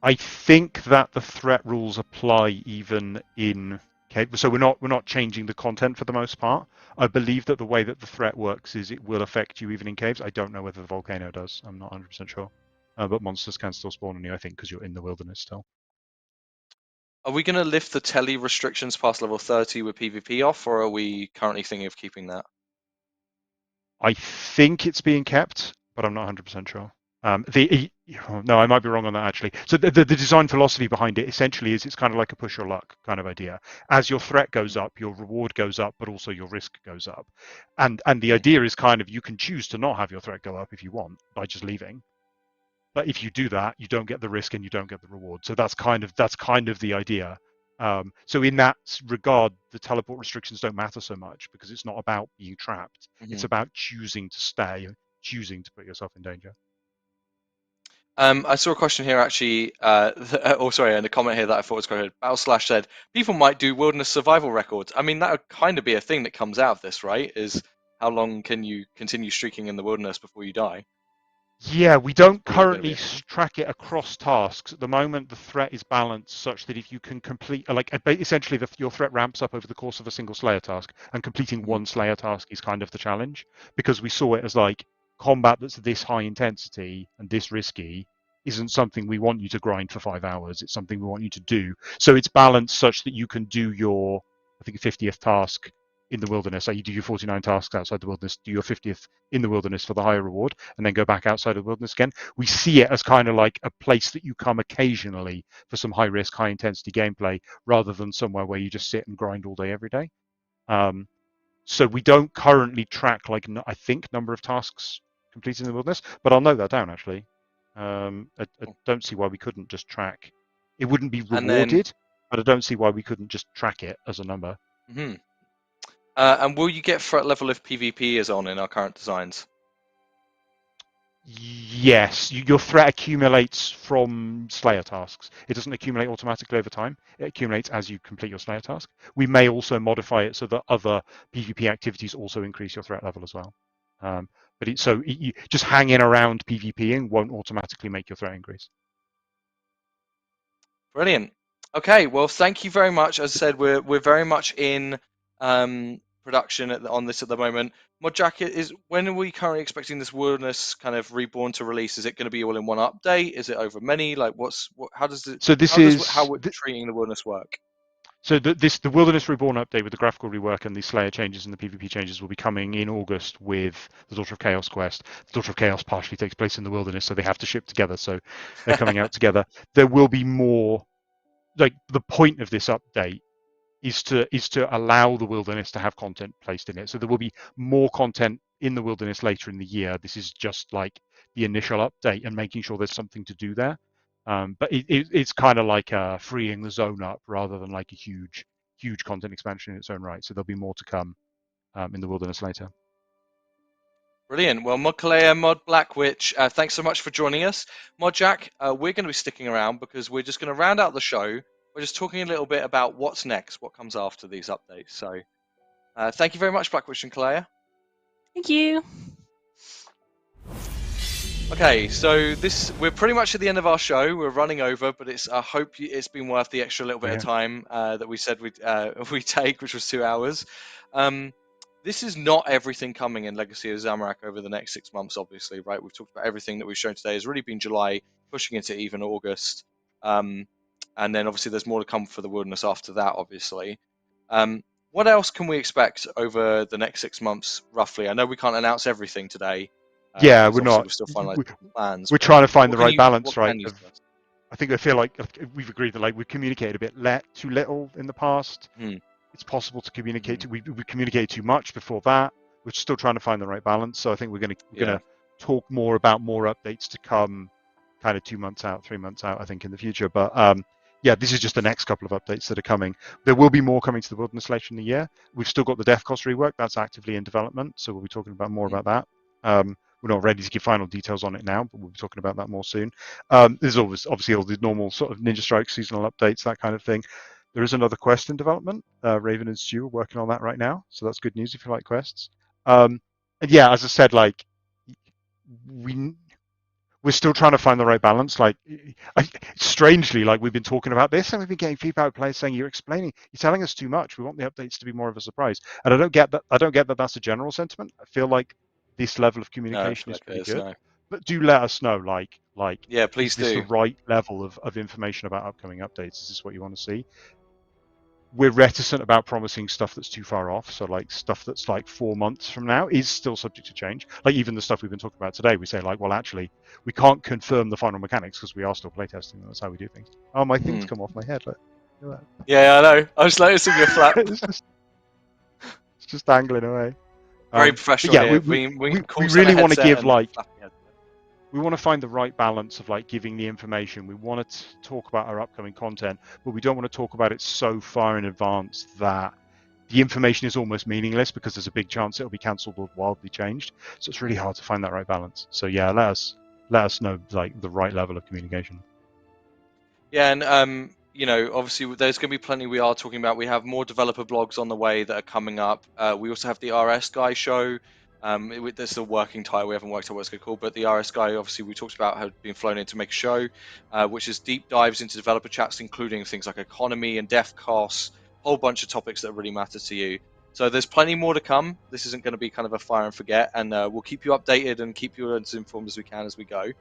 I think that the threat rules apply even in cave. So we're not changing the content for the most part. I believe that the way that the threat works is it will affect you even in caves. I don't know whether the volcano does. I'm not 100% sure. But monsters can still spawn on you, I think, because you're in the wilderness still. Are we going to lift the tele restrictions past level 30 with PvP off, or are we currently thinking of keeping that? I think it's being kept, but I'm not 100% sure. No, I might be wrong on that actually. So the design philosophy behind it essentially is it's kind of like a push your luck kind of idea. As your threat goes up, your reward goes up, but also your risk goes up. And the idea is kind of you can choose to not have your threat go up if you want by just leaving. But if you do that, you don't get the risk and you don't get the reward. So that's kind of the idea. So in that regard, the teleport restrictions don't matter so much because it's not about being trapped. It's about choosing to stay, choosing to put yourself in danger. I saw a question here actually, and a comment here that I thought was quite good. Battle/Slash said, people might do wilderness survival records. I mean, that would kind of be a thing that comes out of this, right? Is how long can you continue streaking in the wilderness before you die? Yeah, we don't currently track it across tasks. At the moment, the threat is balanced such that if you can complete, essentially your threat ramps up over the course of a single Slayer task, and completing one Slayer task is kind of the challenge, because we saw it as like, combat that's this high intensity and this risky isn't something we want you to grind for 5 hours. It's something we want you to do. So it's balanced such that you can do your, I think, 50th task in the wilderness. So you do your 49 tasks outside the wilderness, do your 50th in the wilderness for the higher reward, and then go back outside of the wilderness again. We see it as kind of like a place that you come occasionally for some high risk, high intensity gameplay, rather than somewhere where you just sit and grind all day every day. So we don't currently track, I think, number of tasks completed in the wilderness, but I'll note that down actually. I don't see why we couldn't just track. It wouldn't be rewarded, but I don't see why we couldn't just track it as a number. Mm-hmm. And will you get threat level if PvP is on in our current designs? Yes, your threat accumulates from Slayer tasks. It doesn't accumulate automatically over time. It accumulates as you complete your Slayer task. We may also modify it so that other PvP activities also increase your threat level as well. But just hanging around PvPing won't automatically make your threat increase. Brilliant. Okay, well, thank you very much. As I said, we're very much in production on this at the moment. Modjack, when are we currently expecting this Wilderness kind of Reborn to release? Is it going to be all in one update? Is it over many? Like, how does it? So how we're treating the Wilderness work? So the Wilderness Reborn update with the graphical rework and the Slayer changes and the PvP changes will be coming in August with the Daughter of Chaos quest. The Daughter of Chaos partially takes place in the wilderness, so they have to ship together, so they're coming out together. There will be more, like, the point of this update is to allow the wilderness to have content placed in it. So there will be more content in the wilderness later in the year. This is just like the initial update and making sure there's something to do there. But it's kind of like freeing the zone up rather than like a huge content expansion in its own right. So there'll be more to come in the wilderness later. Brilliant. Well, Mod Kalea, Mod Blackwitch, thanks so much for joining us. Modjack, we're going to be sticking around because we're just going to round out the show. We're just talking a little bit about what's next, what comes after these updates. So Thank you very much, Black Witch and Kalea. Thank you. Okay, so we're pretty much at the end of our show. We're running over, but I hope it's been worth the extra little bit of time that we said we take, which was 2 hours. This is not everything coming in Legacy of Zamorak over the next 6 months, obviously, right? We've talked about everything that we've shown today has really been July, pushing into even August. And then obviously there's more to come for the Wilderness after that, obviously. What else can we expect over the next 6 months, roughly? I know we can't announce everything today. Yeah, we're not. We're still finalizing plans. We're trying to find the right balance, right? I think I feel like we've agreed that like we've communicated a bit too little in the past. It's possible to communicate. We communicated too much before that. We're still trying to find the right balance. So I think we're gonna talk more about more updates to come, kind of 2 months out, 3 months out. I think in the future, but yeah, this is just the next couple of updates that are coming. There will be more coming to the Wilderness later in the year. We've still got the Death Cost rework that's actively in development, so we'll be talking about more about that. We're not ready to give final details on it now, but we'll be talking about that more soon. There's obviously all the normal sort of Ninja Strike seasonal updates, that kind of thing. There is another quest in development. Raven and Stu are working on that right now, so that's good news if you like quests. And yeah, as I said, like we're still trying to find the right balance. Like, strangely, like we've been talking about this and we've been getting feedback players saying you're telling us too much. We want the updates to be more of a surprise. And I don't get that that's a general sentiment. I feel like this level of communication is pretty good. No. But do let us know, like yeah, please is this the right level of information about upcoming updates? Is this what you want to see? We're reticent about promising stuff that's too far off. So like stuff that's like 4 months from now is still subject to change. Like even the stuff we've been talking about today, we say like, well, actually, we can't confirm the final mechanics because we are still playtesting them. That's how we do things. Oh, my things come off my head. Look at that. Yeah, I know. I was noticing your flap. It's just dangling away. Very professional. Yeah, here. we really want to give we want to find the right balance of like giving the information. We want to talk about our upcoming content, but we don't want to talk about it so far in advance that the information is almost meaningless because there's a big chance it'll be cancelled or wildly changed. So it's really hard to find that right balance. So yeah, let us know like the right level of communication. Yeah, and you know, obviously there's going to be plenty we are talking about. We have more developer blogs on the way that are coming up. We also have the RS Guy show. This is a working title. We haven't worked out what it's going to call, but the RS Guy, obviously, we talked about had been flown in to make a show, which is deep dives into developer chats, including things like economy and dev costs, a whole bunch of topics that really matter to you. So there's plenty more to come. This isn't going to be kind of a fire and forget, and we'll keep you updated and keep you as informed as we can as we go.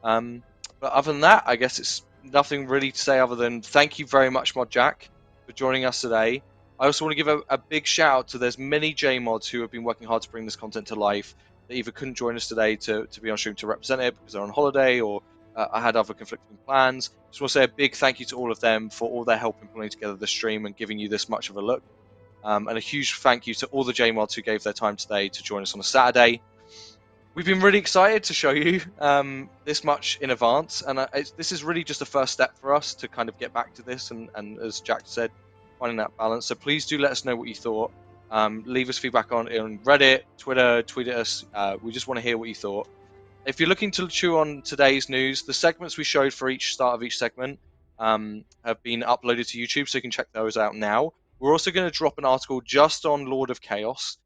But other than that, I guess it's nothing really to say other than thank you very much, Mod Jack, for joining us today. I also want to give a big shout out to there's many JMods who have been working hard to bring this content to life. They either couldn't join us today to be on stream to represent it because they're on holiday or I had other conflicting plans. Just want to say a big thank you to all of them for all their help in pulling together the stream and giving you this much of a look. And a huge thank you to all the JMods who gave their time today to join us on a Saturday. We've been really excited to show you this much in advance, and this is really just a first step for us to kind of get back to this and as Jack said, finding that balance. So please do let us know what you thought. Leave us feedback on Reddit, Twitter, tweet at us. We just want to hear what you thought. If you're looking to chew on today's news, the segments we showed for each start of each segment have been uploaded to YouTube, so you can check those out now. We're also going to drop an article just on Lord of Chaos,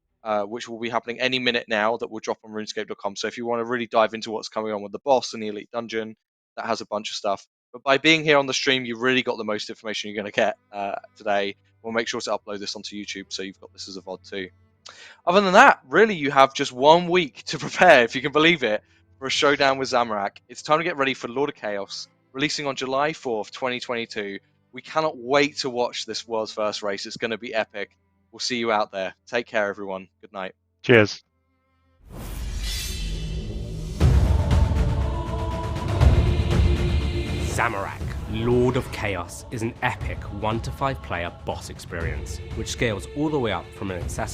which will be happening any minute now, that will drop on RuneScape.com. So if you want to really dive into what's coming on with the boss and the Elite Dungeon, that has a bunch of stuff. But by being here on the stream, you really got the most information you're going to get today. We'll make sure to upload this onto YouTube, so you've got this as a VOD too. Other than that, really, you have just 1 week to prepare, if you can believe it, for a showdown with Zamorak. It's time to get ready for Lord of Chaos, releasing on July 4th, 2022. We cannot wait to watch this world's first race. It's going to be epic. We'll see you out there. Take care, everyone. Good night. Cheers. Zamorak, Lord of Chaos, is an epic 1 to 5 player boss experience, which scales all the way up from an accessible